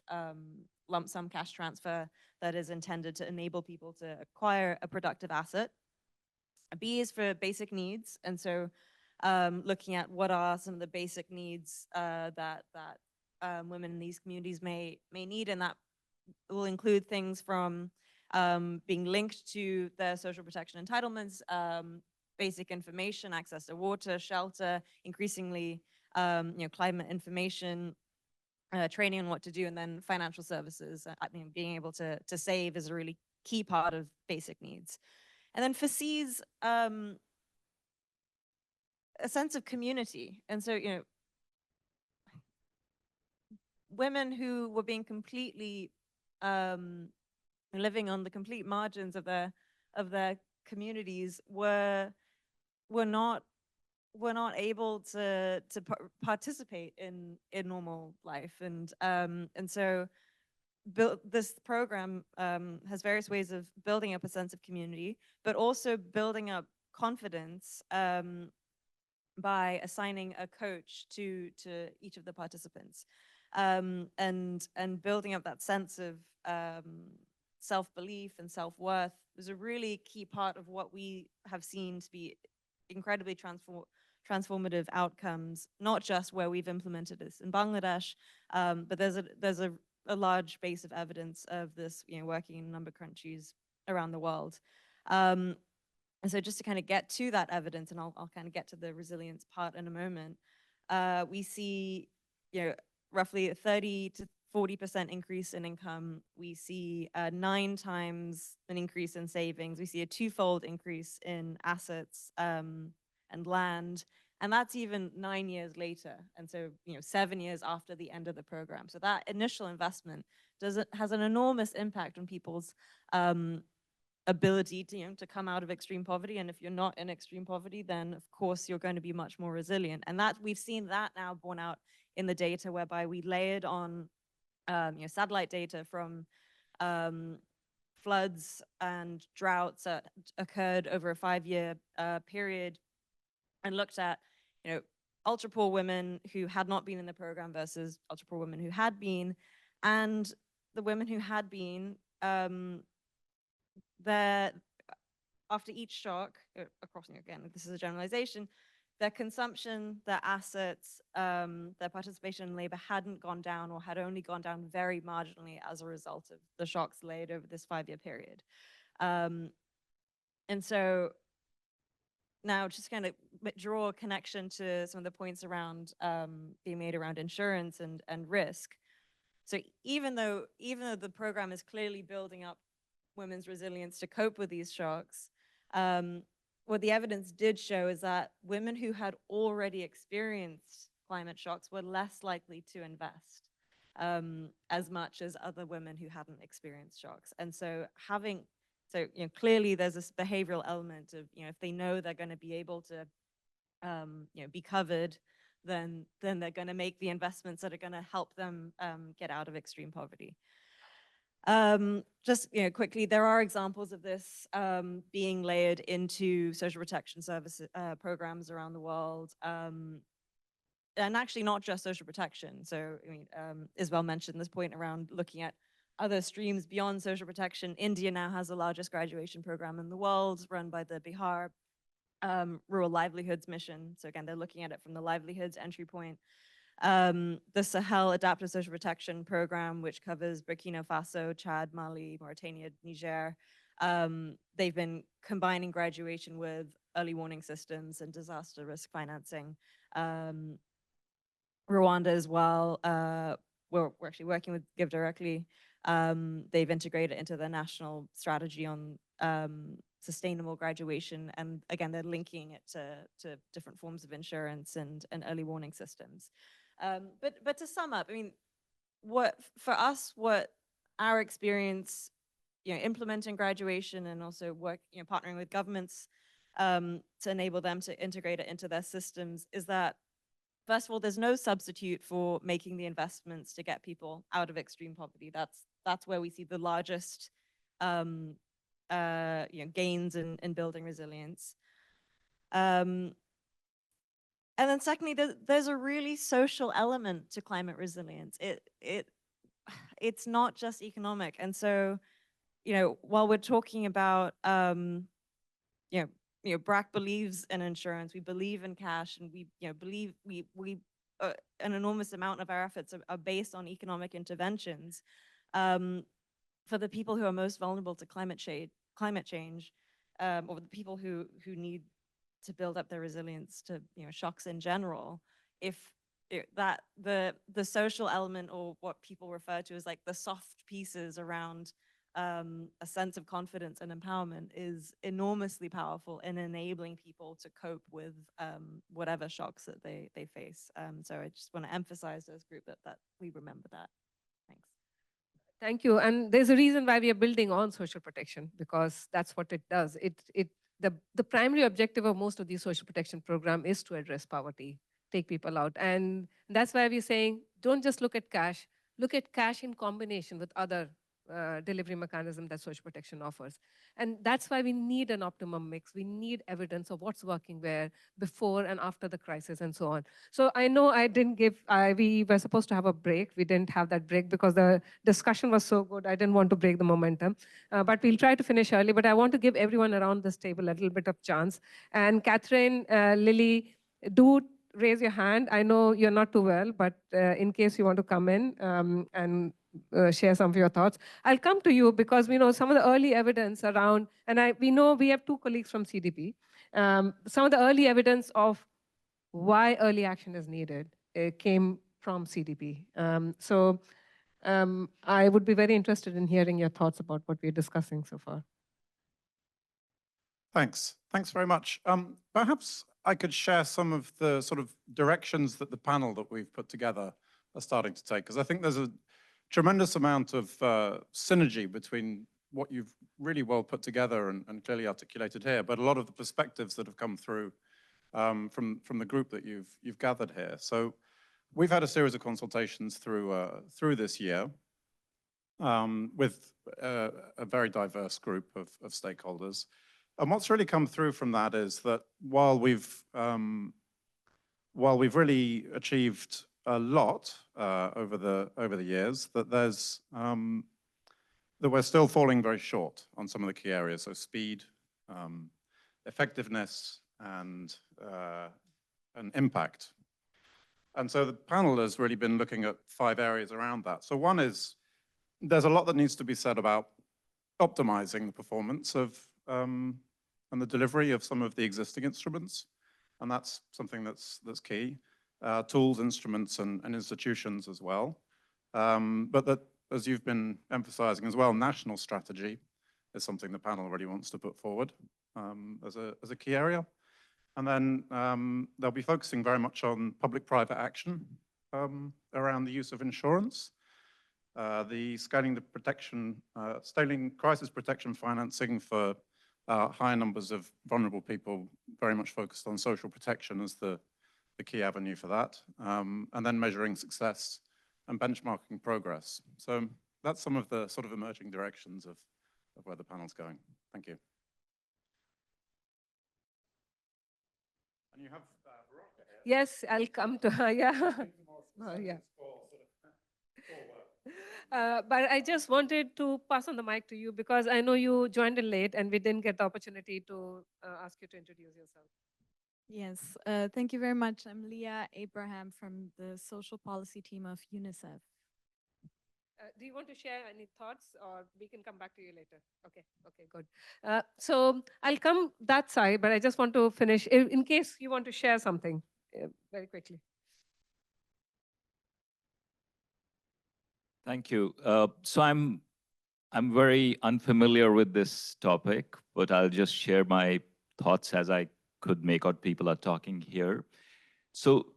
S22: lump sum cash transfer that is intended to enable people to acquire a productive asset. B is for basic needs, and so looking at what are some of the basic needs that women in these communities may need, and that will include things from being linked to their social protection entitlements, basic information, access to water, shelter, increasingly climate information, training on what to do, and then financial services. I mean, being able to save is a really key part of basic needs. And then for C's, a sense of community. And so, women who were being completely living on the complete margins of their communities were not able to participate in normal life, and so this program has various ways of building up a sense of community, but also building up confidence by assigning a coach to each of the participants, and building up that sense of self-belief and self-worth is a really key part of what we have seen to be incredibly transformative outcomes, not just where we've implemented this in Bangladesh, but there's a large base of evidence of this, working in a number of countries around the world. And so just to kind of get to that evidence, and I'll kind of get to the resilience part in a moment, we see, roughly a 30 to 40% increase in income. We see 9 times an increase in savings. We see a 2-fold increase in assets and land. And that's even 9 years later. And so, 7 years after the end of the program. So that initial investment has an enormous impact on people's ability to come out of extreme poverty. And if you're not in extreme poverty, then of course you're going to be much more resilient. And that we've seen that now borne out in the data, whereby we layered on satellite data from floods and droughts that occurred over a 5-year period, and looked at ultra poor women who had not been in the program versus ultra poor women who had been, and the women who had been, after each shock, across, again, this is a generalization, their consumption, their assets, their participation in labor hadn't gone down, or had only gone down very marginally as a result of the shocks laid over this 5-year period. And so now just kind of draw a connection to some of the points around being made around insurance and risk. So even though the program is clearly building up women's resilience to cope with these shocks, what the evidence did show is that women who had already experienced climate shocks were less likely to invest as much as other women who hadn't experienced shocks. And so clearly there's this behavioral element of, if they know they're going to be able to be covered, then they're going to make the investments that are going to help them get out of extreme poverty. Just quickly, there are examples of this being layered into social protection service programs around the world, and actually not just social protection. So Isabel mentioned this point around looking at other streams beyond social protection. India now has the largest graduation program in the world, run by the Bihar Rural Livelihoods Mission. So again, they're looking at it from the livelihoods entry point. The Sahel Adaptive Social Protection Program, which covers Burkina Faso, Chad, Mali, Mauritania, Niger. They've been combining graduation with early warning systems and disaster risk financing. Rwanda as well, we're actually working with Give Directly. They've integrated it into their national strategy on sustainable graduation, and again, they're linking it to different forms of insurance and early warning systems. But to sum up, what our experience, implementing graduation and also partnering with governments to enable them to integrate it into their systems, is that first of all, there's no substitute for making the investments to get people out of extreme poverty. That's where we see the largest gains in building resilience. And then secondly, there's a really social element to climate resilience. It's not just economic. And so, while we're talking about, BRAC believes in insurance, we believe in cash, and we believe an enormous amount of our efforts are based on economic interventions. For the people who are most vulnerable to climate change, or the people who need to build up their resilience to shocks in general, if the social element, or what people refer to as like the soft pieces around a sense of confidence and empowerment, is enormously powerful in enabling people to cope with whatever shocks that they face. So I just want to emphasize to this group that we remember that. Thanks.
S3: Thank you. And there's a reason why we are building on social protection, because that's what it does. The primary objective of most of these social protection programs is to address poverty, take people out. And that's why we're saying, don't just look at cash in combination with other delivery mechanism that social protection offers. And that's why we need an optimum mix. We need evidence of what's working where, before and after the crisis, and so on. So I know we were supposed to have a break. We didn't have that break because the discussion was so good. I didn't want to break the momentum, but we'll try to finish early. But I want to give everyone around this table a little bit of chance. And Catherine, Lily, do raise your hand. I know you're not too well, but in case you want to come in and share some of your thoughts. I'll come to you because we know some of the early evidence around, and we know we have two colleagues from CDP. Some of the early evidence of why early action is needed came from CDP. I would be very interested in hearing your thoughts about what we're discussing so far.
S14: Thanks very much. Perhaps I could share some of the sort of directions that the panel that we've put together are starting to take, because I think there's a tremendous amount of synergy between what you've really well put together and clearly articulated here, but a lot of the perspectives that have come through from the group that you've gathered here. So we've had a series of consultations through this year with a very diverse group of stakeholders. And what's really come through from that is that while we've really achieved a lot over the years, that we're still falling very short on some of the key areas. So speed, effectiveness, and impact. And so the panel has really been looking at 5 areas around that. So one is, there's a lot that needs to be said about optimizing the performance of and the delivery of some of the existing instruments. And that's something that's key. Tools, instruments, and institutions as well. But that, as you've been emphasizing as well, national strategy is something the panel really wants to put forward as a key area. And then they'll be focusing very much on public-private action around the use of insurance, the scaling crisis protection financing for higher numbers of vulnerable people, very much focused on social protection as the key avenue for that, and then measuring success and benchmarking progress. So that's some of the sort of emerging directions of where the panel's going. Thank you. And you have Veronica here.
S3: Yes, I'll come to her, yeah. Oh, yeah. But I just wanted to pass on the mic to you because I know you joined in late and we didn't get the opportunity to ask you to introduce yourself.
S8: Yes, thank you very much. I'm Leah Abraham from the social policy team of UNICEF.
S3: Do you want to share any thoughts, or we can come back to you later? Okay, good. So I'll come that side, but I just want to finish in case you want to share something very quickly.
S6: Thank you. So I'm very unfamiliar with this topic, but I'll just share my thoughts as I could make out people are talking here. So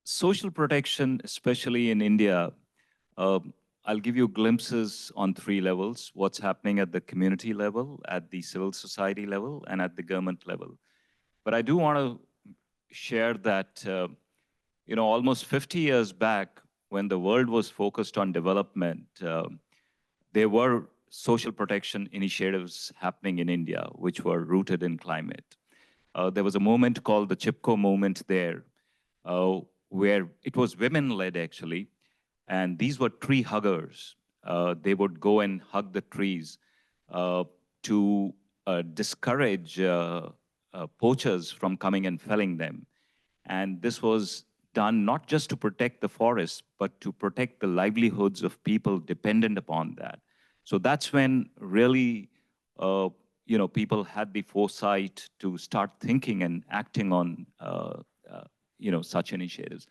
S6: social protection, especially in India, I'll give you glimpses on 3 levels: what's happening at the community level, at the civil society level, and at the government level. But I do want to share that almost 50 years back, when the world was focused on development, there were social protection initiatives happening in India, which were rooted in climate. There was a movement called the Chipko movement there, where it was women-led actually, and these were tree huggers. They would go and hug the trees to discourage poachers from coming and felling them. And this was done not just to protect the forest, but to protect the livelihoods of people dependent upon that. So that's when really, people had the foresight to start thinking and acting on, such initiatives.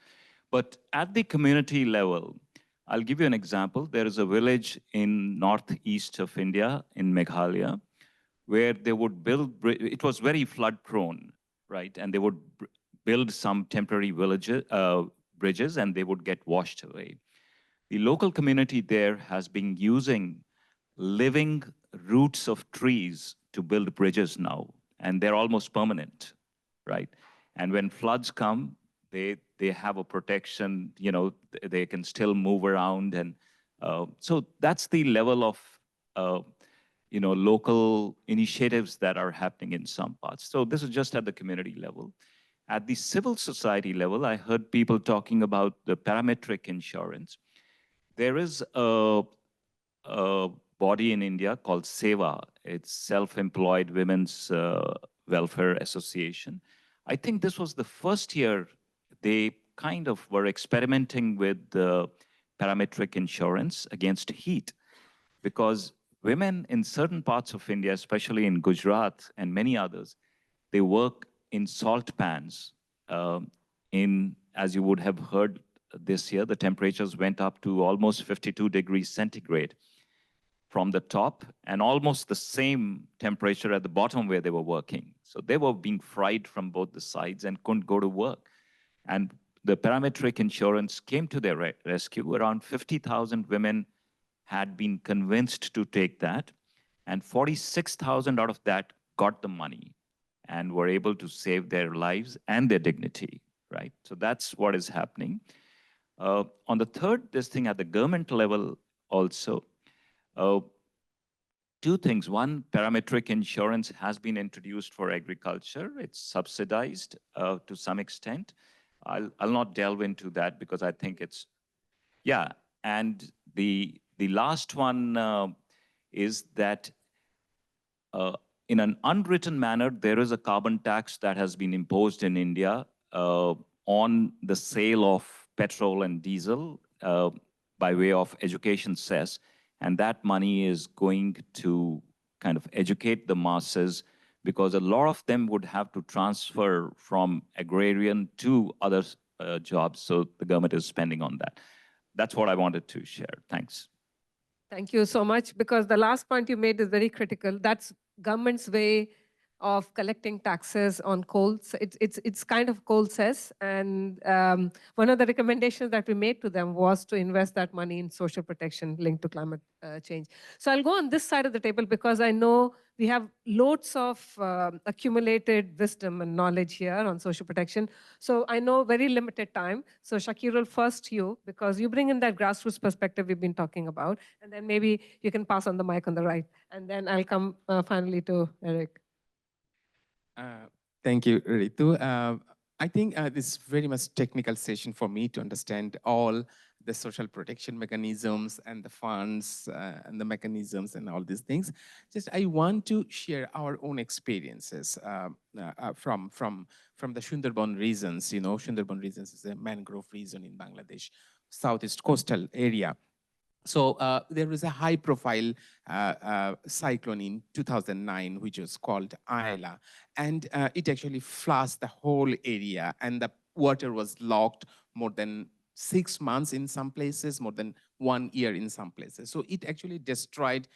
S6: But at the community level, I'll give you an example. There is a village in northeast of India, in Meghalaya, where they would build, it was very flood prone, right? And they would build some temporary bridges and they would get washed away. The local community there has been using living roots of trees to build bridges now, and they're almost permanent, right? And when floods come, they have a protection, they can still move around. And so that's the level of, local initiatives that are happening in some parts. So this is just at the community level. At the civil society level, I heard people talking about the parametric insurance. There is a body in India called SEVA. It's Self-Employed Women's Welfare Association. I think this was the first year they kind of were experimenting with the parametric insurance against heat, because women in certain parts of India, especially in Gujarat and many others, they work in salt pans. As you would have heard this year, the temperatures went up to almost 52 degrees centigrade from the top, and almost the same temperature at the bottom where they were working. So they were being fried from both the sides and couldn't go to work. And the parametric insurance came to their rescue. Around 50,000 women had been convinced to take that, and 46,000 out of that got the money and were able to save their lives and their dignity, right? So that's what is happening. On the third, this thing at the government level also, two things. One, parametric insurance has been introduced for agriculture. It's subsidized to some extent. I'll not delve into that because I think it's, yeah. And the last one is that in an unwritten manner, there is a carbon tax that has been imposed in India on the sale of petrol and diesel by way of education cess. And that money is going to kind of educate the masses, because a lot of them would have to transfer from agrarian to other jobs. So the government is spending on that. That's what I wanted to share. Thanks.
S3: Thank you so much, because the last point you made is very critical. That's government's way of collecting taxes on coal. It's kind of coal cess. And one of the recommendations that we made to them was to invest that money in social protection linked to climate change. So I'll go on this side of the table because I know we have loads of accumulated wisdom and knowledge here on social protection. So I know very limited time. So Shakirul, first you, because you bring in that grassroots perspective we've been talking about, and then maybe you can pass on the mic on the right. And then I'll come finally to Eric.
S10: Thank you, Ritu. I think this is very much technical session for me to understand all the social protection mechanisms and the funds and the mechanisms and all these things. Just I want to share our own experiences from the Sundarban regions. You know, Sundarban regions is a mangrove region in Bangladesh, southeast coastal area. So there was a high-profile cyclone in 2009, which was called Ayla, and it actually flushed the whole area, and the water was locked more than 6 months in some places, more than 1 year in some places. So it actually destroyed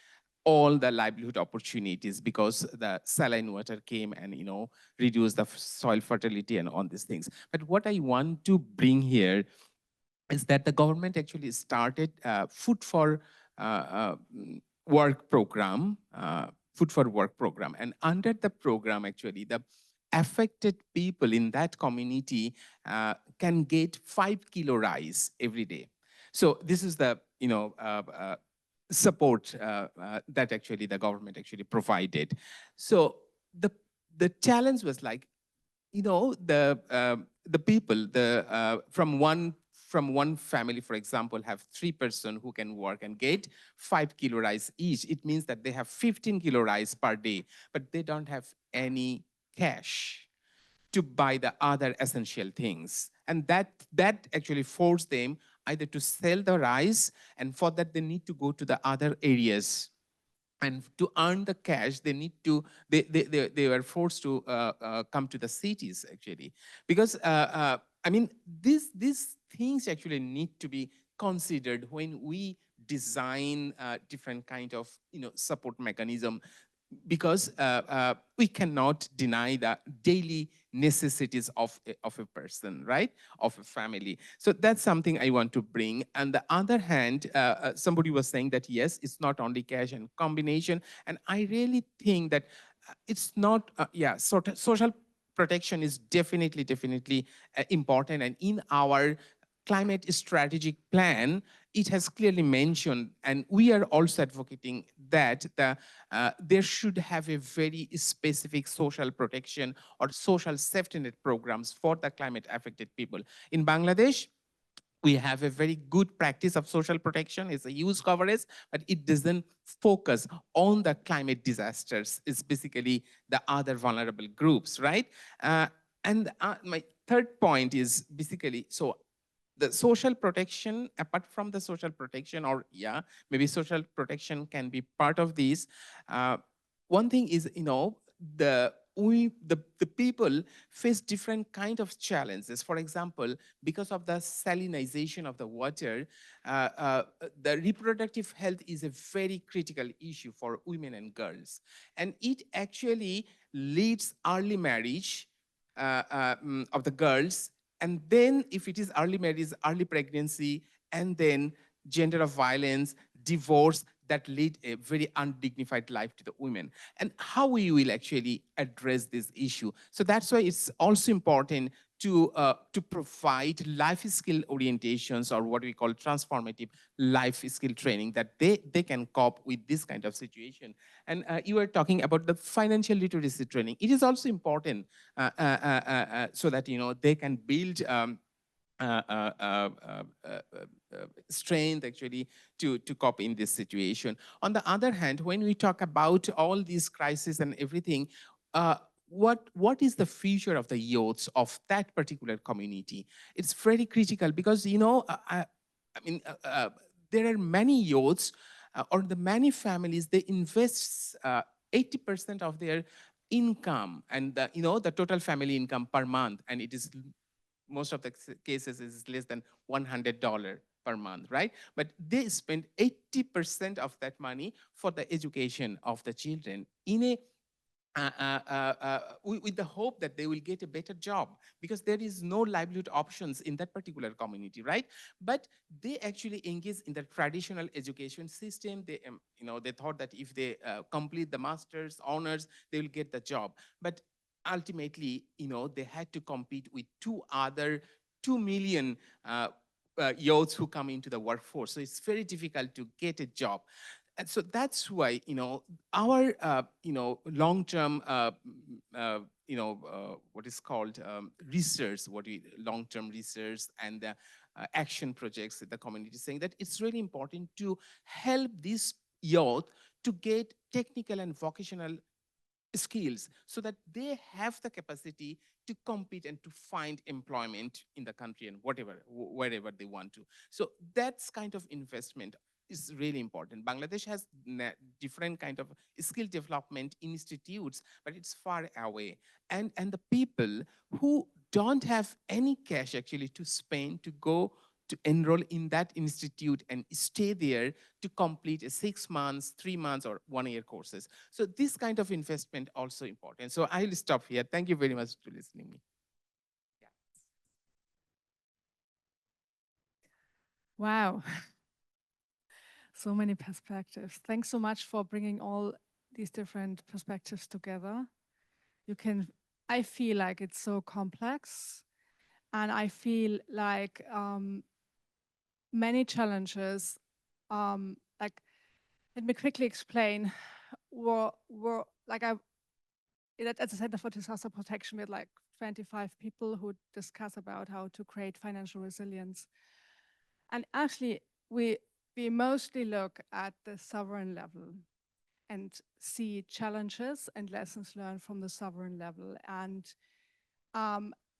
S10: all the livelihood opportunities because the saline water came and, you know, reduced the soil fertility and all these things. But what I want to bring here is that the government actually started Food for Work program, and under the program, actually, the affected people in that community can get 5 kilo rice every day. So this is the support that actually the government actually provided. So the challenge was like, the people from one family, for example, have 3 person who can work and get 5 kilo rice each. It means that they have 15 kilo rice per day, but they don't have any cash to buy the other essential things. And that actually forced them either to sell the rice, and for that they need to go to the other areas. And to earn the cash, they were forced to come to the cities actually, because I mean these things actually need to be considered when we design different kind of support mechanism, because we cannot deny the daily necessities of a person, right? Of a family. So that's something I want to bring. On the other hand, somebody was saying that, yes, it's not only cash and combination. And I really think that it's not, social protection is definitely important. And in our climate strategic plan, it has clearly mentioned, and we are also advocating that there should have a very specific social protection or social safety net programs for the climate affected people. In Bangladesh, we have a very good practice of social protection. It's a huge coverage, but it doesn't focus on the climate disasters. It's basically the other vulnerable groups, right? And my third point is basically, so the social protection, apart from the social protection, or maybe social protection can be part of these. One thing is, the people face different kind of challenges. For example, because of the salinization of the water, the reproductive health is a very critical issue for women and girls. And it actually leads early marriage of the girls. And then if it is early marriage, early pregnancy, and then gender of violence, divorce, that lead a very undignified life to the women. And how we will actually address this issue. So that's why it's also important to provide life skill orientations, or what we call transformative life skill training, that they can cope with this kind of situation. And you were talking about the financial literacy training. It is also important so that they can build strength actually to cope in this situation. On the other hand, when we talk about all these crises and everything, what is the future of the youths of that particular community? It's very critical, because I mean there are many youths or the many families, they invest 80% of their income, and the total family income per month, and it is most of the cases is less than $100 per month, right? But they spend 80% of that money for the education of the children in a with the hope that they will get a better job, because there is no livelihood options in that particular community, right? But they actually engage in the traditional education system. They, they thought that if they complete the master's, honors, they will get the job. But ultimately, they had to compete with 2 million youths who come into the workforce. So it's very difficult to get a job. And so that's why, our, long-term, what is called research, long-term research and the action projects that the community is saying that it's really important to help these youth to get technical and vocational skills, so that they have the capacity to compete and to find employment in the country and wherever they want to. So that's kind of investment is really important. Bangladesh has different kind of skill development institutes, but it's far away. And the people who don't have any cash actually to spend, to go to enroll in that institute and stay there to complete a 6 months, 3 months, or 1 year courses. So this kind of investment also important. So I'll stop here. Thank you very much for listening to me.
S15: Wow. So many perspectives. Thanks so much for bringing all these different perspectives together. You can I feel like it's so complex, and I feel like many challenges, like, let me quickly explain, were like at the Center for Disaster Protection, we had like 25 people who discuss about how to create financial resilience. And actually, we mostly look at the sovereign level and see challenges and lessons learned from the sovereign level. And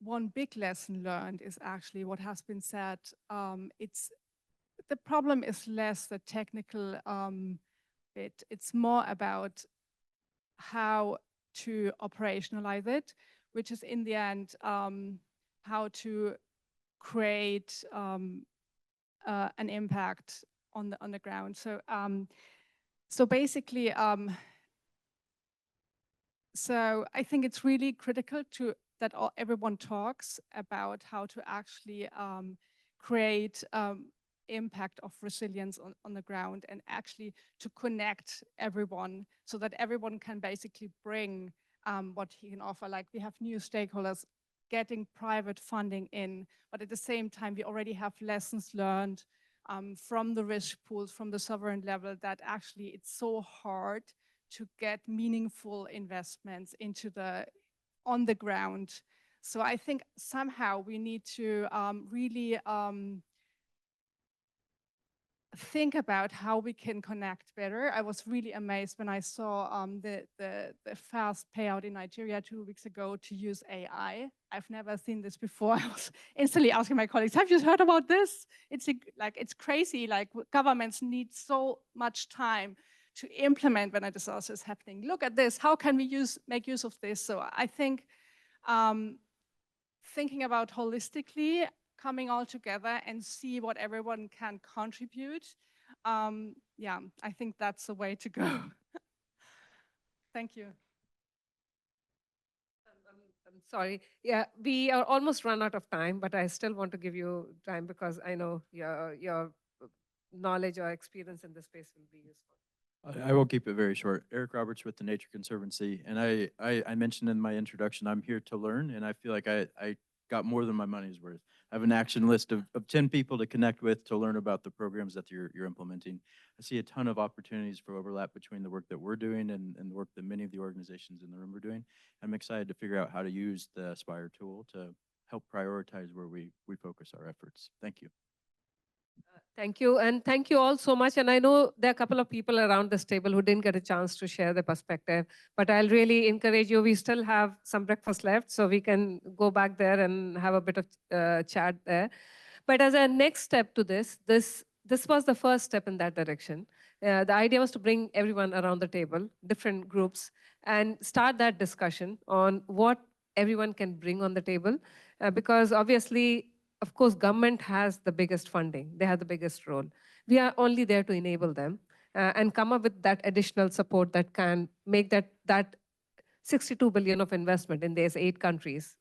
S15: one big lesson learned is actually what has been said. The problem is less the technical bit. It's more about how to operationalize it, which is in the end how to create an impact on the ground. So basically, so I think it's really critical that everyone talks about how to actually create impact of resilience on the ground, and actually to connect everyone so that everyone can basically bring what he can offer. Like, we have new stakeholders getting private funding in, but at the same time, we already have lessons learned from the risk pools, from the sovereign level, that actually it's so hard to get meaningful investments into on the ground. So I think somehow we need to really think about how we can connect better. I was really amazed when I saw the fast payout in Nigeria 2 weeks ago to use AI. I've never seen this before. I was instantly asking my colleagues, have you heard about this? It's crazy, like governments need so much time to implement when a disaster is happening. Look at this, how can we make use of this? So I think thinking about holistically, coming all together and see what everyone can contribute. Yeah, I think that's the way to go. Thank you.
S3: I'm sorry. Yeah, we are almost run out of time, but I still want to give you time because I know your knowledge or experience in this space will be useful.
S16: I will keep it very short. Eric Roberts with the Nature Conservancy. And I mentioned in my introduction, I'm here to learn, and I feel like I got more than my money's worth. I have an action list of 10 people to connect with to learn about the programs that you're implementing. I see a ton of opportunities for overlap between the work that we're doing and the work that many of the organizations in the room are doing. I'm excited to figure out how to use the Aspire tool to help prioritize where we focus our efforts. Thank you.
S3: Thank you, and thank you all so much. And I know there are a couple of people around this table who didn't get a chance to share their perspective, but I'll really encourage you. We still have some breakfast left, so we can go back there and have a bit of chat there. But as a next step to this was the first step in that direction. The idea was to bring everyone around the table, different groups, and start that discussion on what everyone can bring on the table, because obviously, of course, government has the biggest funding. They have the biggest role. We are only there to enable them and come up with that additional support that can make that 62 billion of investment in these 8 countries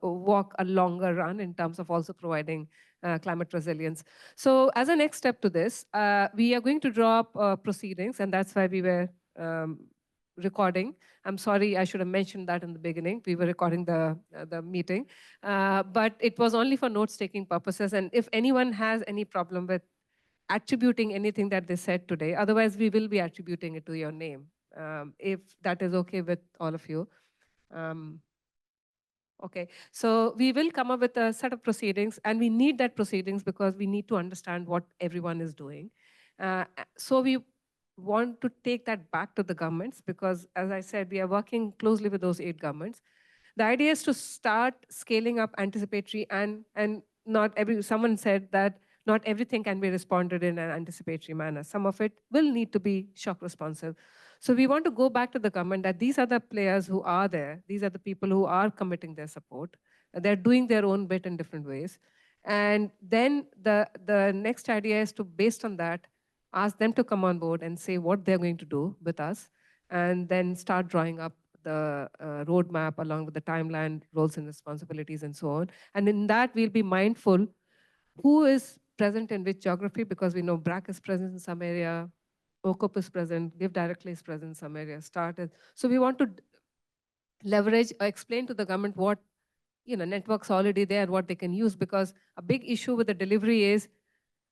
S3: walk a longer run in terms of also providing climate resilience. So as a next step to this, we are going to draw up proceedings, and that's why we were recording. I'm sorry, I should have mentioned that in the beginning. We were recording the meeting, but it was only for notes-taking purposes. And if anyone has any problem with attributing anything that they said today, otherwise we will be attributing it to your name, if that is okay with all of you. Okay, so we will come up with a set of proceedings, and we need that proceedings because we need to understand what everyone is doing. So we want to take that back to the governments because, as I said, we are working closely with those 8 governments. The idea is to start scaling up anticipatory, and someone said that not everything can be responded in an anticipatory manner. Some of it will need to be shock responsive. So we want to go back to the government that these are the players who are there. These are the people who are committing their support. They're doing their own bit in different ways. And then the next idea is to, based on that, ask them to come on board and say what they're going to do with us, and then start drawing up the roadmap along with the timeline, roles and responsibilities, and so on. And in that, we'll be mindful who is present in which geography, because we know BRAC is present in some area, OCOP is present, Give Directly is present in some area, START is. So we want to leverage or explain to the government what networks already there, what they can use, because a big issue with the delivery is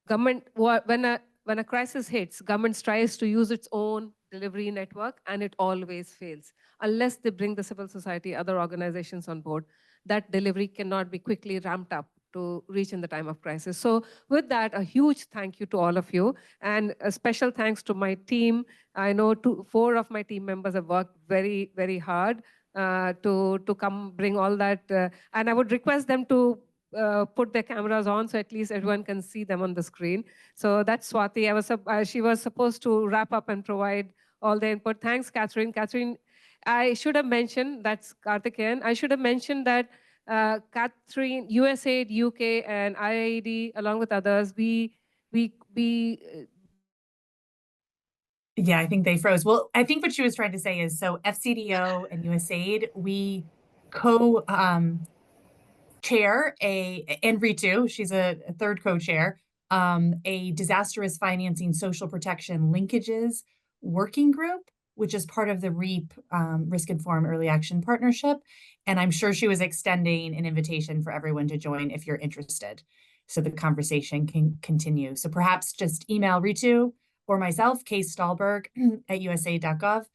S3: government, when a crisis hits, government tries to use its own delivery network and it always fails. Unless they bring the civil society, other organizations on board, that delivery cannot be quickly ramped up to reach in the time of crisis. So with that, a huge thank you to all of you, and a special thanks to my team. I know 4 of my team members have worked very, very hard to come bring all that. And I would request them to put their cameras on so at least everyone can see them on the screen. So that's Swati. She was supposed to wrap up and provide all the input. Thanks, Catherine. Catherine, I should have mentioned, that's Karthikeyan. I should have mentioned that Catherine, USAID, UK, and IIED, along with others,
S19: Yeah, I think they froze. Well, I think what she was trying to say is, so FCDO and USAID, we chair and Ritu, she's a third co-chair, a disaster risk financing social protection linkages working group, which is part of the REAP Risk Informed Early Action Partnership. And I'm sure she was extending an invitation for everyone to join if you're interested, so the conversation can continue. So perhaps just email Ritu or myself, Kay Stahlberg at usa.gov,